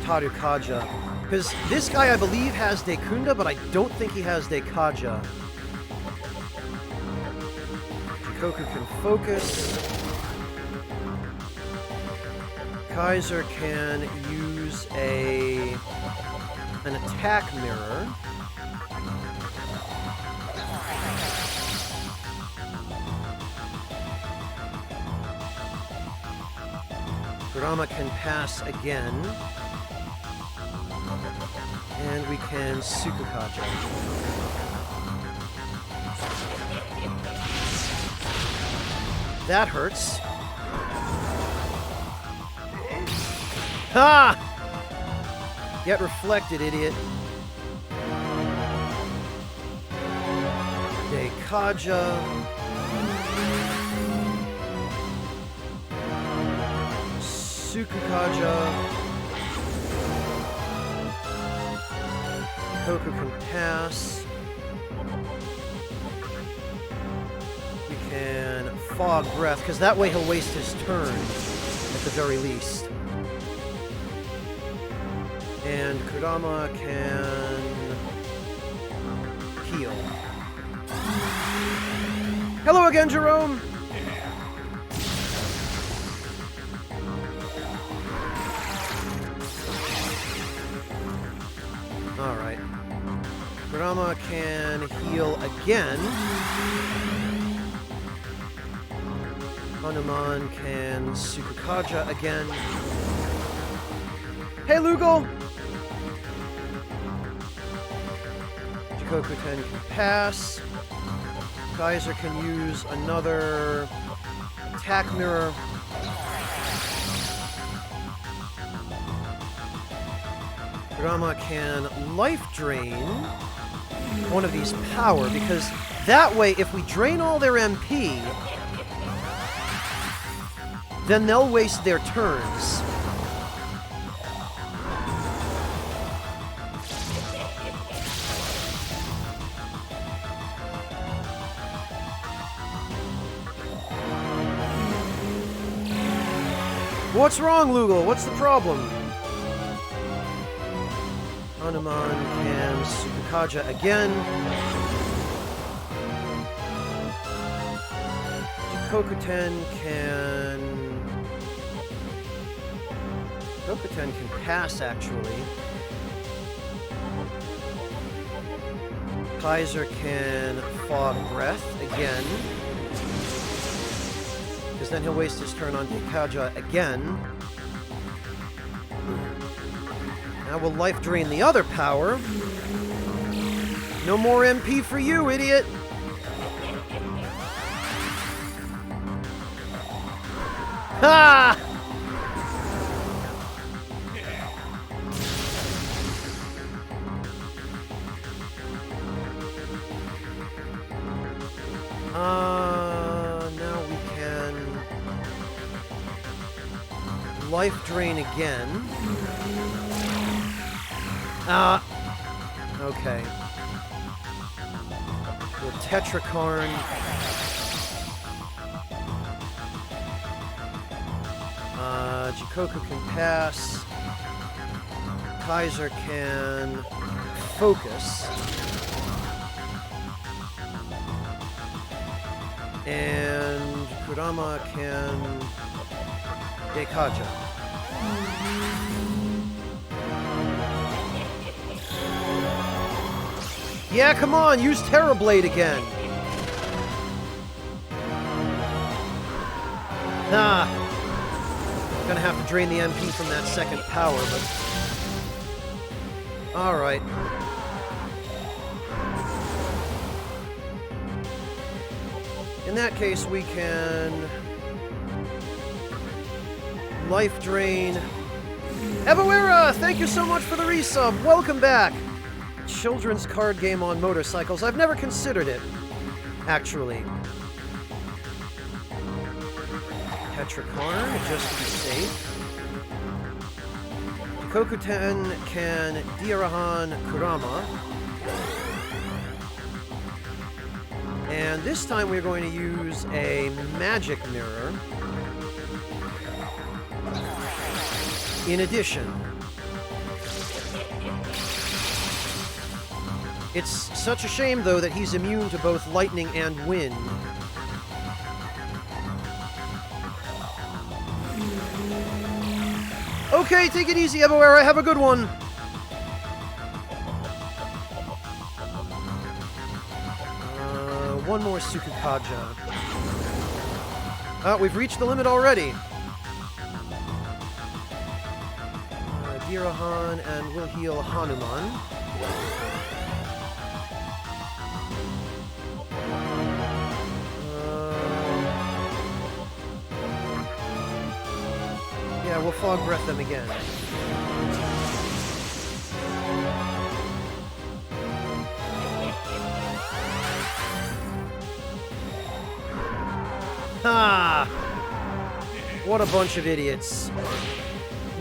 Tarukaja. Because this guy, I believe, has Dekunda, but I don't think he has Dekaja. Jikoku can focus. Kaiser can use an attack mirror. Kurama can pass again. And we can Sukukaja. That hurts. Ha! Get reflected, idiot. Dekaja. Sukukaja. Koku can pass. We can fog breath, because that way he'll waste his turn, at the very least. And Kurama can heal. Hello again, Jerome! Alright. Kurama can heal again. Hanuman can Sukukaja again. Hey, Lugal! Jikoku-ten can pass. Kaiser can use another attack mirror. Kurama can life drain one of these power, because that way, if we drain all their MP, then they'll waste their turns. What's wrong, Lugal? What's the problem? Hanuman can Sukukaja again. Jikoku-ten can... Jikoku-ten can pass, actually. Kaiser can fog breath again. Because then he'll waste his turn on Dekaja again. Now we'll life drain the other power. No more MP for you, idiot! Ha! Now we can life drain again. Okay. We'll Tetrakarn. Jikoku can pass. Kaiser can focus. And Kurama can Dekaja. Yeah, come on, use Terra Blade again. Nah. Gonna have to drain the MP from that second power, but... Alright. In that case, we can... Life Drain. Evoera, thank you so much for the resub. Welcome back. Children's card game on motorcycles. I've never considered it, actually. Tetrakarn, just to be safe. Kokuten can Diarahan Kurama. And this time we're going to use a magic mirror. In addition, it's such a shame, though, that he's immune to both lightning and wind. Okay, take it easy, Evoera. Have a good one. One more Sukukaja. We've reached the limit already. Dirahan, and we'll heal Hanuman. Yeah, we'll Fog Breath them again. Ha! What a bunch of idiots.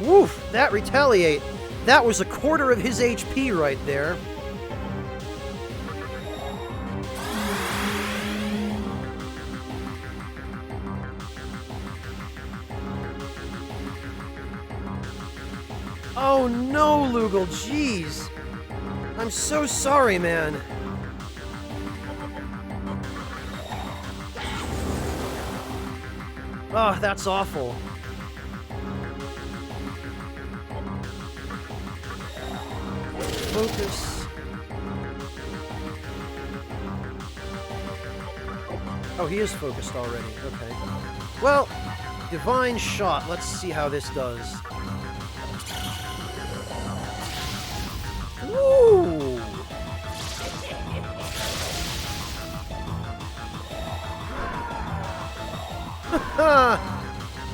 Woof! That Retaliate! That was a quarter of his HP right there. Oh no, Lugal, jeez! I'm so sorry, man. Oh, that's awful. Focus. Oh, he is focused already. Okay. Well, Divine Shot. Let's see how this does. Woo!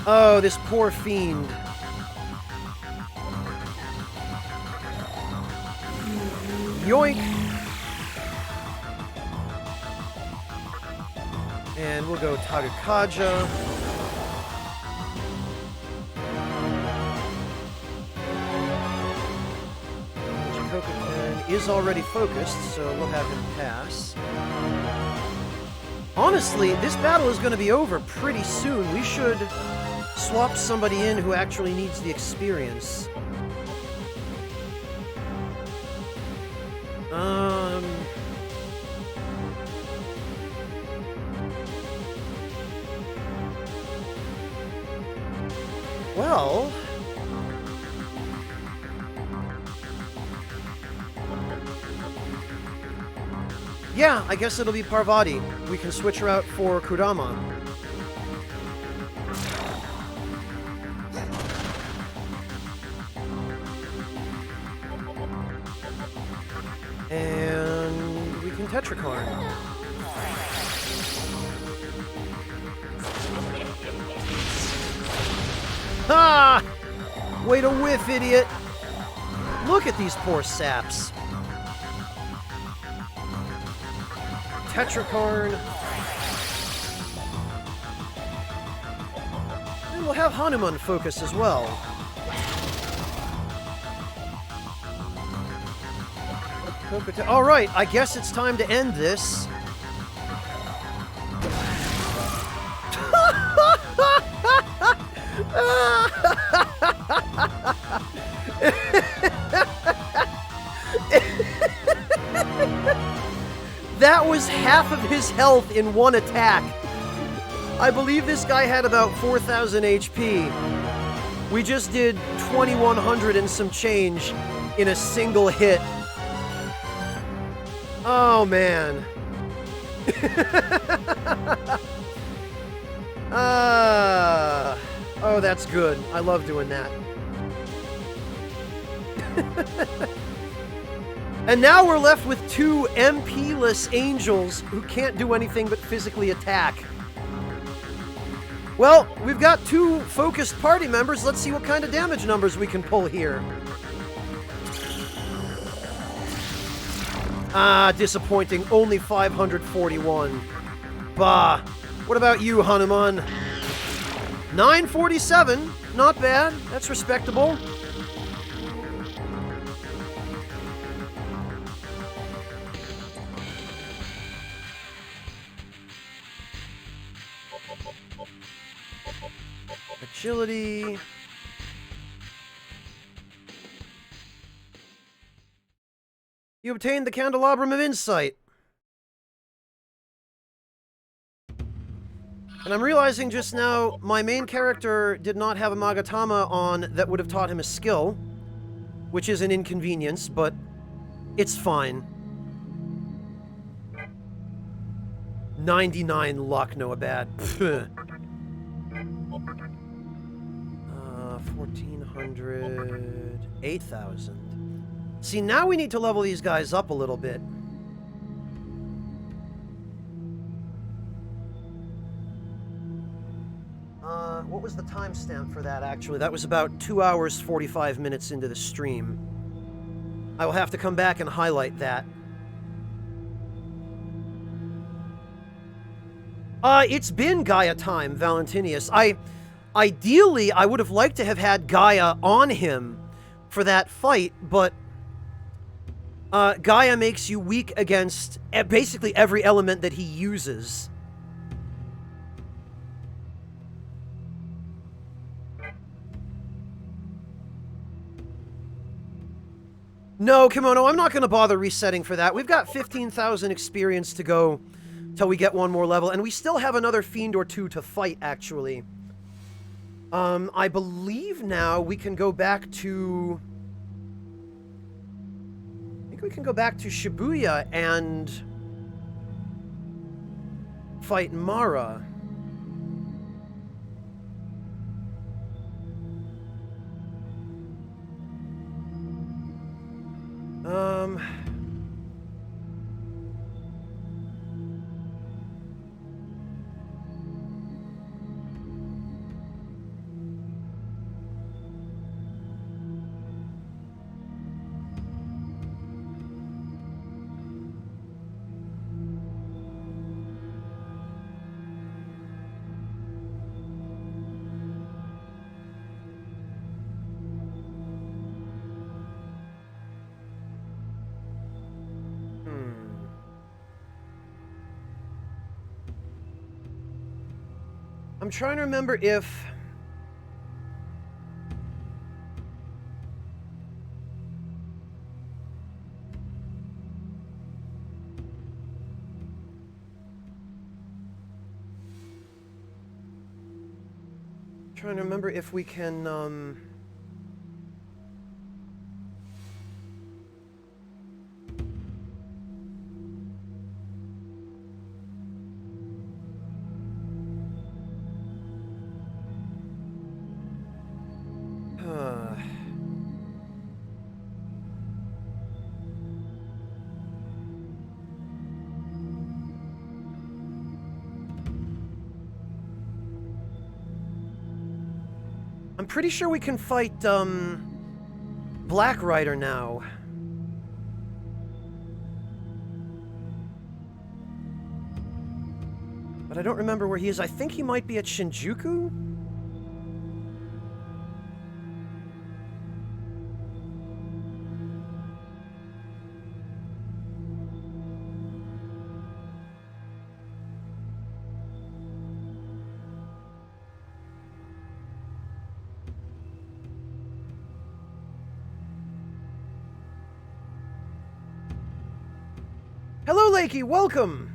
Oh, this poor fiend. Yoink! And we'll go Tagakaja. Jikokuken is already focused, so we'll have him pass. Honestly, this battle is going to be over pretty soon. We should swap somebody in who actually needs the experience. Well... yeah, I guess it'll be Parvati. We can switch her out for Kurama. And we can Tetrakarn. Ha! Way to whiff, idiot. Look at these poor saps. Tetrakarn. And we'll have Hanuman focus as well. Alright, I guess it's time to end this. That was half of his health in one attack. I believe this guy had about 4,000 HP. We just did 2,100 and some change in a single hit. Oh, man. Oh, that's good. I love doing that. And now we're left with two MP-less angels who can't do anything but physically attack. Well, we've got two focused party members. Let's see what kind of damage numbers we can pull here. Ah, disappointing. Only 541. Bah. What about you, Hanuman? 947. Not bad. That's respectable. Agility. You obtained the Candelabrum of Insight. And I'm realizing just now, my main character did not have a Magatama on that would have taught him a skill, which is an inconvenience, but it's fine. 99 luck, no bad. 1,400... 8,000. See, now we need to level these guys up a little bit. What was the timestamp for that, actually? That was about 2 hours, 45 minutes into the stream. I will have to come back and highlight that. It's been Gaia time, Valentinius. Ideally, I would have liked to have had Gaia on him for that fight, but Gaia makes you weak against basically every element that he uses. No, Kimono, I'm not going to bother resetting for that. We've got 15,000 experience to go till we get one more level, and we still have another fiend or two to fight, actually. I believe now we can go back to... I think we can go back to Shibuya and fight Mara. I'm trying to remember if... trying to remember if we can, I'm pretty sure we can fight, Black Rider now. But I don't remember where he is. I think he might be at Shinjuku? Hello, Lakey, welcome!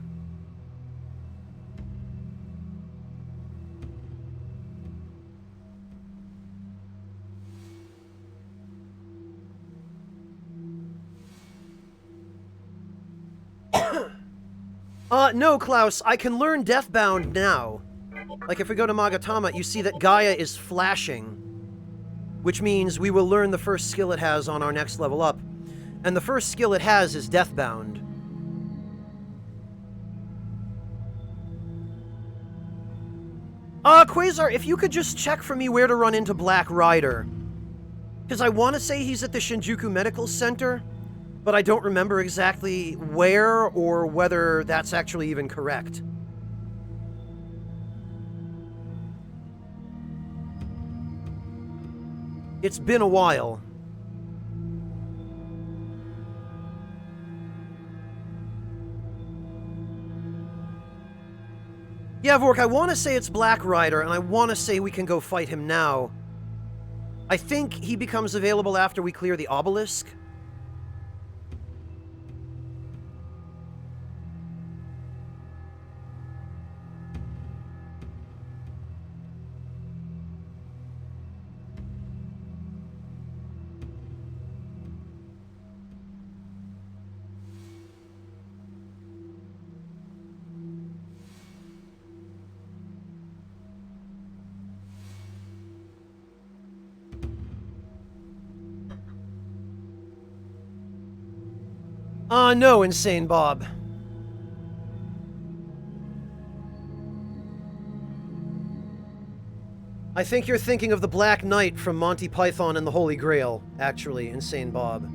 No, Klaus, I can learn Deathbound now. Like, if we go to Magatama, you see that Gaia is flashing, which means we will learn the first skill it has on our next level up. And the first skill it has is Deathbound. Quasar, if you could just check for me where to run into Black Rider. Because I want to say he's at the Shinjuku Medical Center, but I don't remember exactly where or whether that's actually even correct. It's been a while. Yeah, Vork, I want to say it's Black Rider, and I want to say we can go fight him now. I think he becomes available after we clear the obelisk. No, Insane Bob. I think you're thinking of the Black Knight from Monty Python and the Holy Grail, actually, Insane Bob.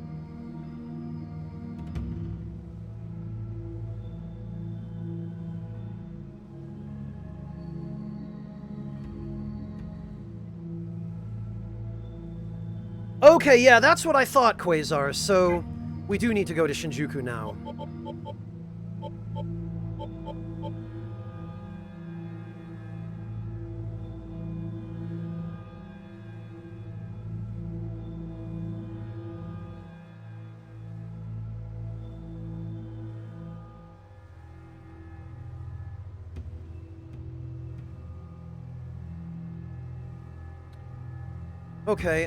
Okay, yeah, that's what I thought, Quasar, so we do need to go to Shinjuku now. Okay,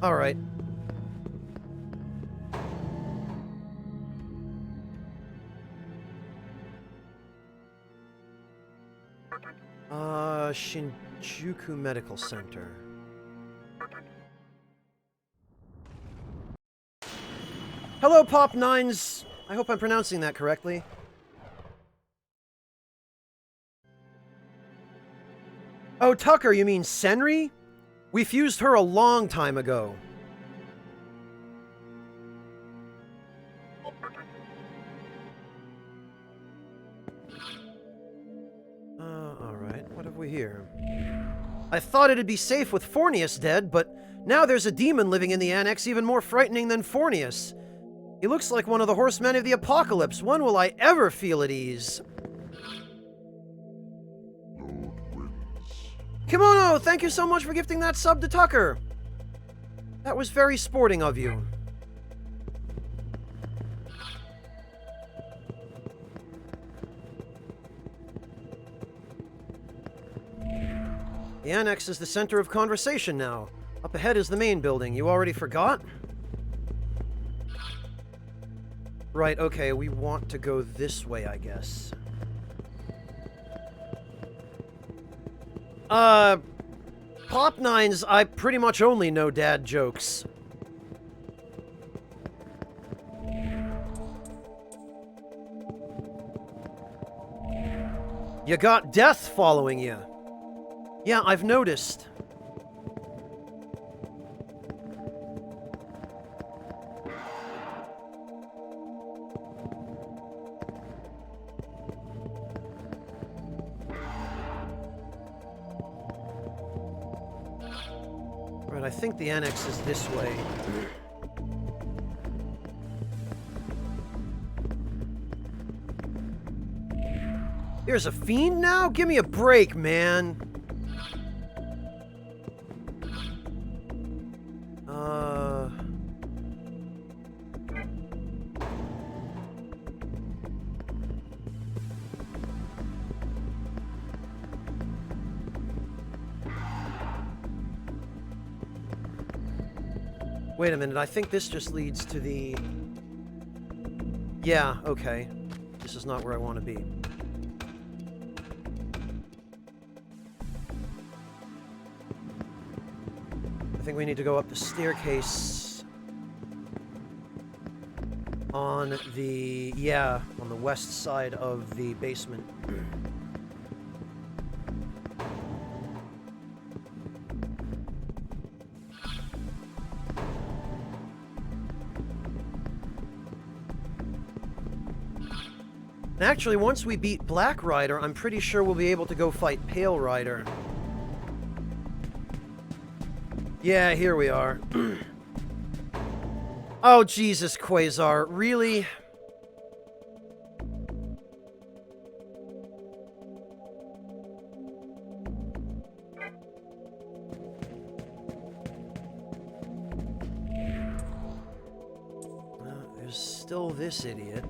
all right. Shinjuku Medical Center. Hello, Pop Nines. I hope I'm pronouncing that correctly. Oh, Tucker, you mean Senri? We fused her a long time ago. Alright, what have we here? I thought it'd be safe with Fornius dead, but now there's a demon living in the annex even more frightening than Fornius. He looks like one of the horsemen of the apocalypse. When will I ever feel at ease? Kimono, thank you so much for gifting that sub to Tucker. That was very sporting of you. The annex is the center of conversation now. Up ahead is the main building. You already forgot? Right, okay, we want to go this way, I guess. Pop Nines, I pretty much only know dad jokes. You got death following you. Yeah, I've noticed. Right, I think the annex is this way. There's a fiend now? Give me a break, man. Wait a minute, I think this just leads to the... Yeah, okay. This is not where I want to be. I think we need to go up the staircase on the... yeah, on the west side of the basement. Actually, once we beat Black Rider, I'm pretty sure we'll be able to go fight Pale Rider. Yeah, here we are. Oh, Jesus, Quasar. Really? There's still this idiot.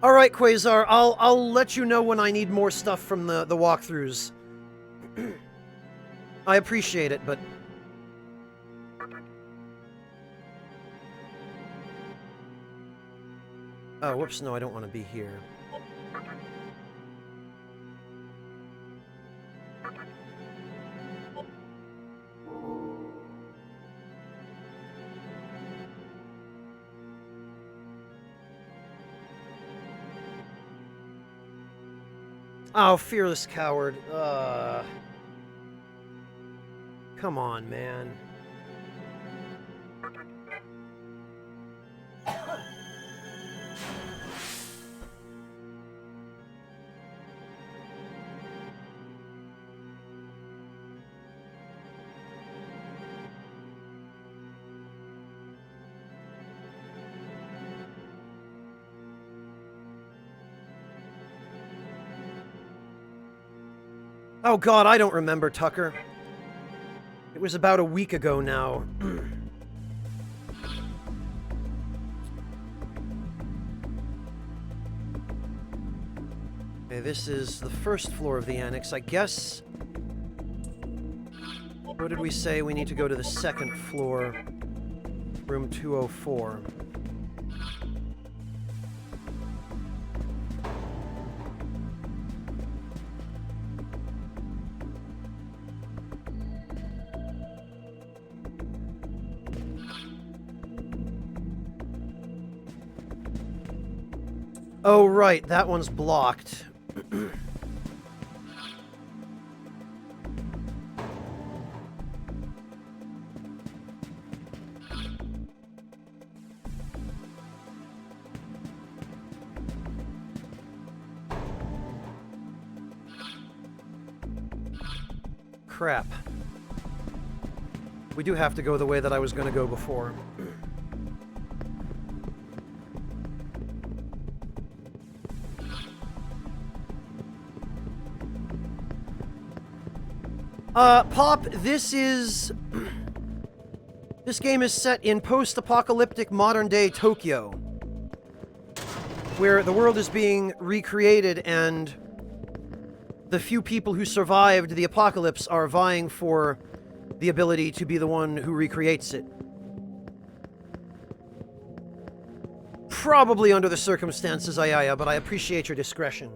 All right, Quasar, I'll let you know when I need more stuff from the walkthroughs. I appreciate it, but... Oh, whoops, no, I don't want to be here. Oh, Fearless Coward. Come on, man. Oh god, I don't remember, Tucker. It was about a week ago now. Okay, this is the first floor of the annex. I guess... What did we say? We need to go to the second floor. Room 204. Oh, right, that one's blocked. crap. We do have to go the way that I was going to go before. Pop, this game is set in post-apocalyptic modern-day Tokyo, where the world is being recreated and the few people who survived the apocalypse are vying for the ability to be the one who recreates it. Probably under the circumstances, Ayaya, but I appreciate your discretion.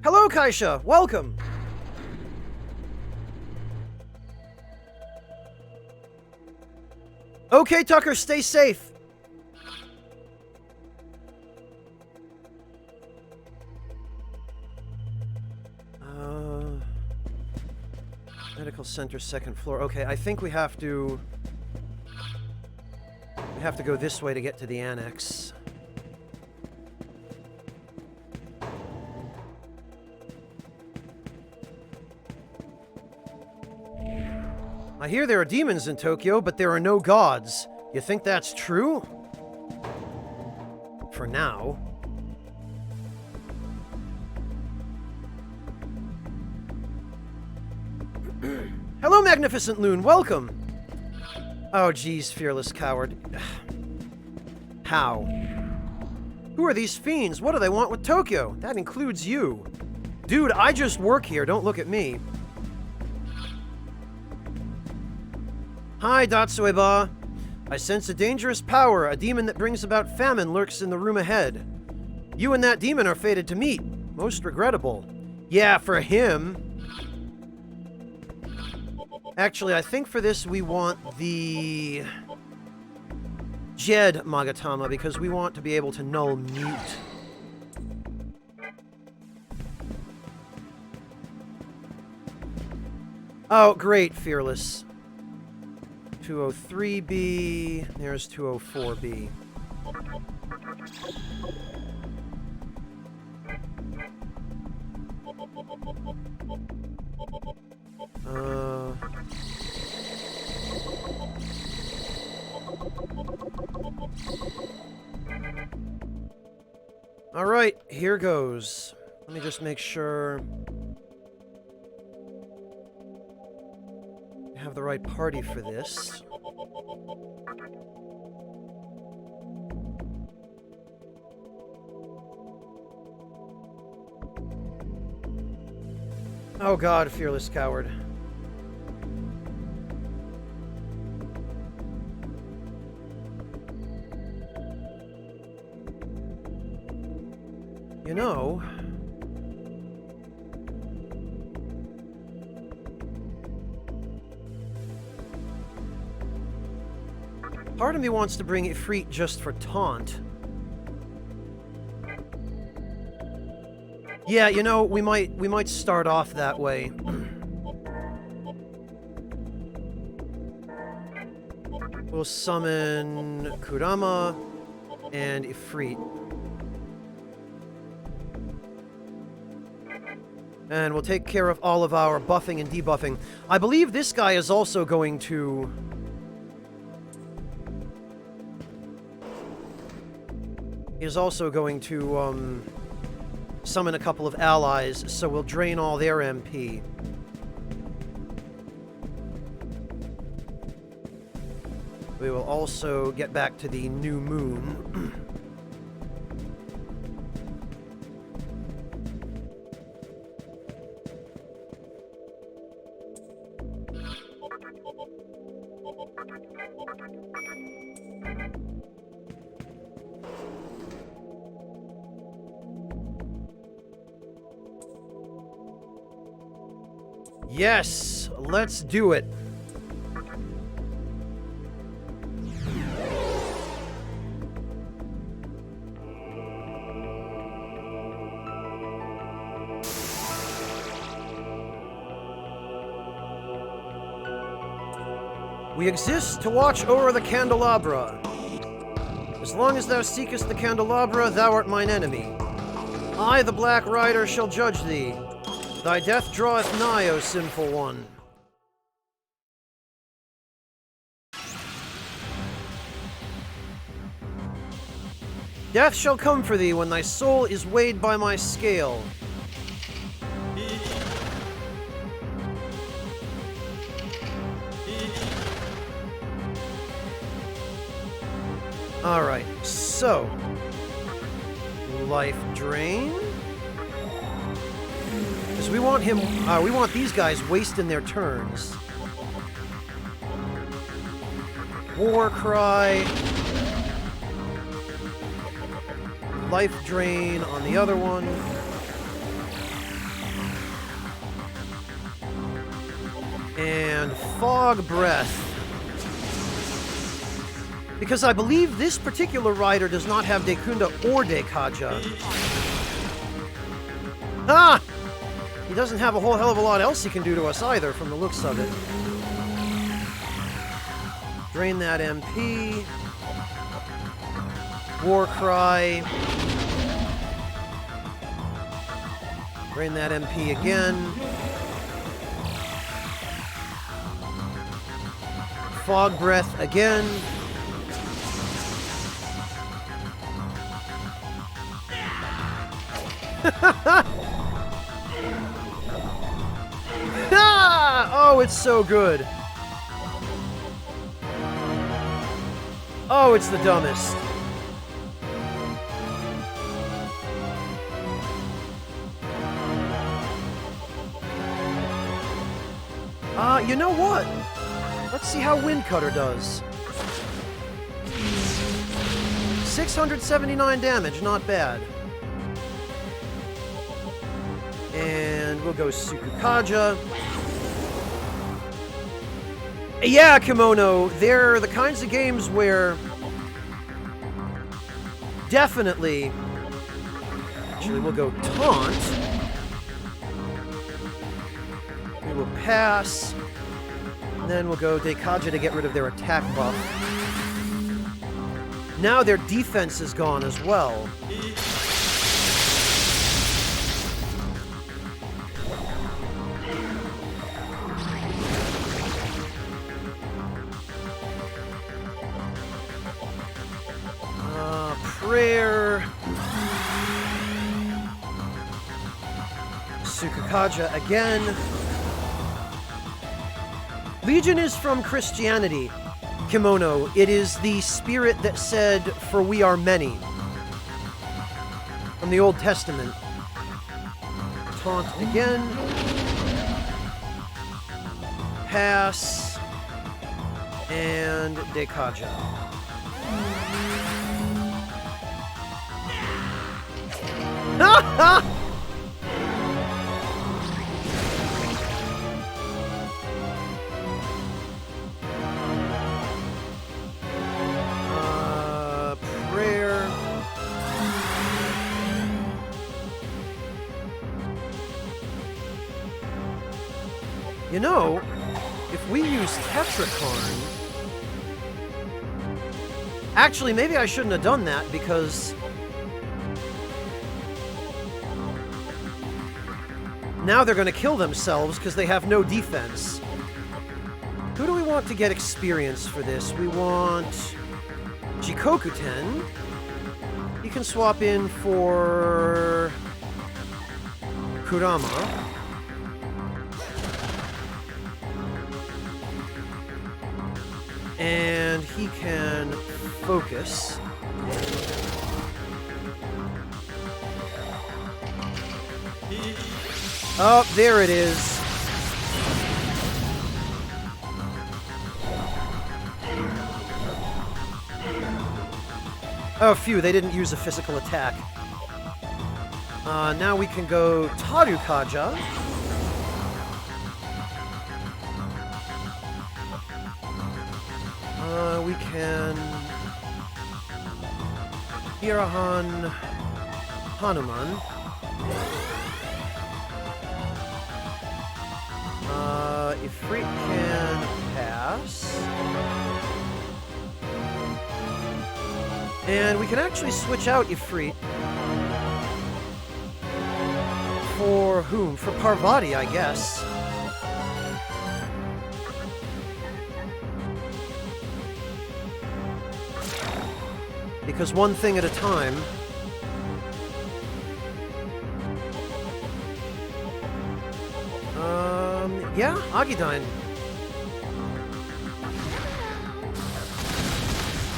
Hello, Kaisha! Welcome! Okay, Tucker, stay safe. Medical center, second floor. Okay, I think we have to go this way to get to the annex. I hear there are demons in Tokyo, but there are no gods. You think that's true? For now. Hello, Magnificent Loon. Welcome. Oh, geez, fearless coward. How? Who are these fiends? What do they want with Tokyo? That includes you. Dude, I just work here. Don't look at me. Hi, Datsueba. I sense a dangerous power. A demon that brings about famine lurks in the room ahead. You and that demon are fated to meet. Most regrettable. Yeah, for him. Actually, I think for this we want the Jed Magatama because we want to be able to null mute. Oh, great, Fearless. 203B, there's 204B. Alright, here goes. Let me just make sure I have the right party for this. Oh god, fearless coward. You know, part of me wants to bring Ifrit just for taunt. Yeah, you know, we might start off that way. We'll summon Kurama and Ifrit. And we'll take care of all of our buffing and debuffing. I believe this guy is also going to summon a couple of allies, so we'll drain all their MP. We will also get back to the new moon. Yes, let's do it. We exist to watch over the candelabra. As long as thou seekest the candelabra, thou art mine enemy. I, the Black Rider, shall judge thee. Thy death draweth nigh, O sinful one. Death shall come for thee when thy soul is weighed by my scale. Alright, so... Life drain? Because we want him... we want these guys wasting their turns. War Cry... Life drain on the other one. And Fog Breath. Because I believe this particular rider does not have Dekunda or Dekaja. Ah! He doesn't have a whole hell of a lot else he can do to us either, from the looks of it. Drain that MP. War Cry. Drain that MP again. Fog Breath again. Oh, it's so good. Oh, it's the dumbest. You know what? Let's see how Windcutter does. 679 damage, not bad. And we'll go Sukukaja. Yeah, Kimono, they're the kinds of games where definitely... Actually, we'll go Taunt. We will pass. And then we'll go Dekaja to get rid of their attack buff. Now their defense is gone as well. Prayer. Sukukaja again. Legion is from Christianity, Kimono. It is the spirit that said, "For we are many." From the Old Testament. Taunt again. Pass. And Dekaja. Prayer. You know, if we use Tetrakarn... Actually, maybe I shouldn't have done that, because... now they're going to kill themselves because they have no defense. Who do we want to get experience for this? We want Jikokuten. You can swap in for Kurama. And he can focus. Oh, there it is. Oh, phew, they didn't use a physical attack. Now we can go Tarukaja. We can... Hirahan Hanuman. Ifrit can pass. And we can actually switch out Ifrit. For whom? For Parvati, I guess. Because one thing at a time. Yeah, Agidine.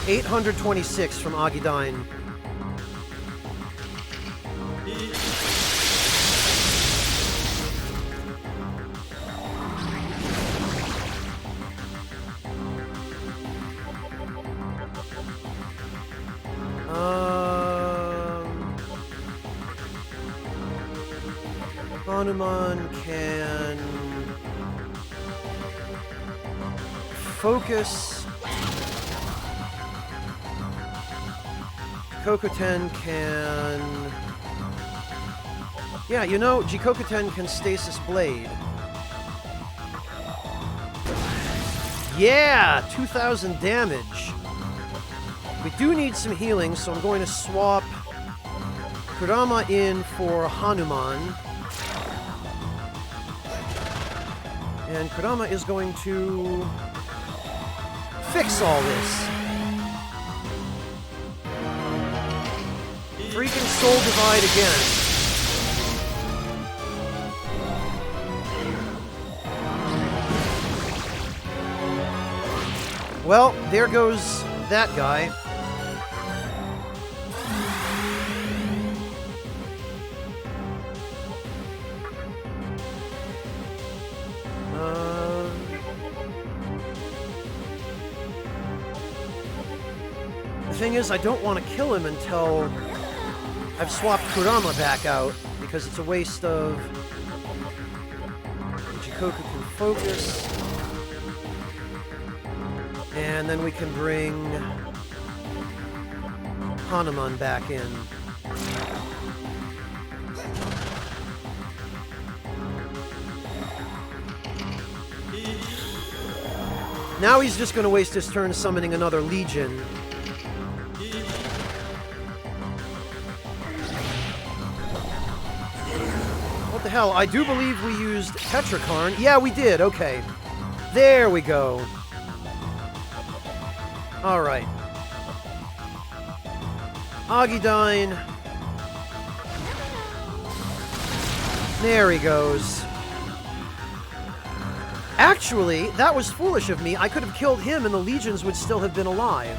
826 from Agidine. Hanuman can focus. Jikoku-ten can... Yeah, you know, Jikoku-ten can stasis blade. Yeah! 2,000 damage. We do need some healing, so I'm going to swap Kurama in for Hanuman. And Kurama is going to fix all this. Freaking Soul Divide again. Well, there goes that guy. The thing is, I don't want to kill him until I've swapped Kurama back out, because it's a waste of... Jikoku can focus. And then we can bring Hanuman back in. Now he's just going to waste his turn summoning another Legion. What the hell? I do believe we used Tetrakarn. Yeah, we did. Okay. There we go. Alright. Agidine. There he goes. Actually, that was foolish of me. I could have killed him and the Legions would still have been alive.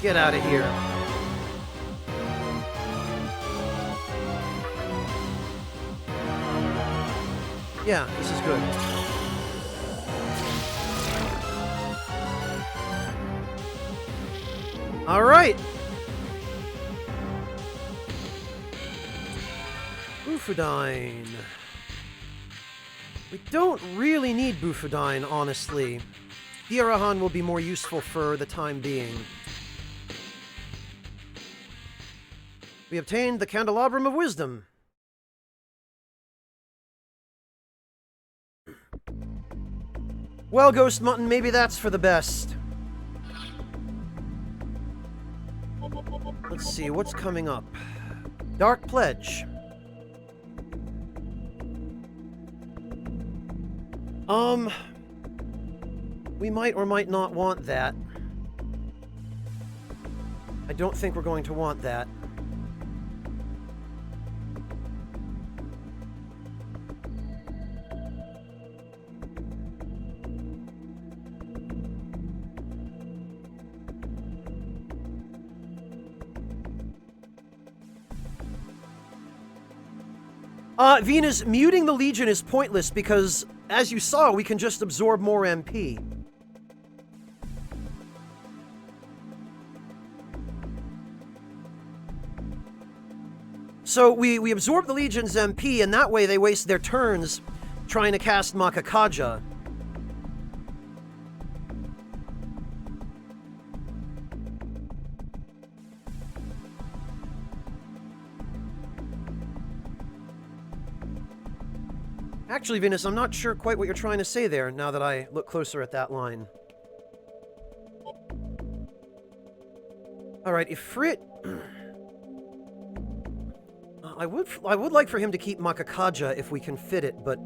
Get out of here. Yeah, this is good. All right. Bufudine. We don't really need Bufudine, honestly. Diarahan will be more useful for the time being. We obtained the Candelabrum of Wisdom. Well, Ghost Mutton, maybe that's for the best. Let's see, what's coming up? Dark Pledge. We might or might not want that. I don't think we're going to want that. Venus, muting the Legion is pointless because, as you saw, we can just absorb more MP. So we absorb the Legion's MP, and that way they waste their turns trying to cast Makakaja. Actually, Venus, I'm not sure quite what you're trying to say there, now that I look closer at that line. Alright, Ifrit... I would like for him to keep Makakaja if we can fit it, but...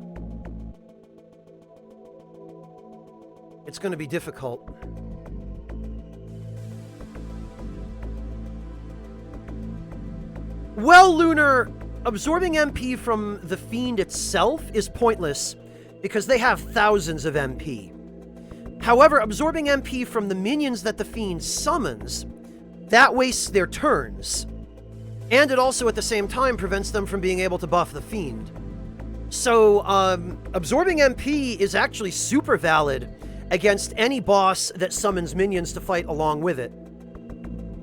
it's going to be difficult. Well, Lunar, absorbing MP from the Fiend itself is pointless, because they have thousands of MP. However, absorbing MP from the minions that the Fiend summons, that wastes their turns. And it also, at the same time, prevents them from being able to buff the Fiend. So, absorbing MP is actually super valid against any boss that summons minions to fight along with it.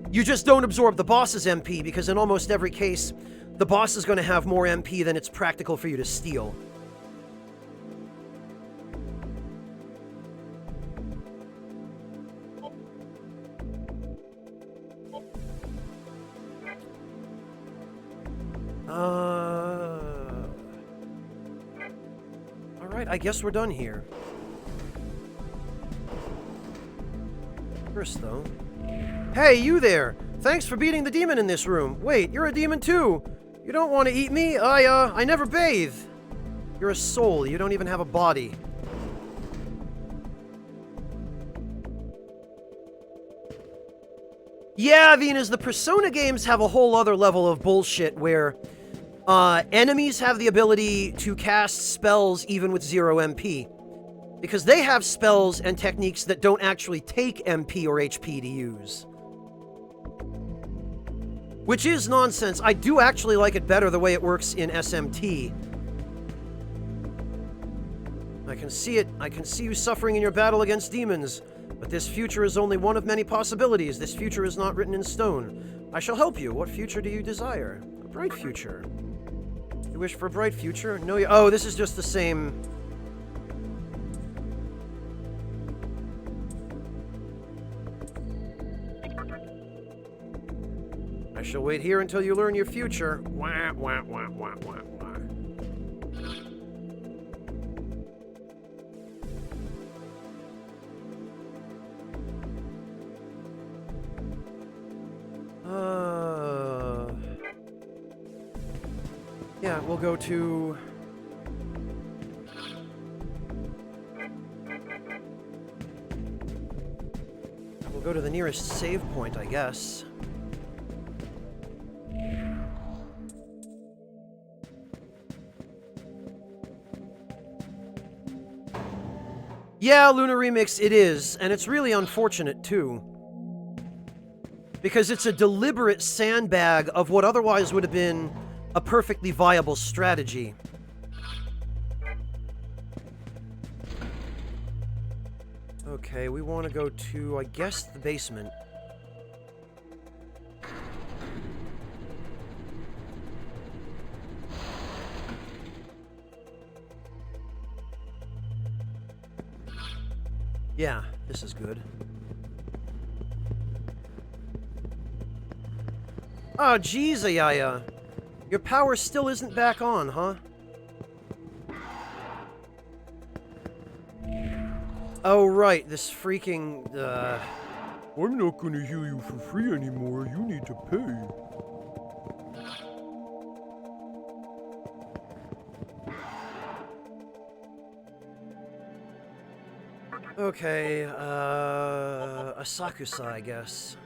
You just don't absorb the boss's MP, because in almost every case, the boss is going to have more MP than it's practical for you to steal. Alright, I guess we're done here. First, though... Hey, you there! Thanks for beating the demon in this room. Wait, you're a demon too! You don't want to eat me? I never bathe. You're a soul, you don't even have a body. Yeah, Venus, the Persona games have a whole other level of bullshit where enemies have the ability to cast spells even with 0 MP. Because they have spells and techniques that don't actually take MP or HP to use. Which is nonsense. I do actually like it better the way it works in SMT. I can see it. I can see you suffering in your battle against demons. But this future is only one of many possibilities. This future is not written in stone. I shall help you. What future do you desire? A bright future. You wish for a bright future? No, you... Oh, this is just the same... I shall wait here until you learn your future. Wah, wah, wah, wah, wah, wah. Yeah, we'll go to... We'll go to the nearest save point, I guess. Yeah, Luna Remix, it is, and it's really unfortunate, too. Because it's a deliberate sandbag of what otherwise would have been a perfectly viable strategy. Okay, we want to go to, I guess, the basement. Yeah, this is good. Oh, geez, Ayaya. Your power still isn't back on, huh? Oh, right, this freaking, I'm not gonna heal you for free anymore. You need to pay. Okay, Asakusa, I guess.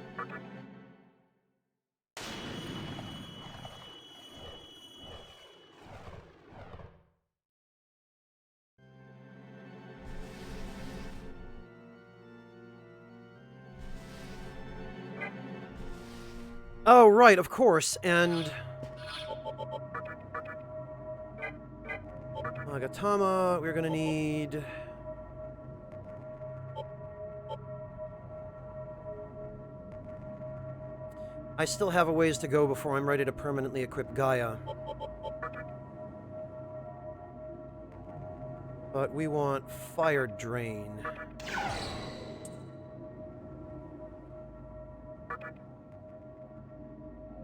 Oh, right, of course, and... Nagatama, we're gonna need... I still have a ways to go before I'm ready to permanently equip Gaia. But we want Fire Drain.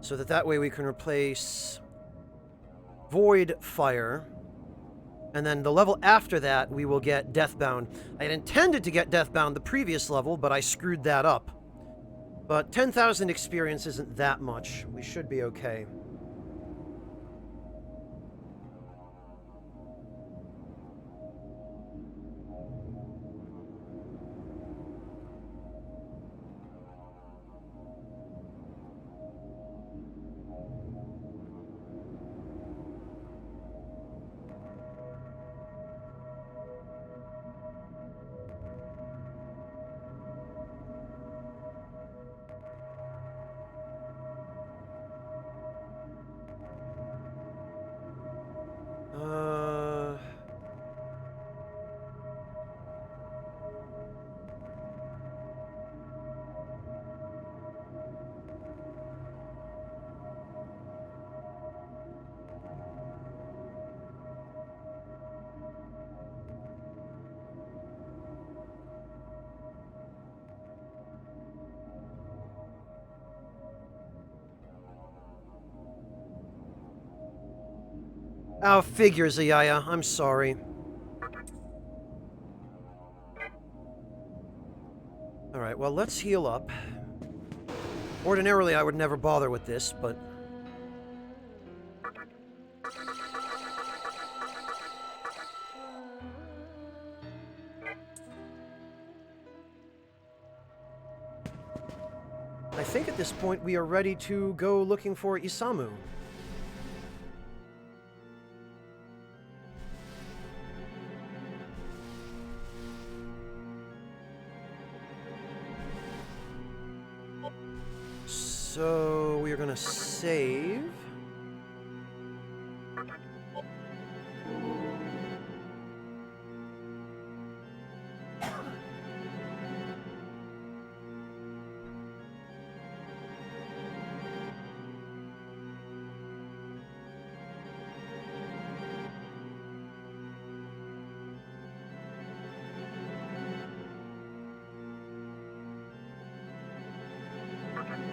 So that way we can replace Void Fire And then the level after that, we will get Deathbound. I had intended to get Deathbound the previous level, but I screwed that up. But 10,000 experience isn't that much. We should be okay. Oh, figures, Ayaya. I'm sorry. Alright, well, let's heal up. Ordinarily, I would never bother with this, but... I think at this point we are ready to go looking for Isamu. So we are going to save.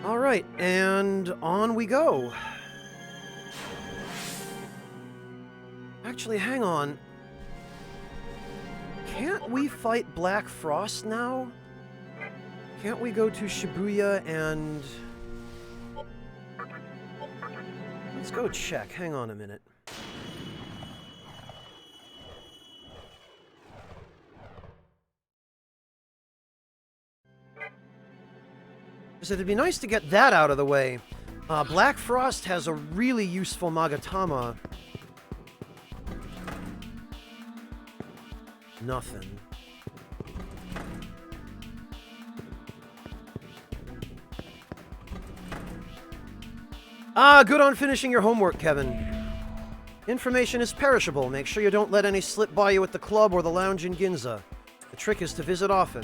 All right, and on we go. Actually, hang on. Can't we fight Black Frost now? Can't we go to Shibuya and... Let's go check. Hang on a minute. So it'd be nice to get that out of the way. Black Frost has a really useful Magatama. Nothing. Ah, good on finishing your homework, Kevin. Information is perishable. Make sure you don't let any slip by you at the club or the lounge in Ginza. The trick is to visit often.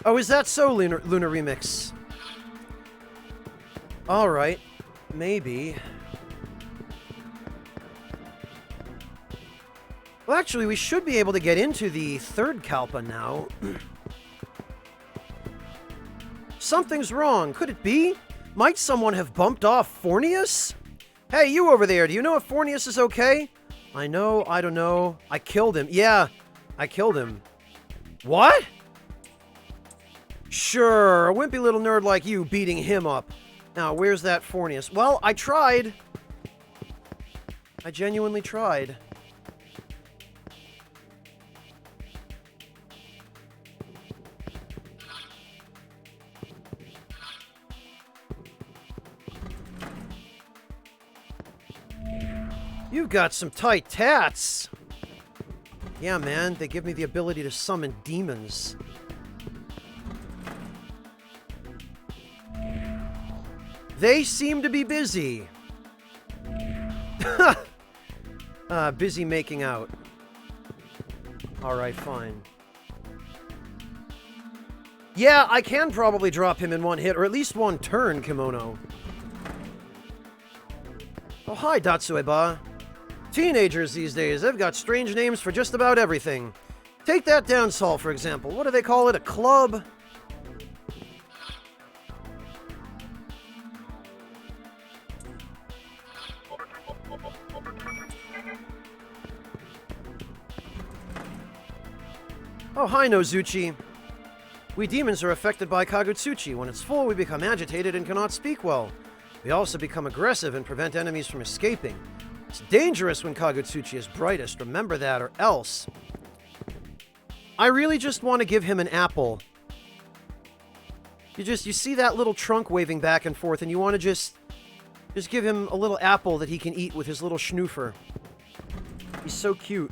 Oh, is that so, Lunar Remix? Alright. Maybe. Well, actually, we should be able to get into the third Kalpa now. Something's wrong. Could it be? Might someone have bumped off Fornius? Hey, you over there, do you know if Fornius is okay? I know, I don't know. I killed him. Yeah, I killed him. What? Sure, a wimpy little nerd like you beating him up. Now, where's that Fornius? Well, I tried. I genuinely tried. You've got some tight tats. Yeah, man, they give me the ability to summon demons. They seem to be busy. Busy making out. Alright, fine. Yeah, I can probably drop him in one hit, or at least one turn, Kimono. Oh, hi, Datsueba. Teenagers these days, they've got strange names for just about everything. Take that dance hall, for example. What do they call it? A club? Oh, hi, Nozuchi. We demons are affected by Kagutsuchi. When it's full, we become agitated and cannot speak well. We also become aggressive and prevent enemies from escaping. It's dangerous when Kagutsuchi is brightest. Remember that, or else. I really just want to give him an apple. You see that little trunk waving back and forth, and you want to just give him a little apple that he can eat with his little schnoofer. He's so cute.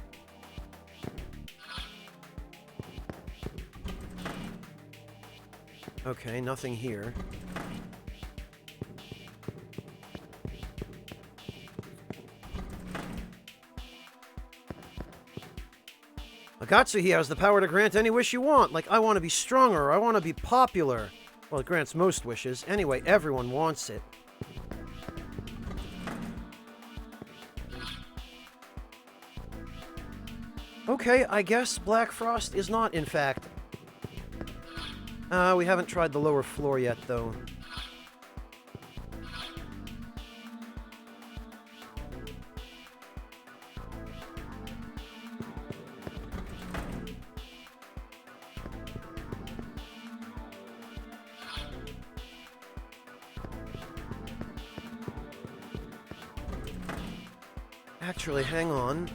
Okay, nothing here. Agatsuhi has the power to grant any wish you want, like I want to be stronger, or I want to be popular. Well, it grants most wishes. Anyway, everyone wants it. Okay, I guess Black Frost is not, in fact. We haven't tried the lower floor yet, though. Actually, hang on.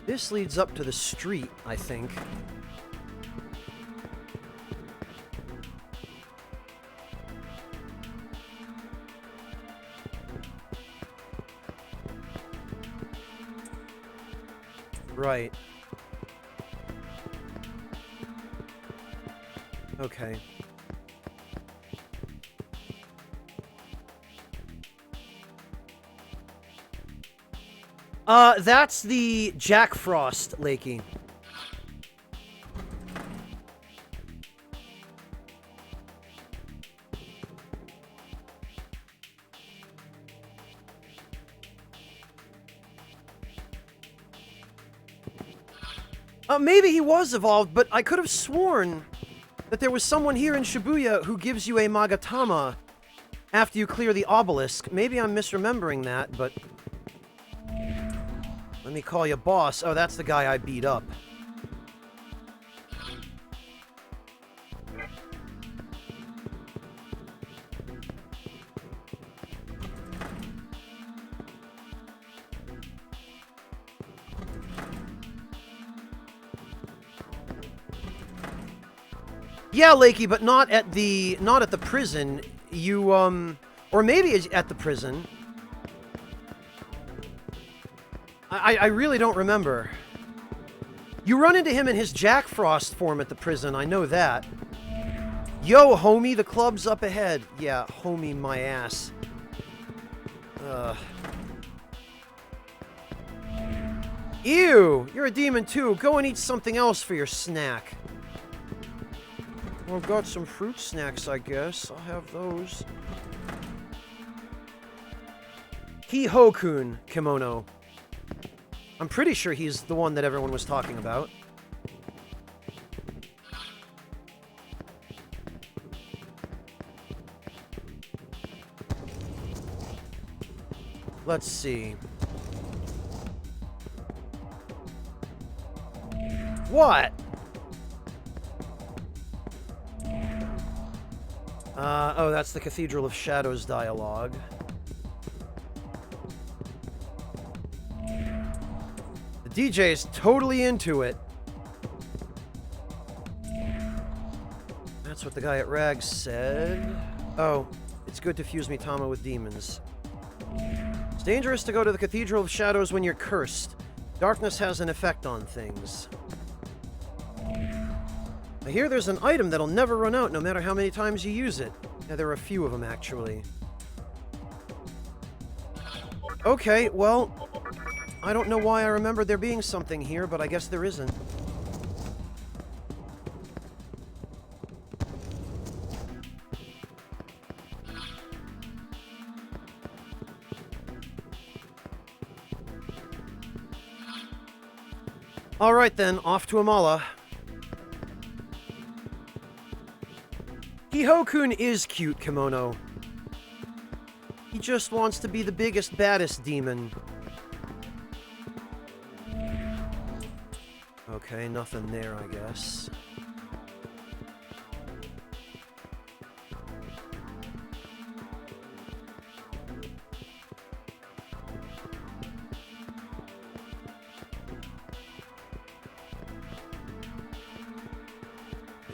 This leads up to the street, I think. Right. Okay. That's the Jack Frost, Lakey. Maybe he was evolved, but I could have sworn that there was someone here in Shibuya who gives you a Magatama after you clear the obelisk. Maybe I'm misremembering that, but... Let me call you boss. Oh, that's the guy I beat up. Yeah, Lakey, but not at the prison. You, or maybe at the prison. I really don't remember. You run into him in his Jack Frost form at the prison, I know that. Yo, homie, the club's up ahead. Yeah, homie my ass. Ew, you're a demon too. Go and eat something else for your snack. Well, I've got some fruit snacks, I guess. I'll have those. Hihokun kimono. I'm pretty sure he's the one that everyone was talking about. Let's see. What? Oh, that's the Cathedral of Shadows dialogue. The DJ's totally into it. That's what the guy at Rags said. Oh, it's good to fuse Mitama with demons. It's dangerous to go to the Cathedral of Shadows when you're cursed. Darkness has an effect on things. I hear there's an item that'll never run out no matter how many times you use it. Yeah, there are a few of them, actually. Okay, well, I don't know why I remember there being something here, but I guess there isn't. Alright then, off to Amala. Hiho-kun is cute, Kimono. He just wants to be the biggest, baddest demon. Okay, nothing there, I guess.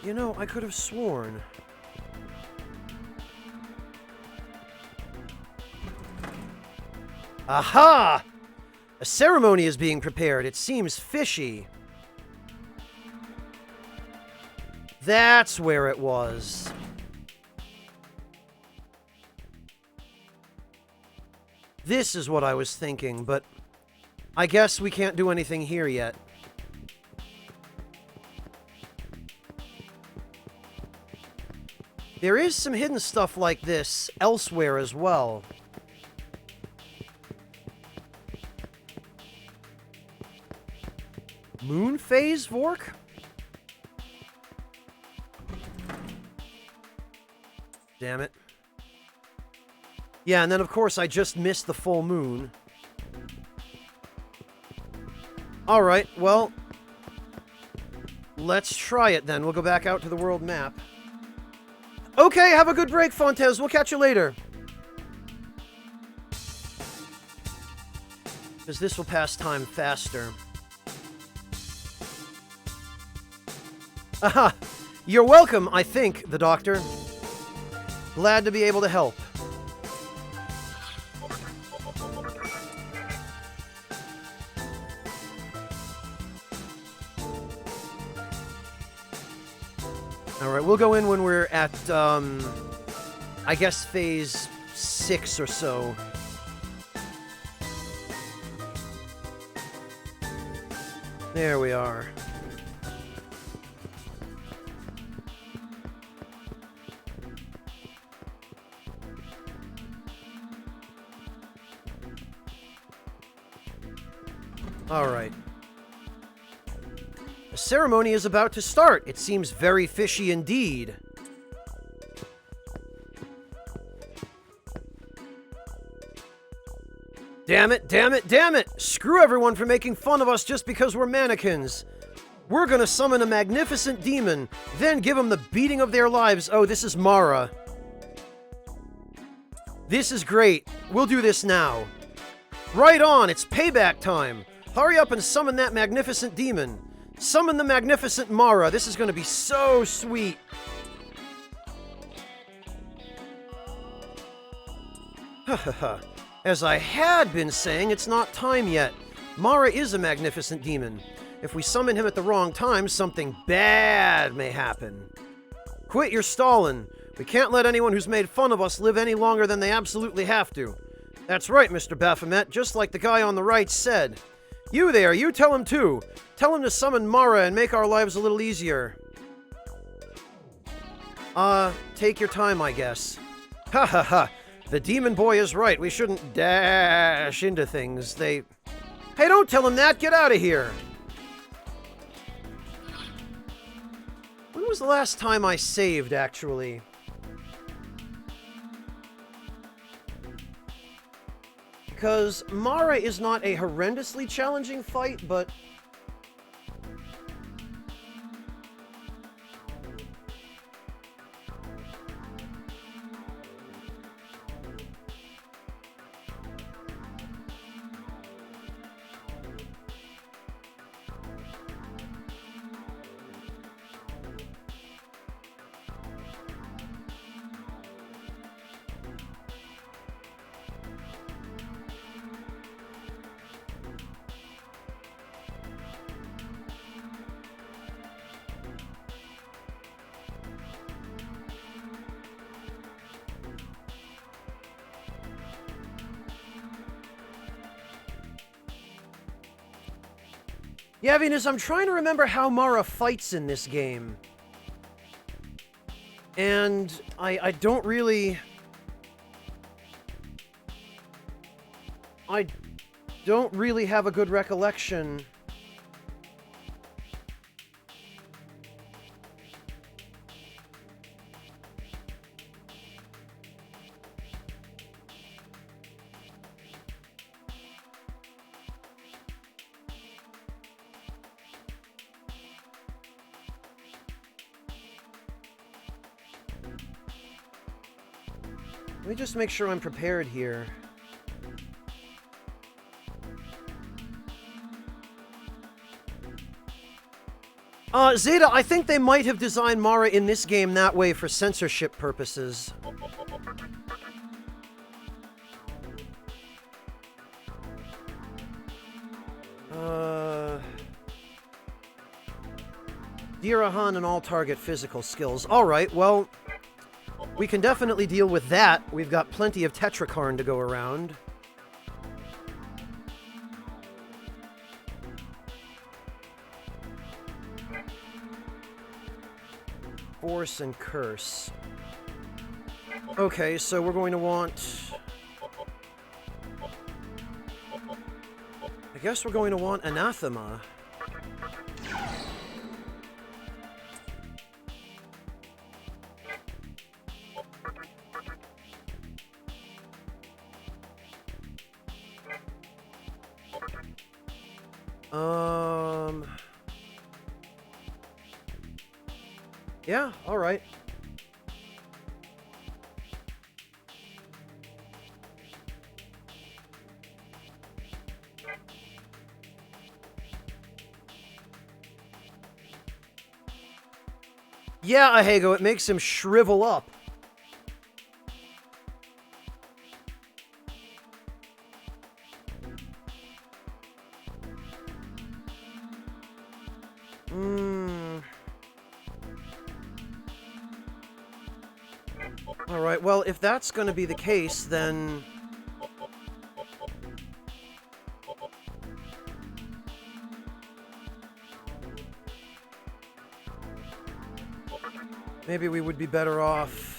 You know, I could have sworn. Aha! A ceremony is being prepared. It seems fishy. That's where it was. This is what I was thinking, but I guess we can't do anything here yet. There is some hidden stuff like this elsewhere as well. Moon phase Vork? Damn it. Yeah, and then of course I just missed the full moon. Alright, well, let's try it then. We'll go back out to the world map. Okay, have a good break, Fontes. We'll catch you later. Because this will pass time faster. Aha! You're welcome, I think, the doctor. Glad to be able to help. Alright, we'll go in when we're at, I guess phase 6 or so. There we are. Alright. The ceremony is about to start. It seems very fishy indeed. Damn it, damn it, damn it! Screw everyone for making fun of us just because we're mannequins. We're gonna summon a magnificent demon, then give them the beating of their lives. Oh, this is Mara. This is great. We'll do this now. Right on, it's payback time. Hurry up and summon that magnificent demon. Summon the magnificent Mara. This is going to be so sweet. As I had been saying, it's not time yet. Mara is a magnificent demon. If we summon him at the wrong time, something bad may happen. Quit your stalling. We can't let anyone who's made fun of us live any longer than they absolutely have to. That's right, Mr. Baphomet, just like the guy on the right said. You there, you tell him too. Tell him to summon Mara and make our lives a little easier. Take your time, I guess. Ha ha ha. The demon boy is right. We shouldn't dash into things. Hey, don't tell him that. Get out of here. When was the last time I saved, actually? Because Mara is not a horrendously challenging fight, but... Yeah, Venus, I'm trying to remember how Mara fights in this game. And I don't really... I don't really have a good recollection Let me just make sure I'm prepared here. Zeta, I think they might have designed Mara in this game that way for censorship purposes. Dirahan and all target physical skills. Alright, well, we can definitely deal with that. We've got plenty of Tetrakarn to go around. Force and Curse. Okay, so we're going to want... I guess we're going to want Anathema. Yeah, alright. Yeah, Ahego, it makes him shrivel up. Alright, well, if that's going to be the case, then... maybe we would be better off...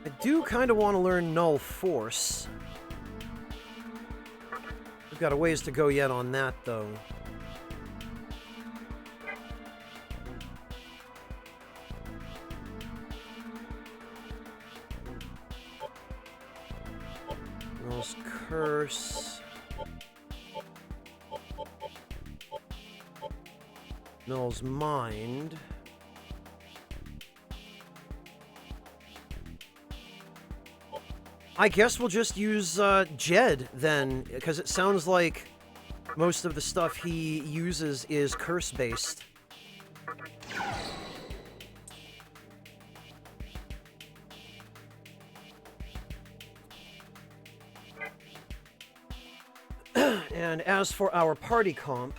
I do kind of want to learn Null Force. We've got a ways to go yet on that, though. Null's Curse. Null's Mind. I guess we'll just use Jed, then, because it sounds like most of the stuff he uses is curse-based. And as for our party comp...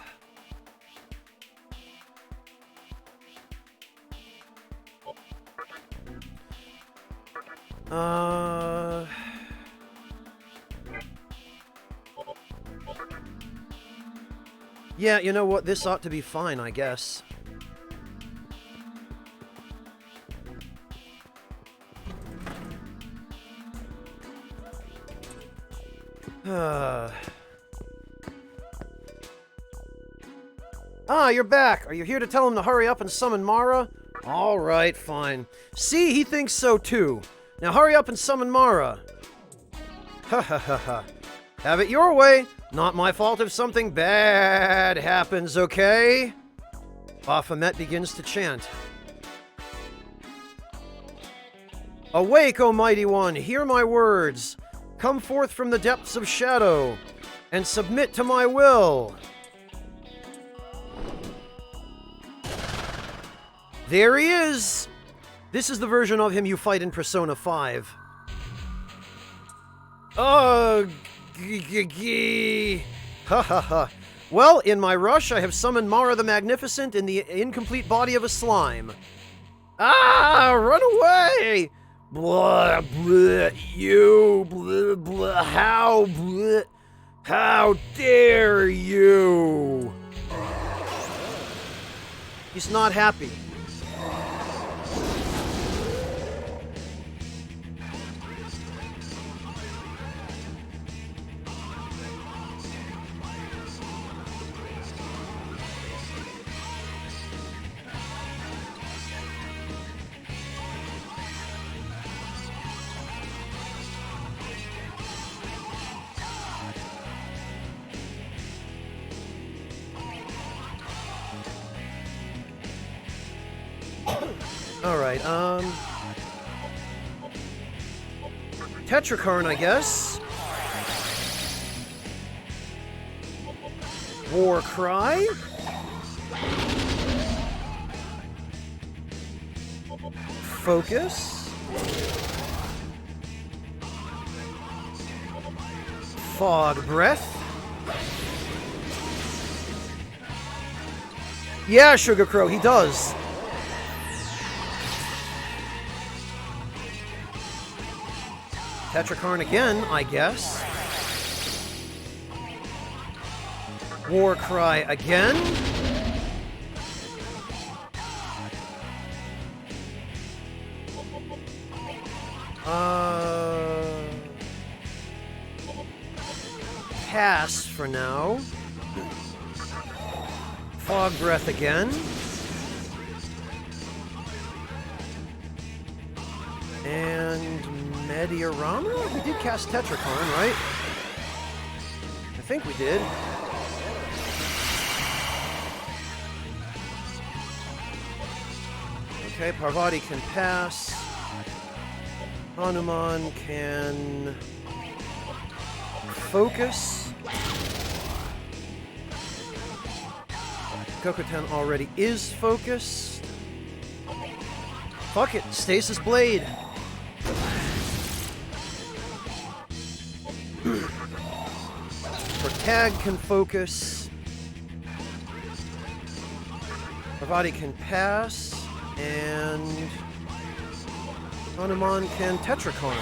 yeah, you know what? This ought to be fine, I guess. Ah, you're back. Are you here to tell him to hurry up and summon Mara? All right, fine. See, he thinks so too. Now hurry up and summon Mara. Ha ha ha ha. Have it your way. Not my fault if something bad happens, okay? Baphomet begins to chant. Awake, O mighty one, hear my words. Come forth from the depths of shadow, and submit to my will. There he is! This is the version of him you fight in Persona 5. Ugh! Ha ha ha. Well, in my rush, I have summoned Mara the Magnificent in the incomplete body of a slime. Ah! Run away! Blah, blah, you, blah, blah, how dare you! He's not happy. Alright, Tetrakarn, I guess. War Cry. Focus. Fog Breath. Yeah, Sugar Crow, he does. Tetrakarn again, I guess. War Cry again. Pass for now. Fog Breath again. And Mediarama? We did cast Tetrakarn, right? I think we did. Okay, Parvati can pass. Hanuman can focus. Kokuten already is focused. Fuck it, Stasis Blade. Tag can focus. Parvati can pass. And Hanuman can Tetrakarn.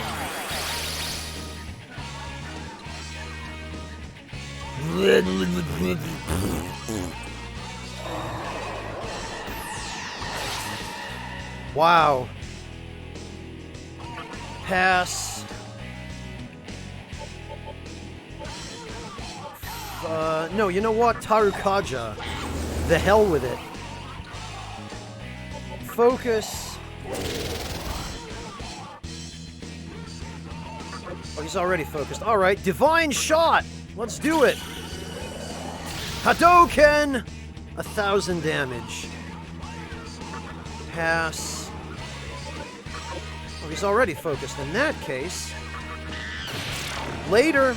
Wow. Pass. No, you know what? Tarukaja. The hell with it. Focus. Oh, he's already focused. Alright, Divine Shot! Let's do it! Hadouken! 1,000 damage. Pass. Oh, he's already focused. In that case... Later...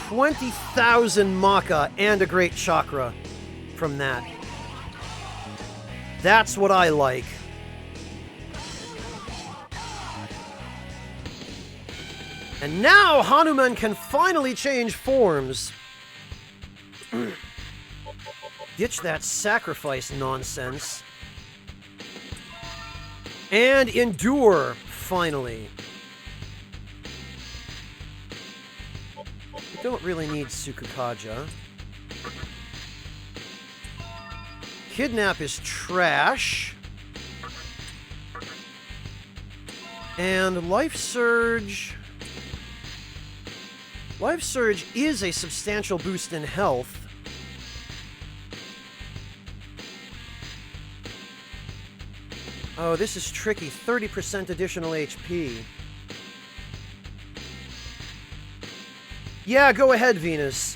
20,000 Maka and a Great Chakra from that. That's what I like. And now Hanuman can finally change forms. Ditch that sacrifice nonsense. And endure, finally. We don't really need Sukukaja. Kidnap is trash. And Life Surge... Life Surge is a substantial boost in health. Oh, this is tricky. 30% additional HP. Yeah, go ahead, Venus.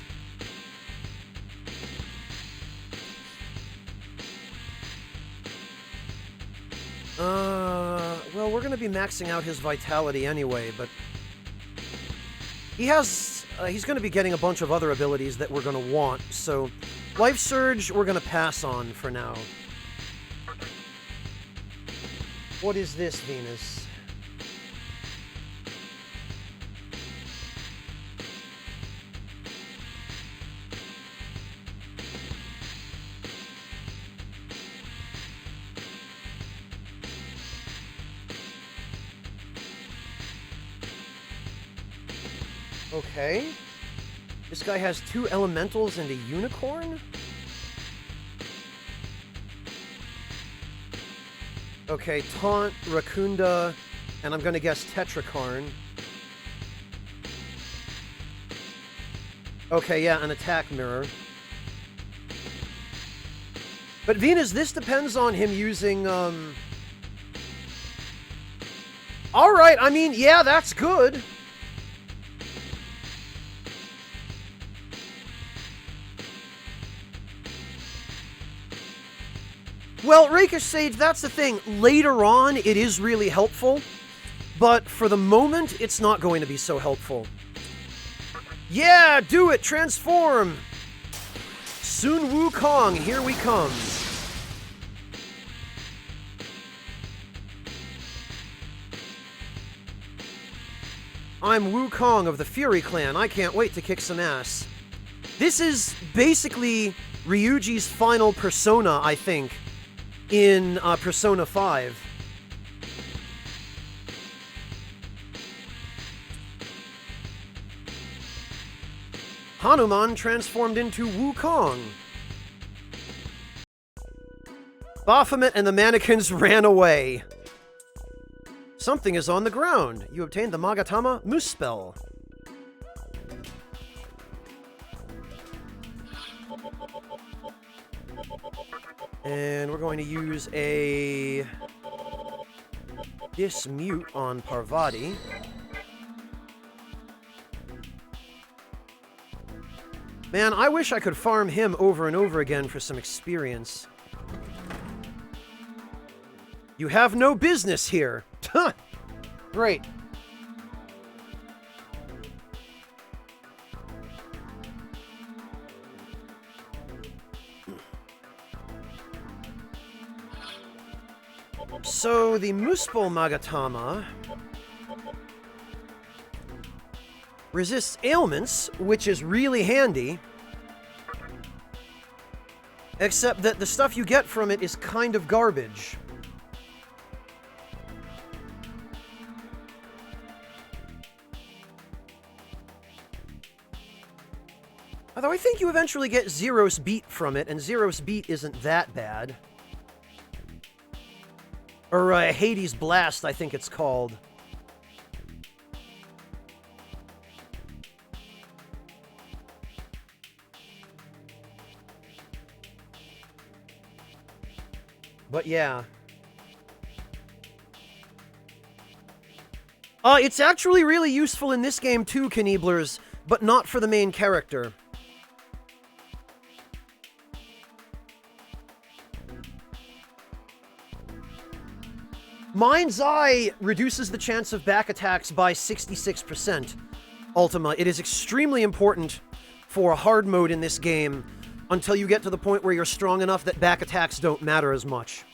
Well, we're gonna be maxing out his vitality anyway, but... he's gonna be getting a bunch of other abilities that we're gonna want, so... Life Surge, we're gonna pass on for now. What is this, Venus? Okay. This guy has 2 elementals and a unicorn? Okay, Taunt, Rakunda, and I'm gonna guess Tetrakarn. Okay, yeah, an attack mirror. But Venus, this depends on him using, Alright, I mean, yeah, that's good. Well, Rakish Sage, that's the thing. Later on, it is really helpful, but for the moment, it's not going to be so helpful. Yeah, do it! Transform! Sun Wukong, here we come. I'm Wukong of the Fury Clan. I can't wait to kick some ass. This is basically Ryuji's final persona, I think, in Persona 5. Hanuman transformed into Wukong. Baphomet and the mannequins ran away. Something is on the ground. You obtained the Magatama Moose spell. And we're going to use a Dismute on Parvati. Man, I wish I could farm him over and over again for some experience. You have no business here. Great. So, the Muspel Magatama resists ailments, which is really handy. Except that the stuff you get from it is kind of garbage. Although I think you eventually get Zeros Beat from it, and Zeros Beat isn't that bad. Or Hades Blast, I think it's called. But yeah. It's actually really useful in this game too, Knieblers, but not for the main character. Mind's Eye reduces the chance of back attacks by 66%. Ultima, it is extremely important for hard mode in this game until you get to the point where you're strong enough that back attacks don't matter as much.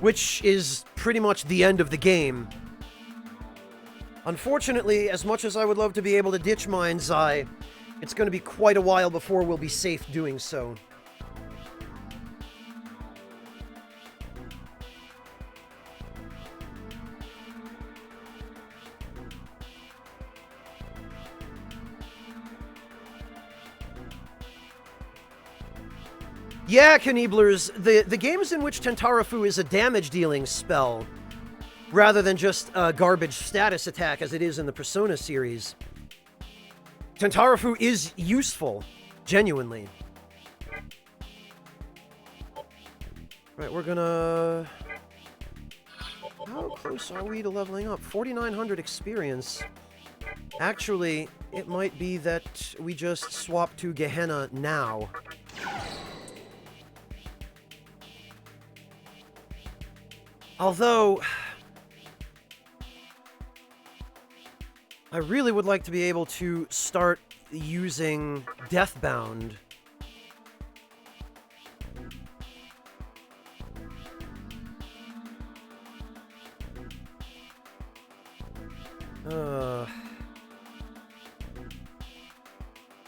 Which is pretty much the end of the game. Unfortunately, as much as I would love to be able to ditch Mind's Eye, it's going to be quite a while before we'll be safe doing so. Yeah, Knieblers, the games in which Tentarafu is a damage-dealing spell, rather than just a garbage status attack as it is in the Persona series, Tentarafu is useful, genuinely. Right, we're gonna... How close are we to leveling up? 4,900 experience. Actually, it might be that we just swap to Gehenna now. Although, I really would like to be able to start using Deathbound.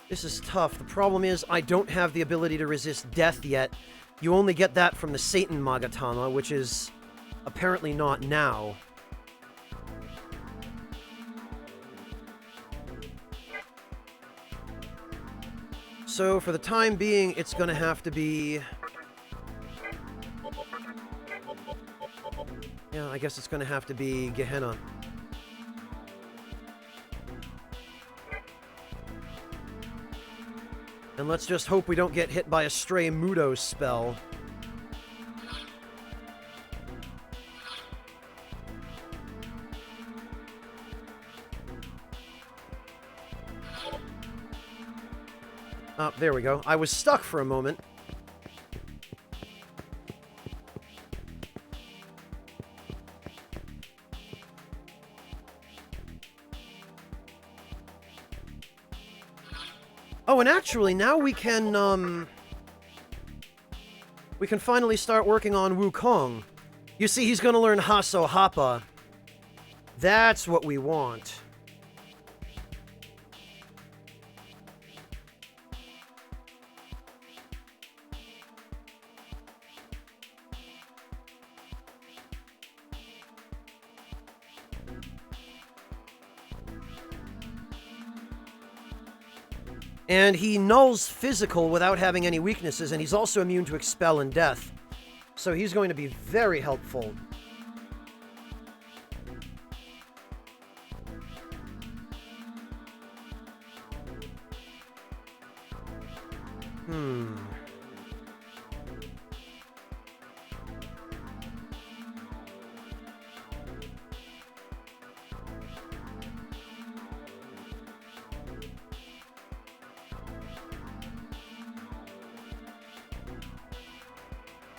This is tough. The problem is I don't have the ability to resist death yet. You only get that from the Satan Magatama, which is apparently not now. So, for the time being, it's gonna have to be... Yeah, I guess it's gonna have to be Gehenna. And let's just hope we don't get hit by a stray Mudo spell. Oh, there we go. I was stuck for a moment. Oh, and actually, now we can finally start working on Wukong. You see, he's gonna learn Hasso Happa. That's what we want. And he nulls physical without having any weaknesses, and he's also immune to expel and death. So he's going to be very helpful.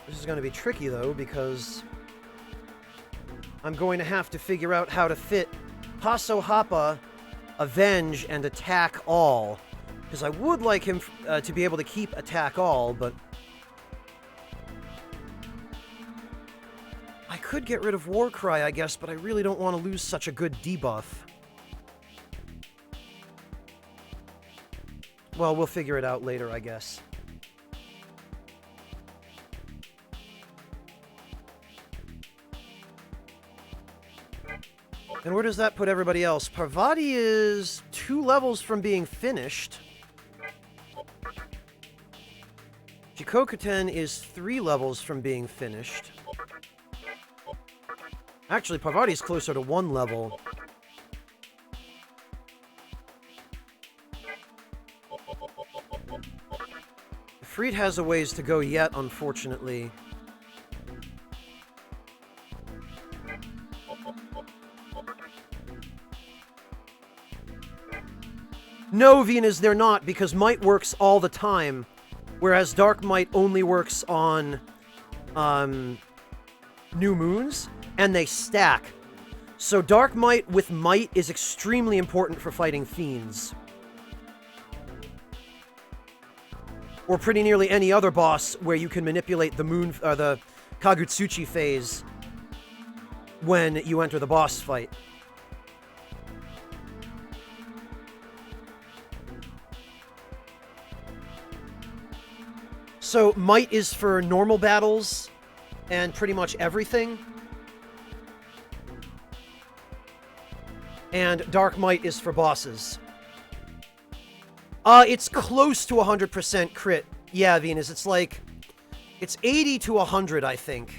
This is going to be tricky, though, because I'm going to have to figure out how to fit Hasso Happa, Avenge, and Attack All. Because I would like him to be able to keep Attack All, but I could get rid of Warcry, I guess, but I really don't want to lose such a good debuff. Well, we'll figure it out later, I guess. And where does that put everybody else? Parvati is 2 levels from being finished. Jikokuten is 3 levels from being finished. Actually, Parvati's closer to 1 level. Freed has a ways to go yet, unfortunately. No, Venus, they're not, because Might works all the time, whereas Dark Might only works on new moons, and they stack. So Dark Might with Might is extremely important for fighting fiends. Or pretty nearly any other boss where you can manipulate the moon, the Kagutsuchi phase when you enter the boss fight. So, Might is for normal battles and pretty much everything. And Dark Might is for bosses. It's close to 100% crit. Yeah, Venus, it's like... It's 80 to 100, I think.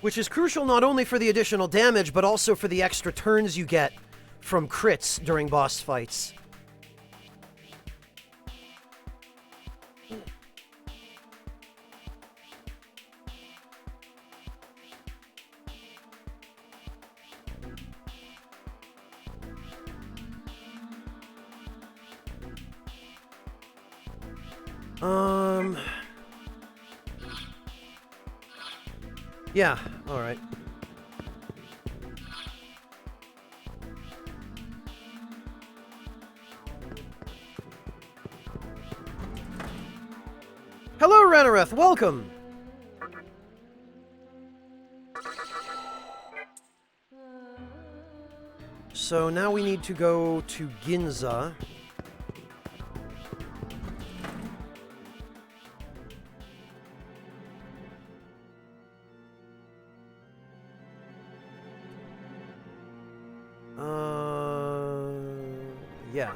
Which is crucial not only for the additional damage, but also for the extra turns you get from crits during boss fights. Yeah, alright. Hello, Renareth, welcome! So now we need to go to Ginza. Yeah.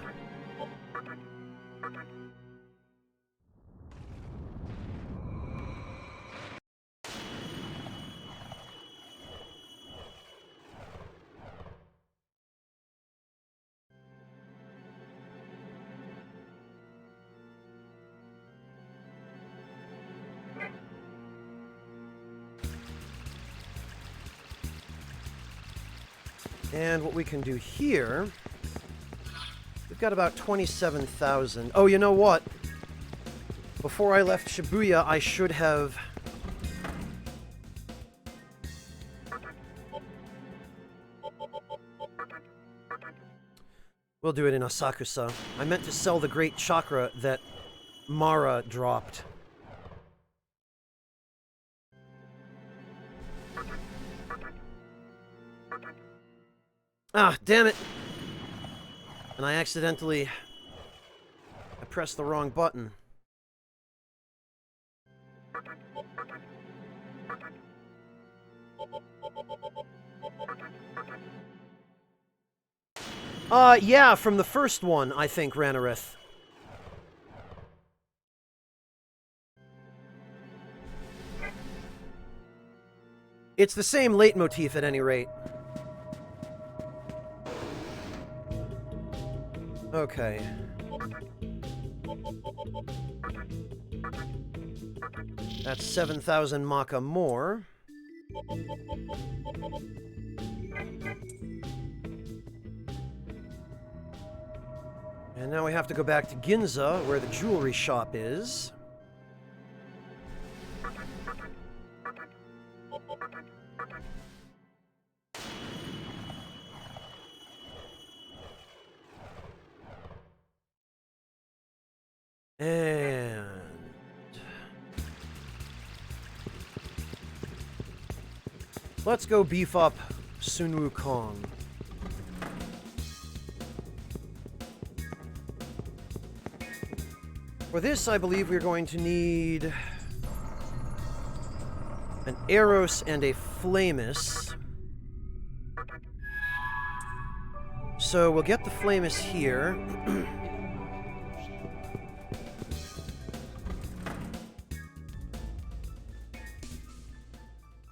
And what we can do here... We've got about 27,000. Oh, you know what? Before I left Shibuya, I should have... We'll do it in Asakusa. I meant to sell the great chakra that Mara dropped. Ah, damn it! And I accidentally... I pressed the wrong button. Yeah, from the first one, I think, Ranarith. It's the same leitmotif at any rate. Okay. That's 7,000 Maka more. And now we have to go back to Ginza, where the jewelry shop is. And... let's go beef up Sun Wukong. For this, I believe we're going to need an Eros and a Flamus. So we'll get the Flamus here.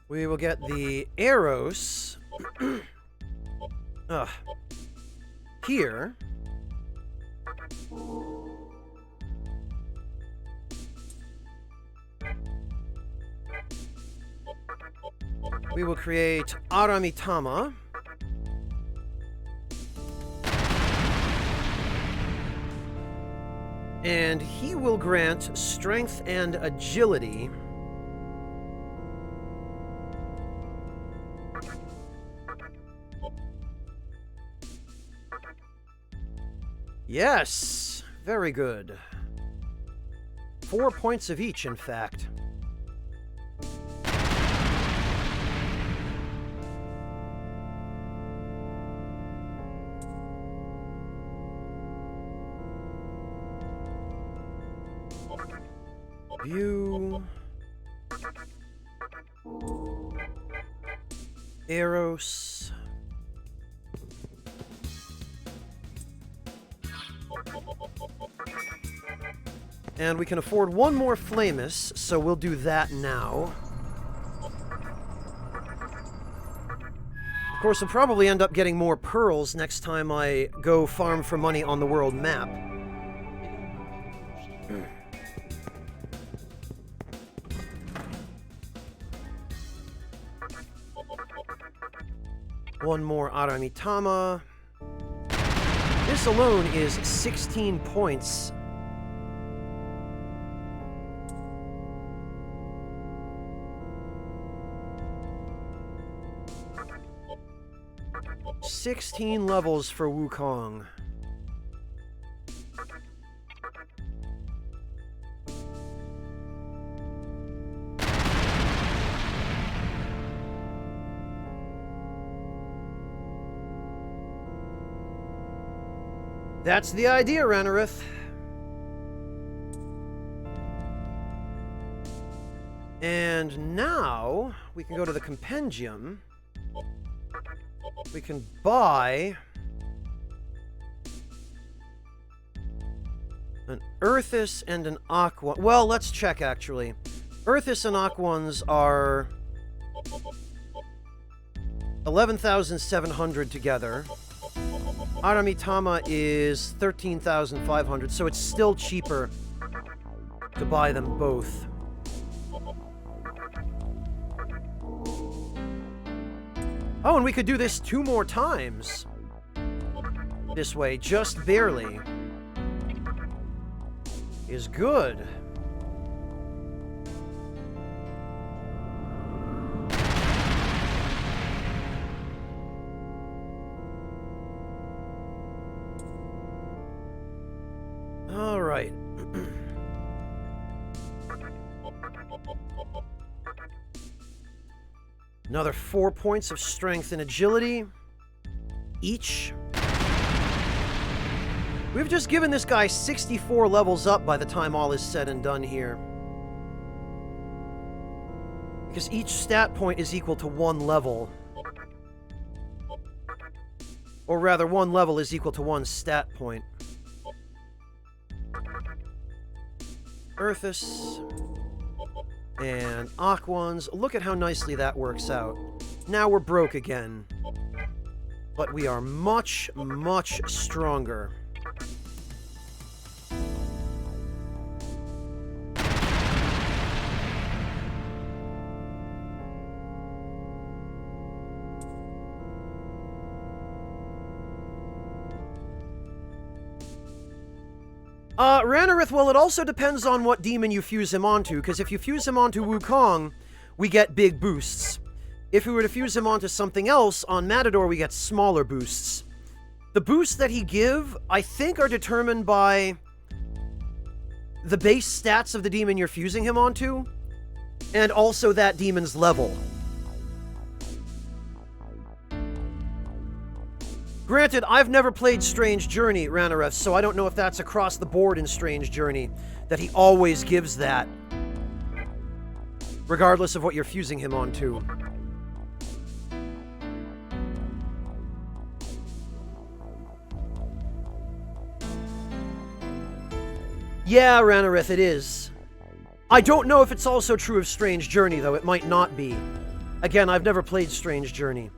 We will get the Eros here. We will create Aramitama. And he will grant strength and agility. Yes! Very good. 4 points of each, in fact. View... Eros... And we can afford one more Flamus, so we'll do that now. Of course, we'll probably end up getting more pearls next time I go farm for money on the world map. One more Aramitama. This alone is 16 points. $16 levels for Wukong. That's the idea, Ranarith. And now we can go to the compendium. We can buy an Earthus and an Aqua. Well, let's check, actually. Earthus and Aquans are 11,700 together. Aramitama is 13,500, so it's still cheaper to buy them both. Oh, and we could do this 2 more times. This way, just barely. Is good. All right. Another 4 points of strength and agility each. We've just given this guy 64 levels up by the time all is said and done here. Because each stat point is equal to 1 level. Or rather, 1 level is equal to 1 stat point. Earthus and Aquans. Look at how nicely that works out. Now we're broke again. But we are much, much stronger. Ranarith, well, it also depends on what demon you fuse him onto, because if you fuse him onto Wukong, we get big boosts. If we were to fuse him onto something else, on Matador we get smaller boosts. The boosts that he give, I think, are determined by the base stats of the demon you're fusing him onto, and also that demon's level. Granted, I've never played Strange Journey, Ranareth, so I don't know if that's across the board in Strange Journey, that he always gives that, regardless of what you're fusing him onto. Yeah, Ranarith, it is. I don't know if it's also true of Strange Journey, though. It might not be. Again, I've never played Strange Journey.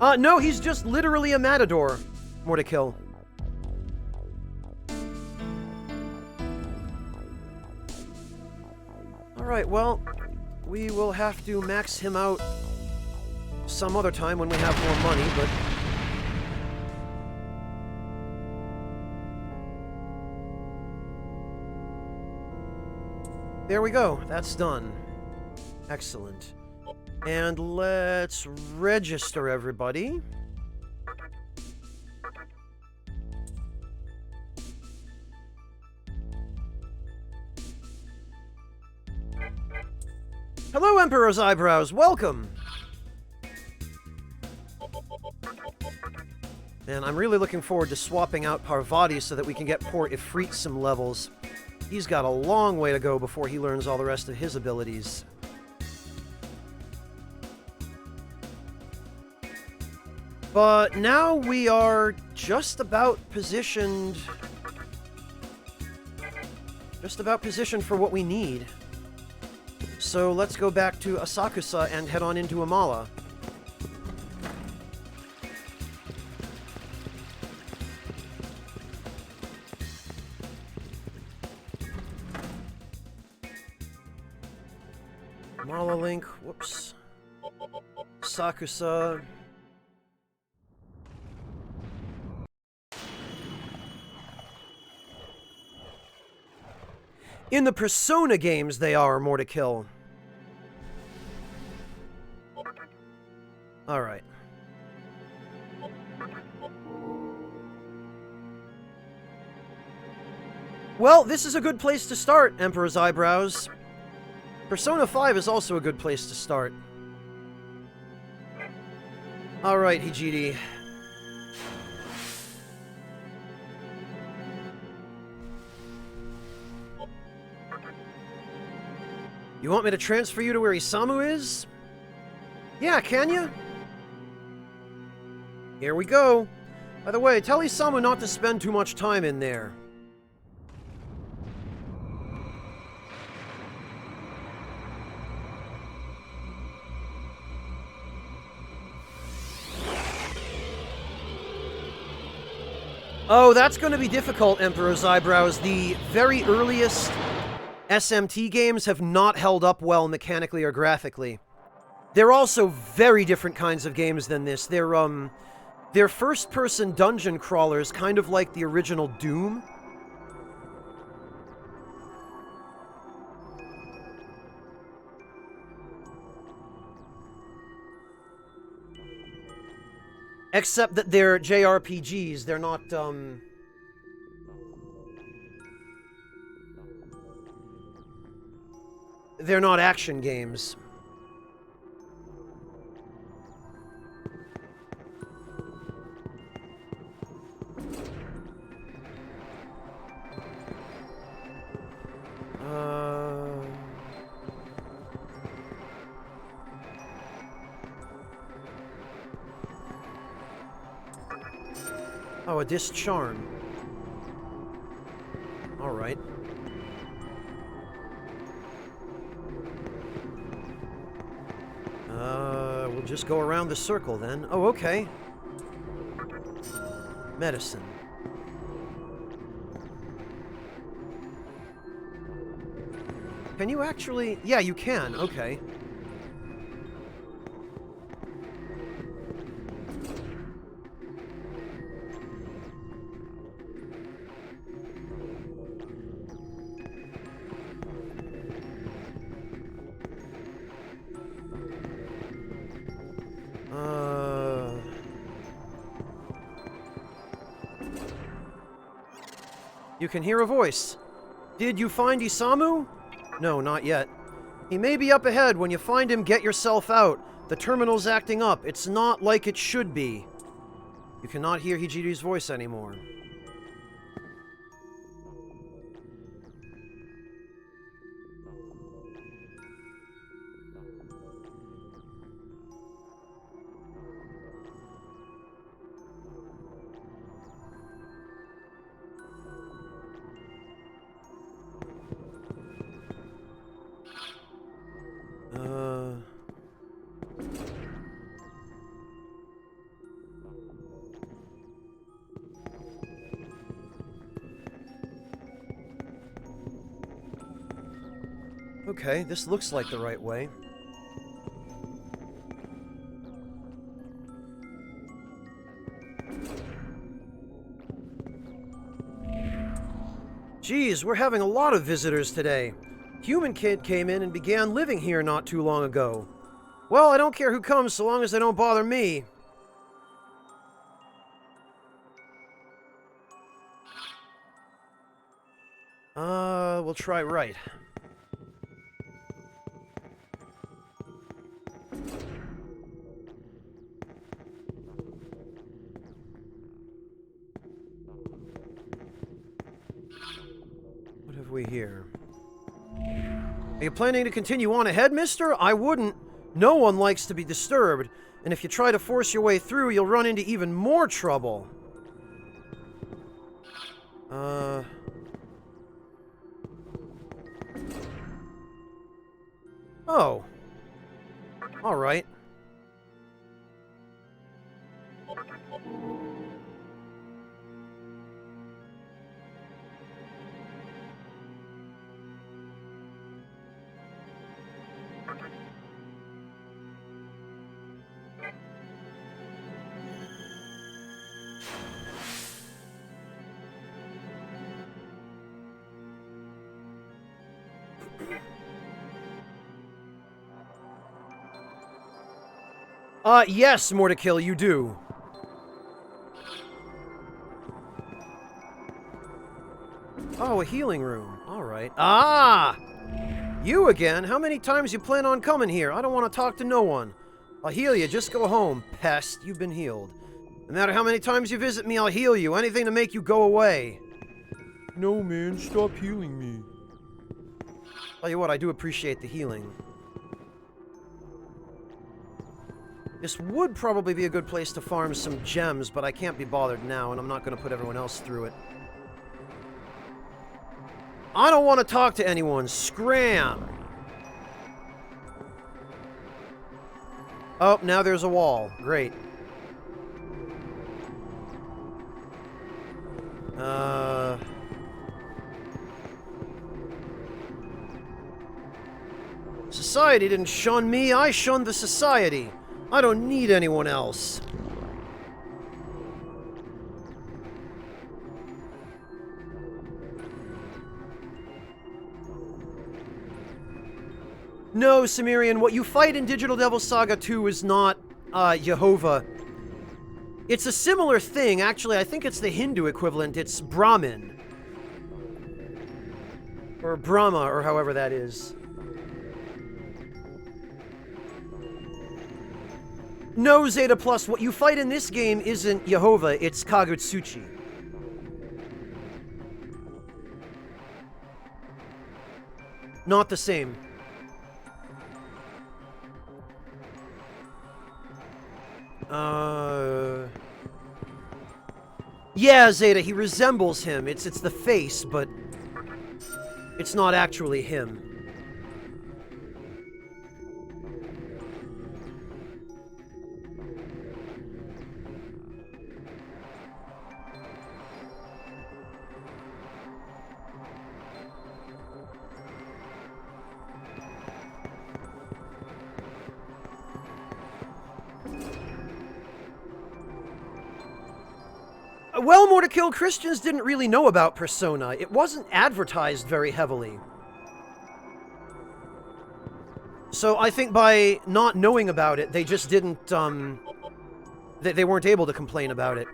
No, he's just literally a matador. More to kill. Alright, well, we will have to max him out some other time when we have more money, but... there we go. That's done. Excellent. And let's register everybody. Hello, Emperor's Eyebrows. Welcome. Man, I'm really looking forward to swapping out Parvati so that we can get poor Ifrit some levels. He's got a long way to go before he learns all the rest of his abilities. But now we are just about positioned for what we need. So let's go back to Asakusa and head on into Amala. Amala Link, whoops. Asakusa. In the Persona games, they are more to kill. Alright. Well, this is a good place to start, Emperor's Eyebrows. Persona 5 is also a good place to start. Alright, Hijiri. You want me to transfer you to where Isamu is? Yeah, can you? Here we go. By the way, tell Isamu not to spend too much time in there. Oh, that's going to be difficult, Emperor's Eyebrows. The very earliest SMT games have not held up well mechanically or graphically. They're also very different kinds of games than this. They're first-person dungeon crawlers, kind of like the original Doom. Except that they're JRPGs. They're not, they're not action games. Oh, a discharm. All right. We'll just go around the circle then. Oh, okay. Medicine. Can you actually... Yeah, you can. Okay. You can hear a voice. Did you find Isamu? No, not yet. He may be up ahead. When you find him, get yourself out. The terminal's acting up. It's not like it should be. You cannot hear Hijiri's voice anymore. Okay, this looks like the right way. Geez, we're having a lot of visitors today. Human kid came in and began living here not too long ago. Well, I don't care who comes so long as they don't bother me. We'll try right. What have we here? Are you planning to continue on ahead, mister? I wouldn't. No one likes to be disturbed, and if you try to force your way through, you'll run into even more trouble. Oh. Alright. Yes, Mortikill, you do. Oh, a healing room. Alright. Ah! You again? How many times you plan on coming here? I don't want to talk to no one. I'll heal you, just go home. Pest, you've been healed. No matter how many times you visit me, I'll heal you. Anything to make you go away. No, man, stop healing me. Tell you what, I do appreciate the healing. This would probably be a good place to farm some gems, but I can't be bothered now, and I'm not going to put everyone else through it. I don't want to talk to anyone. Scram! Oh, now there's a wall. Great. society didn't shun me, I shunned the society. I don't need anyone else. No, Cimmerian, what you fight in Digital Devil Saga 2 is not, Jehovah. It's a similar thing, actually. I think it's the Hindu equivalent. It's Brahmin. Or Brahma, or however that is. No, Zeta Plus, what you fight in this game isn't Jehovah, it's Kagutsuchi. Not the same. Yeah, Zeta, he resembles him. It's the face, but it's not actually him. Well, More to Kill, Christians didn't really know about Persona. It wasn't advertised very heavily. So I think by not knowing about it, they just didn't, they weren't able to complain about it.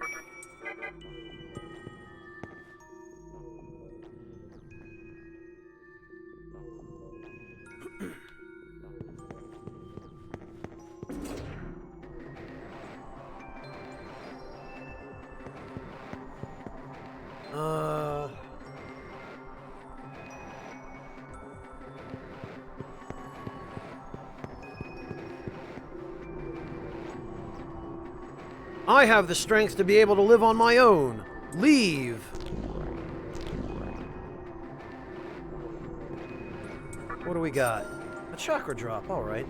I have the strength to be able to live on my own. Leave. What do we got? A chakra drop, alright.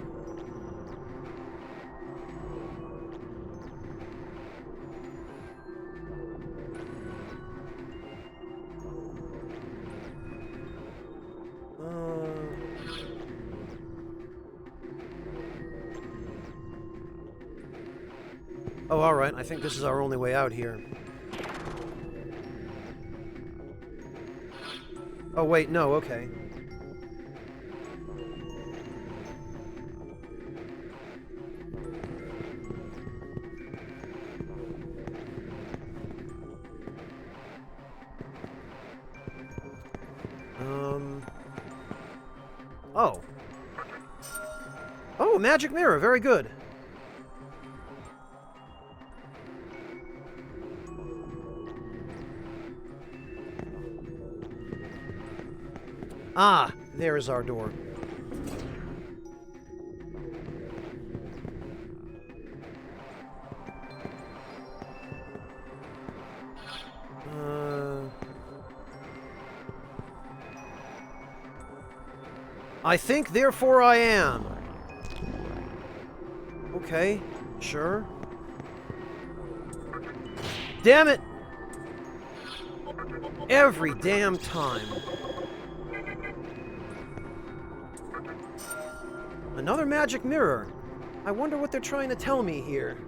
Oh, alright. I think this is our only way out here. Oh, wait, no, okay. Oh. Oh, magic mirror. Very good. Ah, there is our door. I think, therefore I am. Okay, sure. Damn it! Every damn time. Another magic mirror. I wonder what they're trying to tell me here.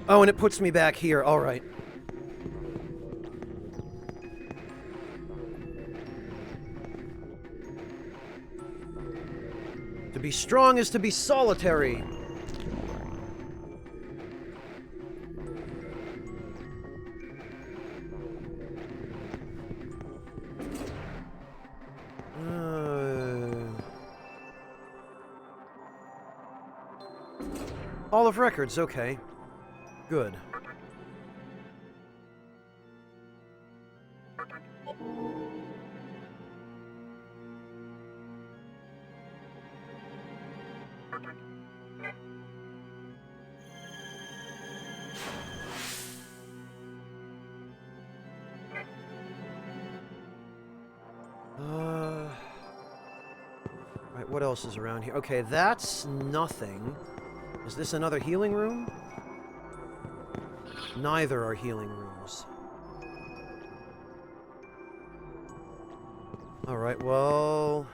Oh, and it puts me back here. All right. To be strong is to be solitary. Hall of Records, okay. Good. Right, what else is around here? Okay, that's nothing. Is this another healing room? Neither are healing rooms. Alright, well...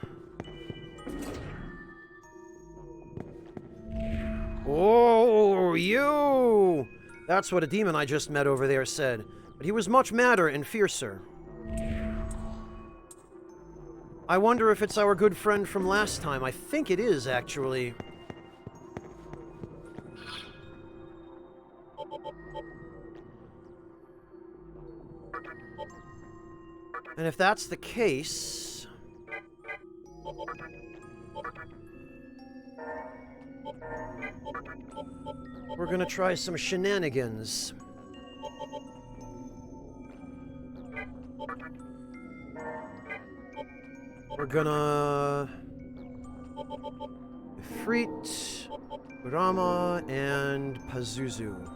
Oh, you! That's what a demon I just met over there said. But he was much madder and fiercer. I wonder if it's our good friend from last time. I think it is, actually. And if that's the case... we're gonna try some shenanigans. We're gonna... Ifrit, Rama, and Pazuzu.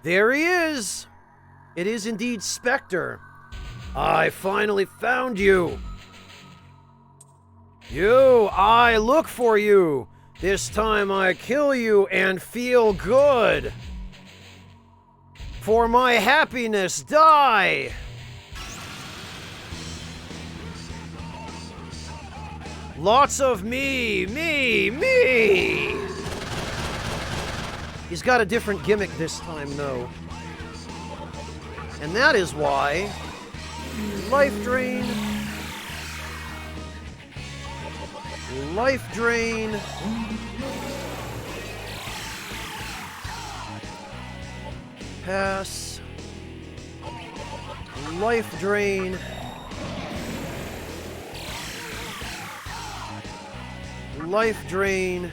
There he is! It is indeed Spectre. I finally found you! I look for you! This time I kill you and feel good! For my happiness, die! Lots of me! He's got a different gimmick this time, though. And that is why... Life Drain... Life Drain... Pass... Life Drain... Life Drain...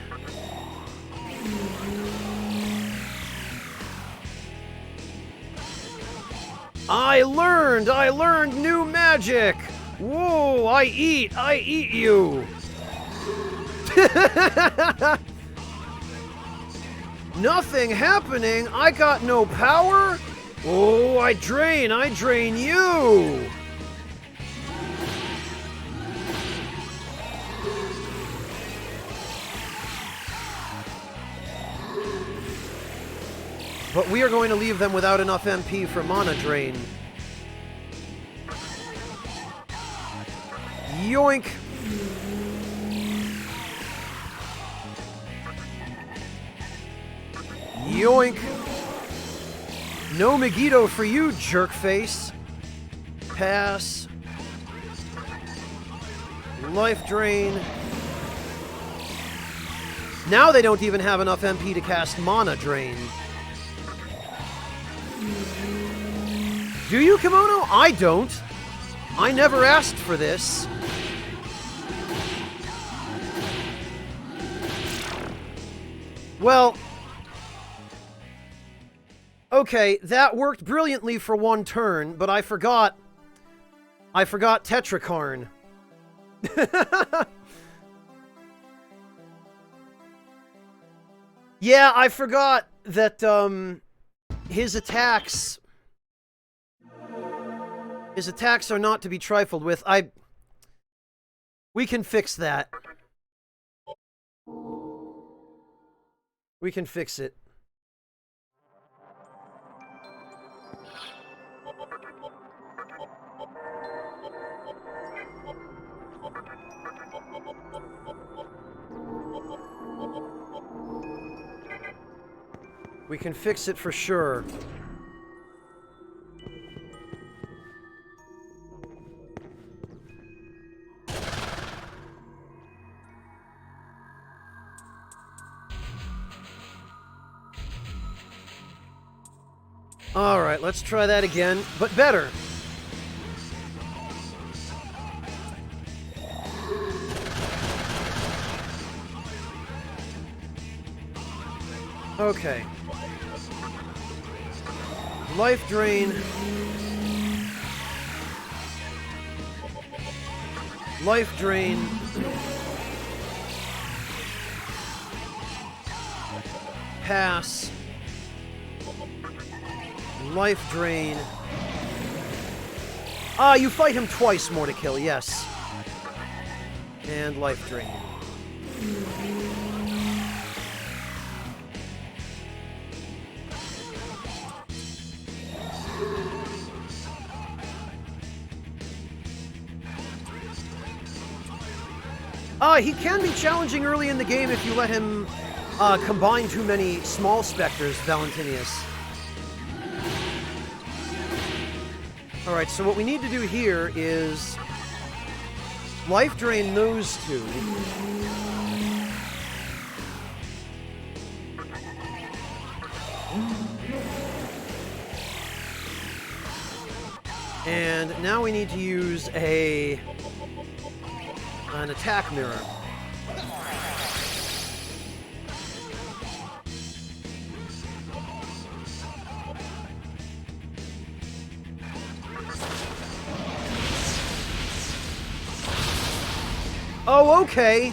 I learned new magic! Whoa, I eat you! Nothing happening? I got no power? Oh, I drain you! But we are going to leave them without enough MP for mana drain. Yoink! Yoink! No Megiddo for you, jerkface. Pass. Life drain. Now they don't even have enough MP to cast mana drain. Do you, Kimono? I don't. I never asked for this. Well... okay, that worked brilliantly for one turn, but I forgot Tetrakarn. Yeah, I forgot that, his attacks are not to be trifled with. We can fix that. We can fix it. We can fix it for sure. Alright, let's try that again, but better. Okay. Life drain. Life drain. Pass. Life Drain. Ah, you fight him twice more to kill, yes. And Life Drain. He can be challenging early in the game if you let him combine too many small specters, Valentinius. Alright, so what we need to do here is Life Drain those two. And now we need to use an attack mirror. Oh, okay.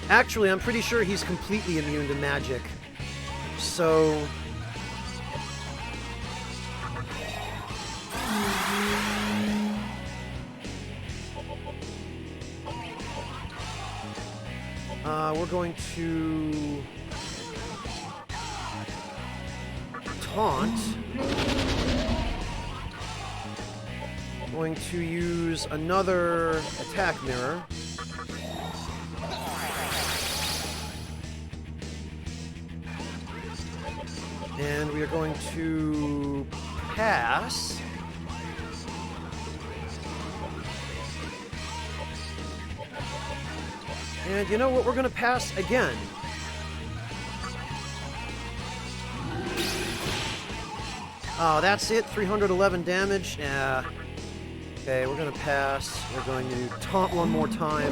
Actually, I'm pretty sure he's completely immune to magic. So... we're going to... taunt. Going to use another attack mirror. And we are going to pass. And you know what? We're going to pass again. Oh, that's it. 311 damage. Yeah. Okay, we're going to pass. We're going to taunt one more time.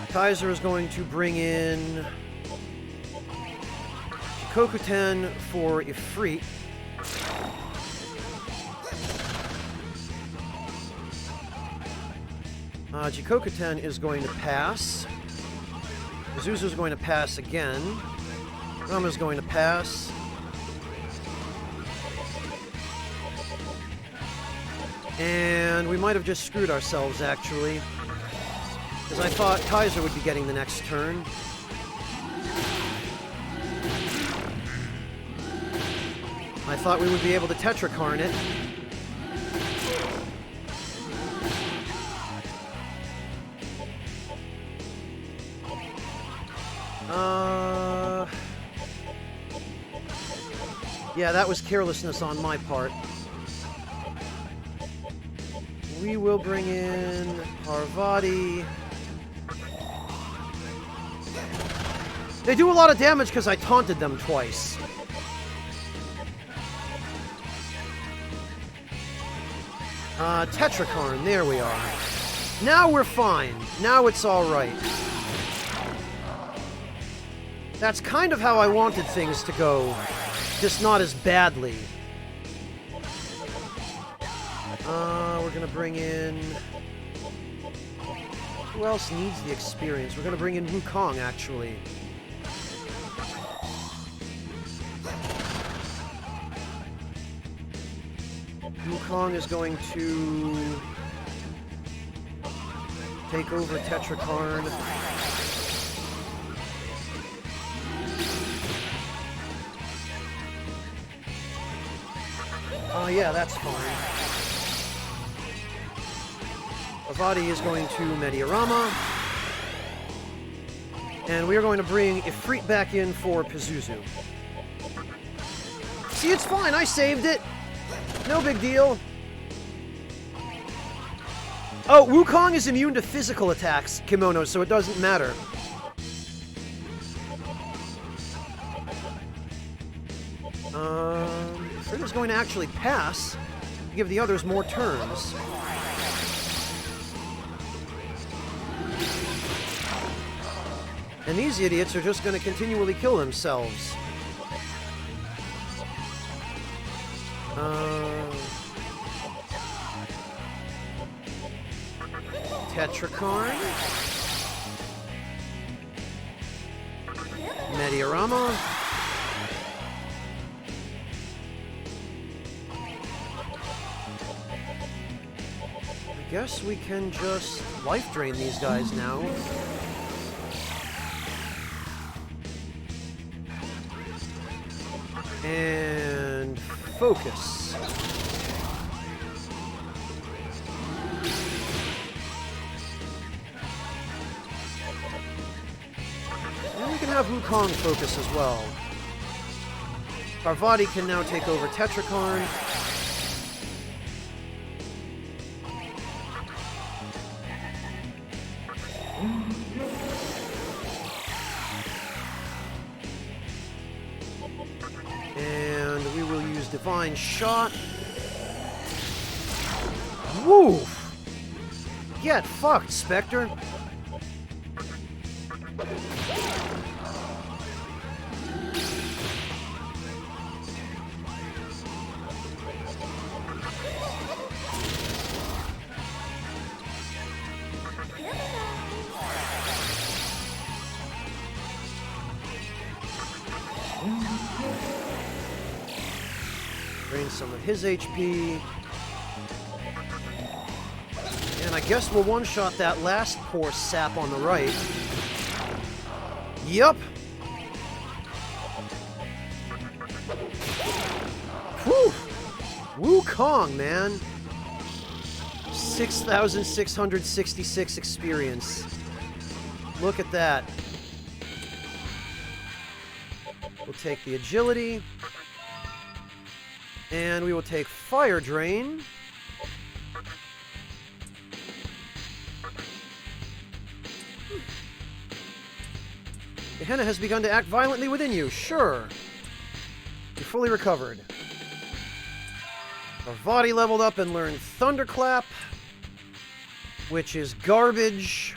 Kaiser is going to bring in Kokuten for Ifrit. Jikokuten is going to pass. Azuzu is going to pass again. Rama is going to pass. And we might have just screwed ourselves, actually. Because I thought Kaiser would be getting the next turn. I thought we would be able to Tetrakarn it. Yeah, that was carelessness on my part. We will bring in Parvati. They do a lot of damage because I taunted them twice. Tetrakarn, there we are. Now we're fine. Now it's alright. That's kind of how I wanted things to go, just not as badly. We're gonna bring in... Who else needs the experience? We're gonna bring in Wukong, actually. Wukong is going to take over Tetrakarn. Oh yeah, that's fine. Parvati is going to Mediarama. And we are going to bring Ifrit back in for Pazuzu. See, it's fine, I saved it! No big deal. Oh, Wukong is immune to physical attacks, Kimono, so it doesn't matter. Ifrit is going to actually pass, to give the others more turns. And these idiots are just going to continually kill themselves. Tetrakarn. Mediorama. I guess we can just life drain these guys now. And focus. And we can have Wukong focus as well. Parvati can now take over Tetrakarn. And we will use Divine Shot. Woof! Get fucked, Spectre. Drain some of his HP. And I guess we'll one-shot that last poor sap on the right. Yup. Whew. Wukong, man. 6,666 experience. Look at that. We'll take the agility. And we will take Fire Drain. Gehenna has begun to act violently within you. Sure. You're fully recovered. Parvati leveled up and learned Thunderclap, which is garbage.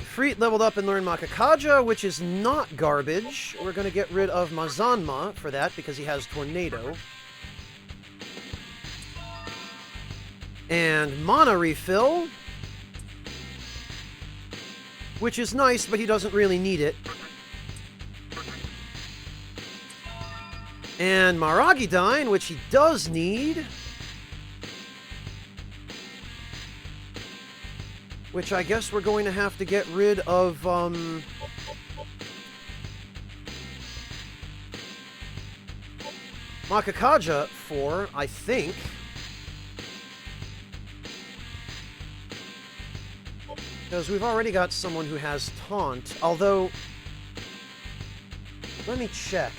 Freet leveled up and learned Makakaja, which is not garbage. We're going to get rid of Mazanma for that because he has Tornado. And Mana Refill, which is nice, but he doesn't really need it. And Maragidine, which he does need. Which I guess we're going to have to get rid of, Makakaja for, I think. Because we've already got someone who has Taunt, although... Let me check.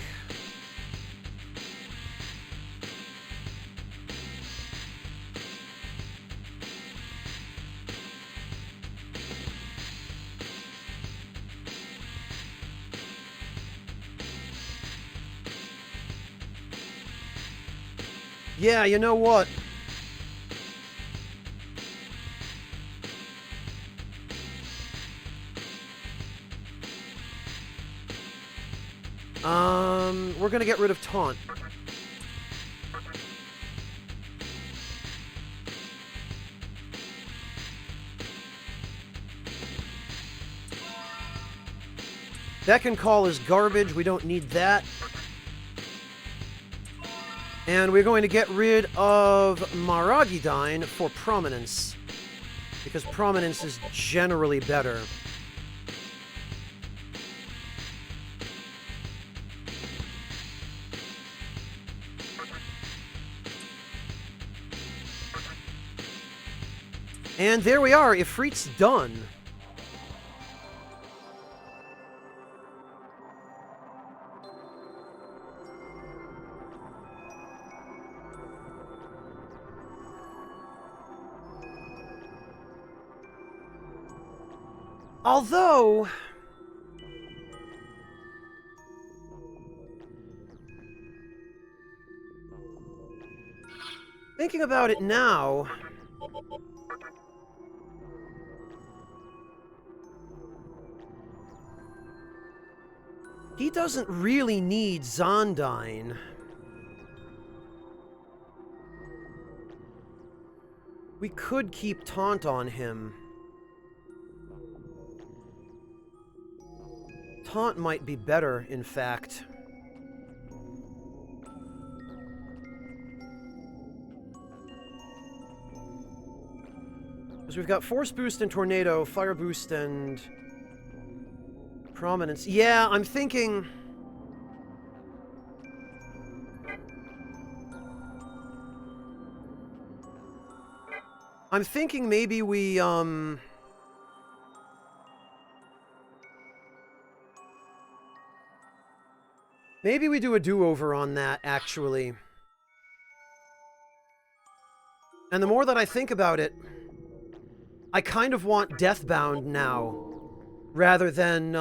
Yeah, you know what? We're gonna get rid of Taunt. Beck and Call is garbage. We don't need that. And we're going to get rid of Maragidine for Prominence, because Prominence is generally better. And there we are, Ifrit's done. Although... thinking about it now... he doesn't really need Zondyne. We could keep Taunt on him. Taunt might be better, in fact. Because we've got Force Boost and Tornado, Fire Boost and Prominence. Yeah, I'm thinking... maybe we, maybe we do a do-over on that, actually. And the more that I think about it, I kind of want Deathbound now, rather than,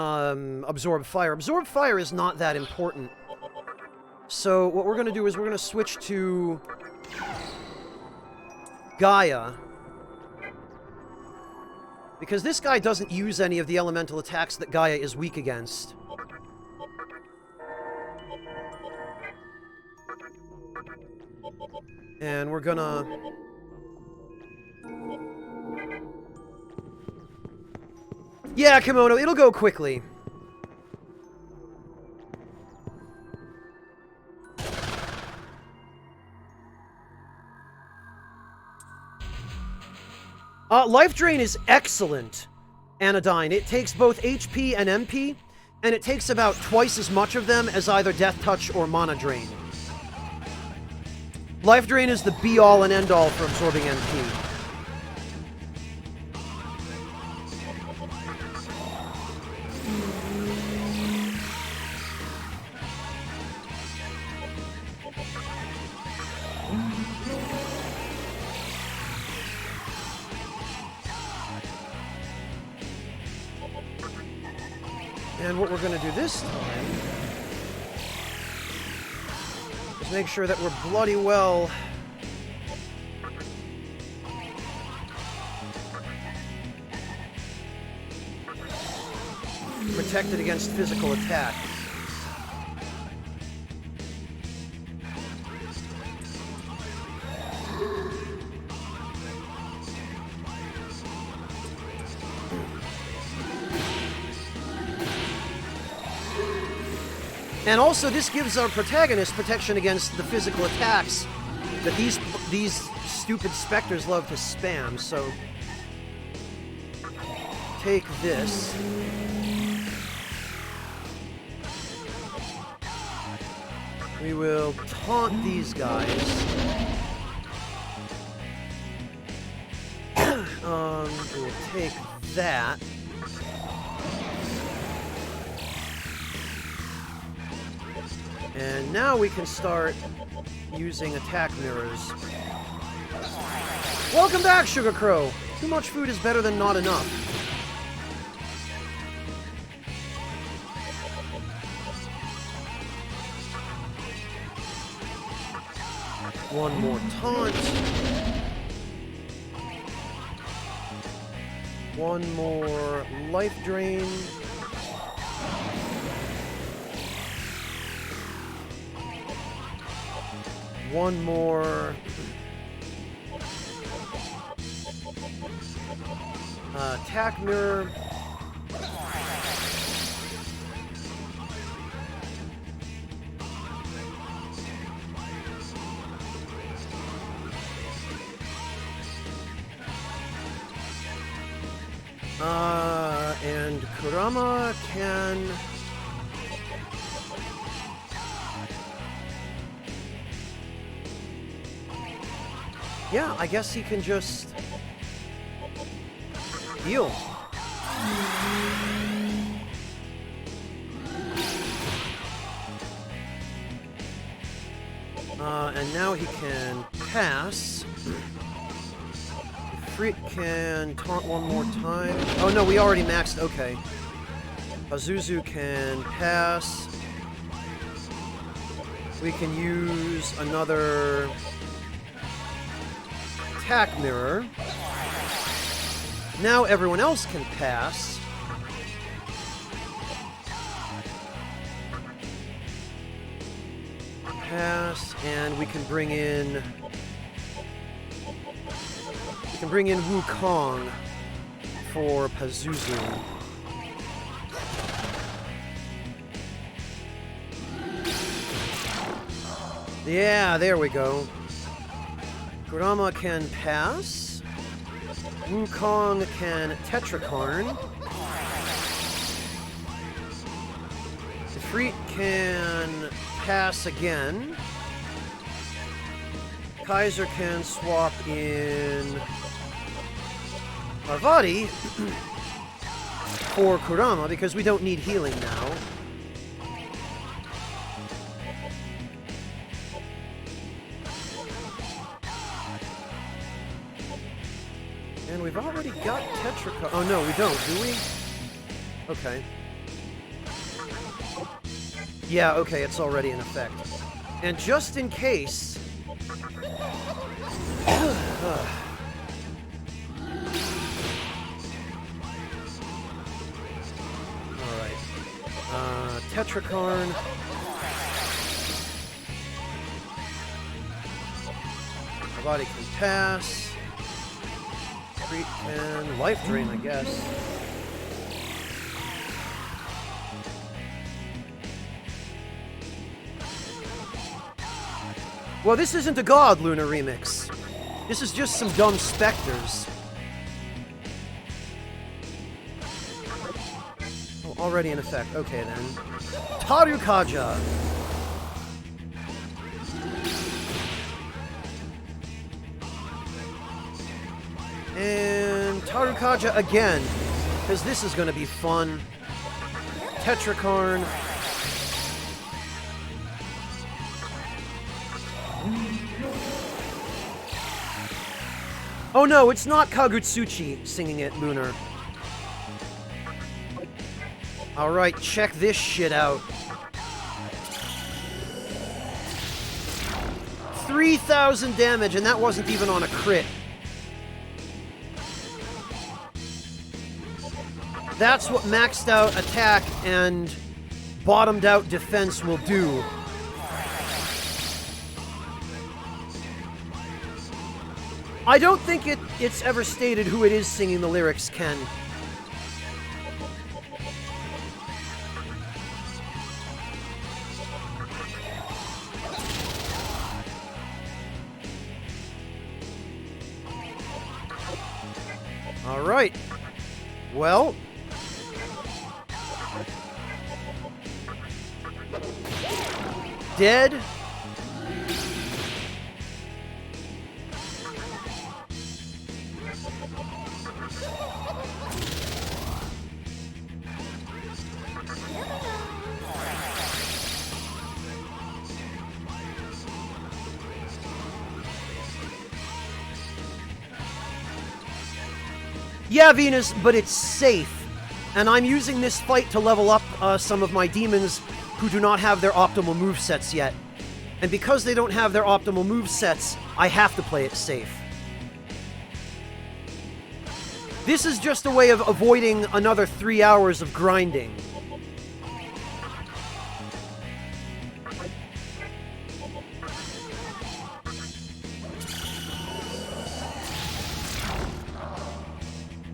Absorb Fire. Absorb Fire is not that important. So what we're gonna do is we're gonna switch to Gaia. Because this guy doesn't use any of the elemental attacks that Gaia is weak against. And we're gonna... Yeah, Kimono, it'll go quickly. Life Drain is excellent, Anodyne. It takes both HP and MP, and it takes about twice as much of them as either Death Touch or Mana Drain. Life Drain is the be-all and end-all for absorbing MP. And what we're going to do this time is make sure that we're bloody well protected against physical attack. And also, this gives our protagonist protection against the physical attacks that these stupid specters love to spam, so... Take this. We will taunt these guys. We'll take that. And now we can start using attack mirrors. Welcome back, Sugar Crow! Too much food is better than not enough. One more taunt. One more life drain. One more attack mirror. And Kurama can... Yeah, I guess he can just... heal. And now he can pass. Frit can taunt one more time. Oh no, we already maxed, okay. Pazuzu can pass. We can use another attack mirror. Now everyone else can pass. Pass, and we can bring in... We can bring in Wukong for Pazuzu. Yeah, there we go. Kurama can pass. Wukong can Tetrakarn. Ifrit can pass again. Kaiser can swap in Parvati for Kurama because we don't need healing now. And we've already got Tetrakarn. Oh no, we don't, do we? Okay. Yeah, okay, it's already in effect. And just in case... Alright. Tetrakarn. My body can pass. Creep and Life Drain, I guess. Well, this isn't a God Luna remix. This is just some dumb specters. Oh, already in effect. Okay, then. Tarukaja. And Tarukaja again, because this is going to be fun. Tetrakarn. Oh no, it's not Kagutsuchi singing it, Lunar. Alright, check this shit out. 3,000 damage, and that wasn't even on a crit. That's what maxed out attack and bottomed out defense will do. I don't think it's ever stated who it is singing the lyrics, Ken. All right. Well. Dead. Yeah, Venus, but it's safe. And I'm using this fight to level up some of my demons who do not have their optimal movesets yet. And because they don't have their optimal movesets, I have to play it safe. This is just a way of avoiding another 3 hours of grinding.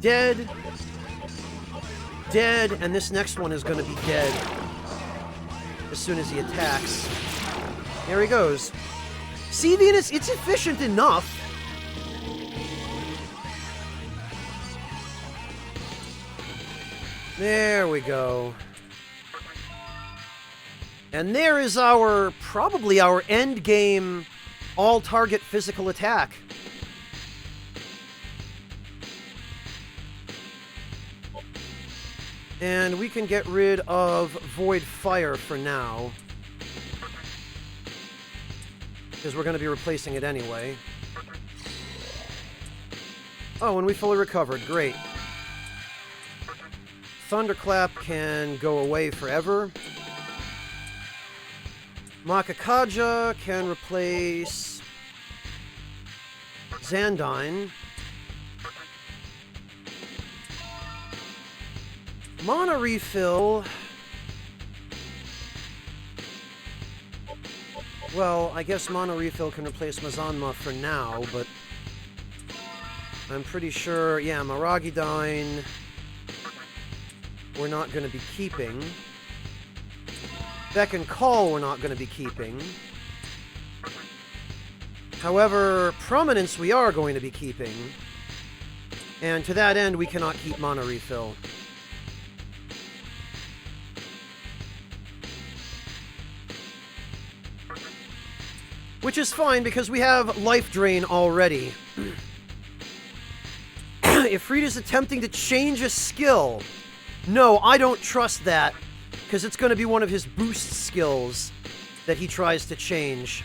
Dead. Dead, and this next one is going to be dead as soon as he attacks. There he goes. See, Venus, it's efficient enough. There we go. And there is probably our end game all-target physical attack. And we can get rid of Void Fire for now. Because we're going to be replacing it anyway. Oh, and we fully recovered. Great. Thunderclap can go away forever. Makakaja can replace Zandine. Mana Refill. Well, I guess Mana Refill can replace Mazanma for now, but I'm pretty sure, yeah, Maragidine we're not going to be keeping. Beck and Call we're not going to be keeping. However, Prominence we are going to be keeping. And to that end, we cannot keep Mana Refill. Which is fine, because we have Life Drain already. Ifrit is attempting to change a skill. No, I don't trust that, because it's going to be one of his boost skills that he tries to change.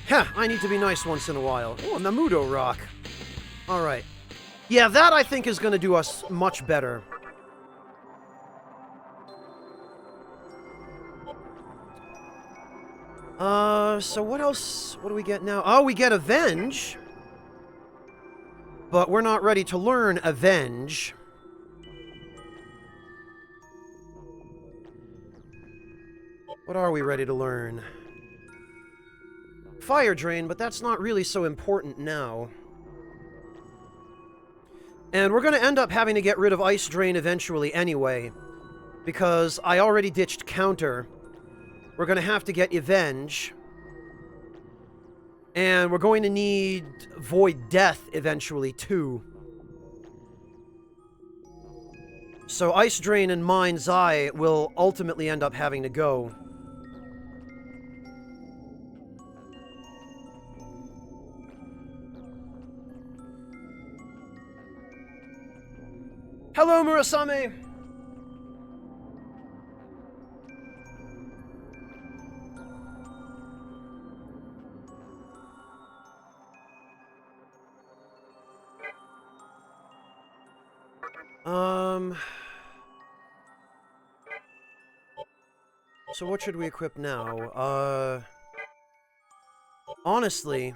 I need to be nice once in a while. Oh, a Namudo Rock. Alright. Yeah, that I think is going to do us much better. So what else? What do we get now? Oh, we get Avenge. But we're not ready to learn Avenge. What are we ready to learn? Fire Drain, but that's not really so important now. And we're going to end up having to get rid of Ice Drain eventually anyway, because I already ditched Counter. We're going to have to get Avenge. And we're going to need Void Death eventually, too. So Ice Drain and Mind's Eye will ultimately end up having to go. Hello, Murasame! So what should we equip now? Honestly,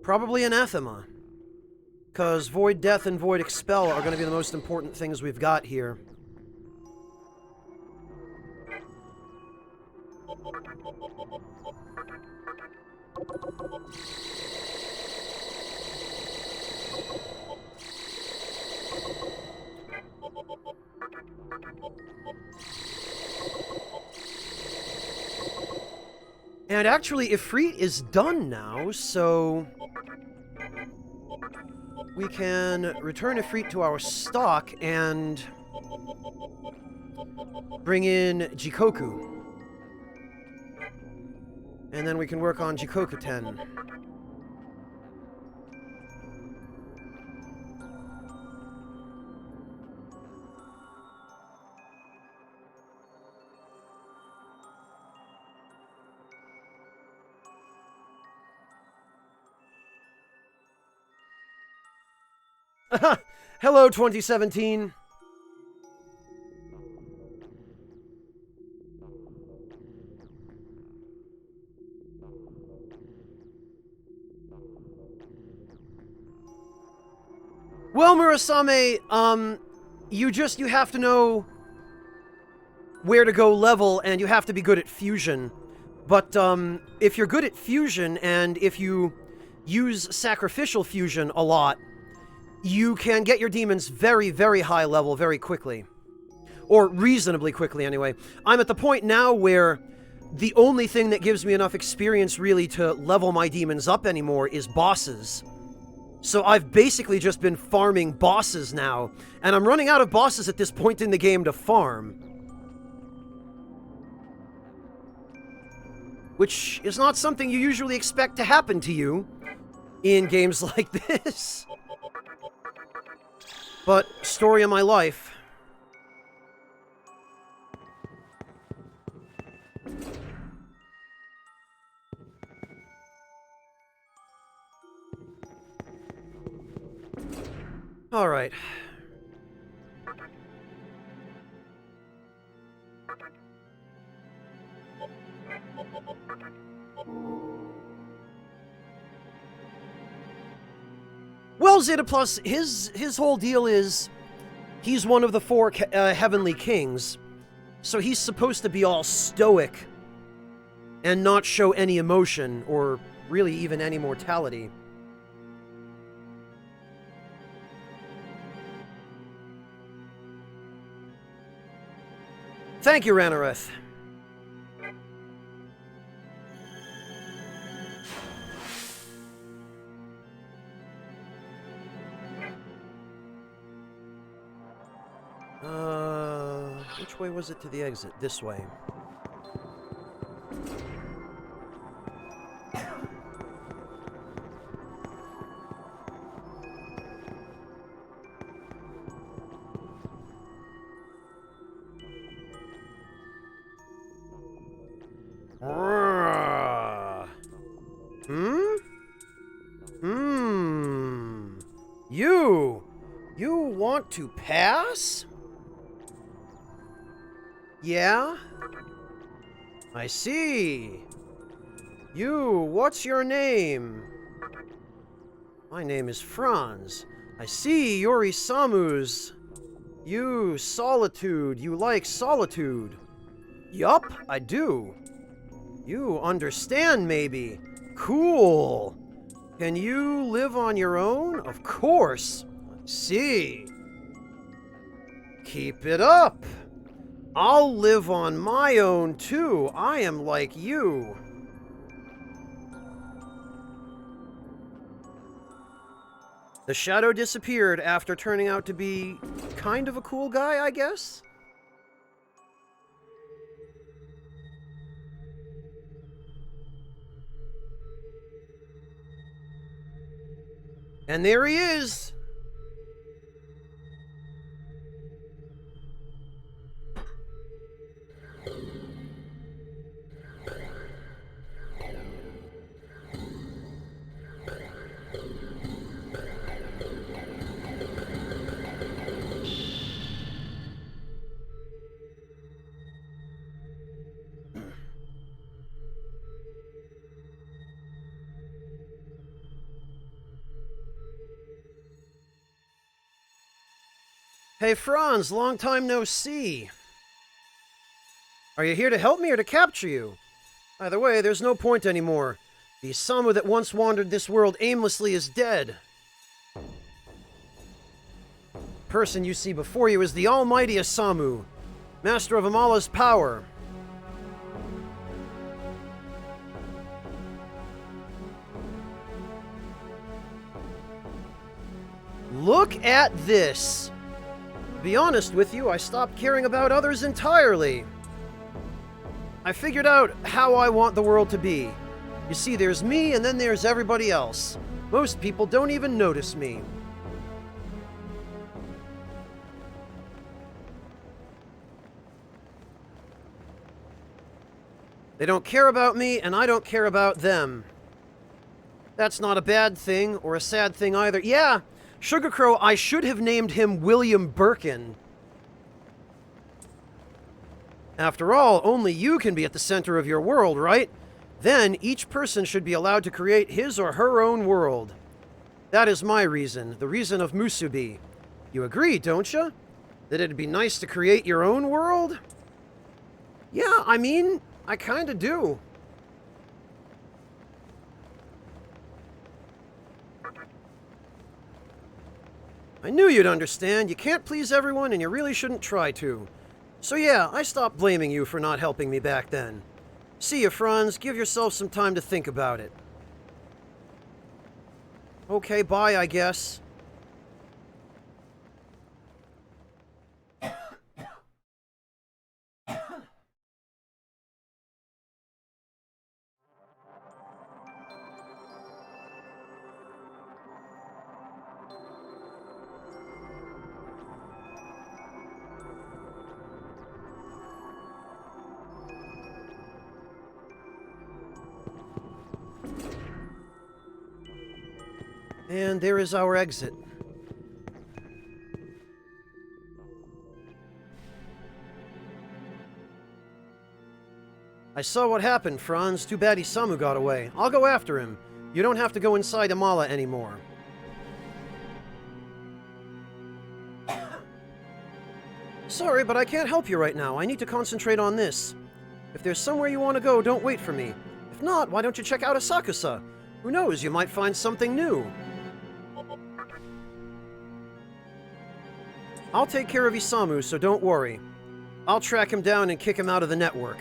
probably Anathema. Because Void Death and Void Expel are going to be the most important things we've got here. And actually, Ifrit is done now, so we can return Ifrit to our stock and bring in Jikoku. And then we can work on Jikoku 10. Hello, 2017. Well, Murasame, you have to know where to go level, and you have to be good at fusion. But, if you're good at fusion, and if you use sacrificial fusion a lot, you can get your demons very, very high level very quickly. Or reasonably quickly, anyway. I'm at the point now where the only thing that gives me enough experience, really, to level my demons up anymore is bosses. So I've basically just been farming bosses now, and I'm running out of bosses at this point in the game to farm. Which is not something you usually expect to happen to you in games like this. But, story of my life. Alright. Well, Zeta Plus, his whole deal is he's one of the four heavenly kings, so he's supposed to be all stoic and not show any emotion, or really even any mortality. Thank you, Ranareth. Which way was it to the exit? This way. You want to pass? Yeah? I see. What's your name? My name is Franz. I see you're Isamu's. Solitude. You like solitude. Yup, I do. You understand, maybe. Cool. Can you live on your own? Of course. I see. Keep it up. I'll live on my own, too. I am like you. The shadow disappeared after turning out to be kind of a cool guy, I guess? And there he is! Hey Franz, long time no see. Are you here to help me or to capture you? Either way, there's no point anymore. The Isamu that once wandered this world aimlessly is dead. The person you see before you is the almighty Isamu, master of Amala's power. Look at this! To be honest with you, I stopped caring about others entirely. I figured out how I want the world to be. You see, there's me, and then there's everybody else. Most people don't even notice me. They don't care about me, and I don't care about them. That's not a bad thing, or a sad thing either. Yeah! Sugar Crow, I should have named him William Birkin. After all, only you can be at the center of your world, right? Then, each person should be allowed to create his or her own world. That is my reason, the reason of Musubi. You agree, don't you? That it'd be nice to create your own world? Yeah, I mean, I kinda do. I knew you'd understand. You can't please everyone, and you really shouldn't try to. So yeah, I stopped blaming you for not helping me back then. See ya, Franz. Give yourself some time to think about it. Okay, bye, I guess. And there is our exit. I saw what happened, Franz. Too bad Isamu got away. I'll go after him. You don't have to go inside Amala anymore. Sorry, but I can't help you right now. I need to concentrate on this. If there's somewhere you want to go, don't wait for me. If not, why don't you check out Asakusa? Who knows, you might find something new. I'll take care of Isamu, so don't worry. I'll track him down and kick him out of the network.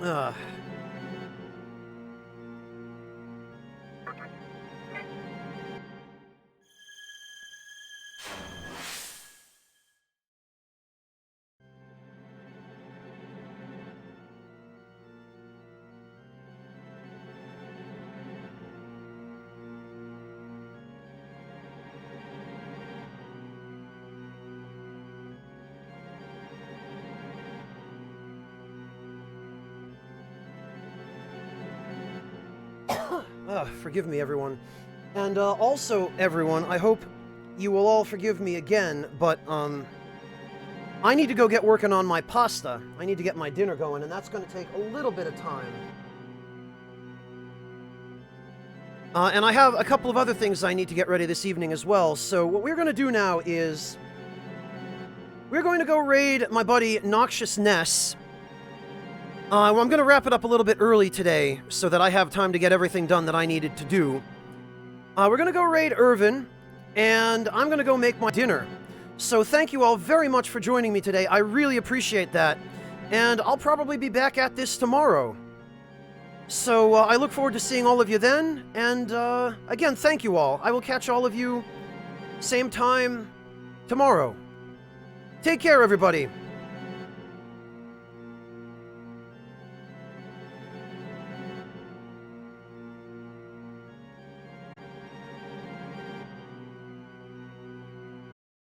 Ugh. Forgive me, everyone. And also, everyone, I hope you will all forgive me again, but I need to go get working on my pasta. I need to get my dinner going, and that's going to take a little bit of time. And I have a couple of other things I need to get ready this evening as well, so what we're going to do now is we're going to go raid my buddy Noxious Ness. I'm going to wrap it up a little bit early today so that I have time to get everything done that I needed to do. We're going to go raid Irvin, and I'm going to go make my dinner. So thank you all very much for joining me today. I really appreciate that. And I'll probably be back at this tomorrow. So I look forward to seeing all of you then. And again, thank you all. I will catch all of you same time tomorrow. Take care, everybody.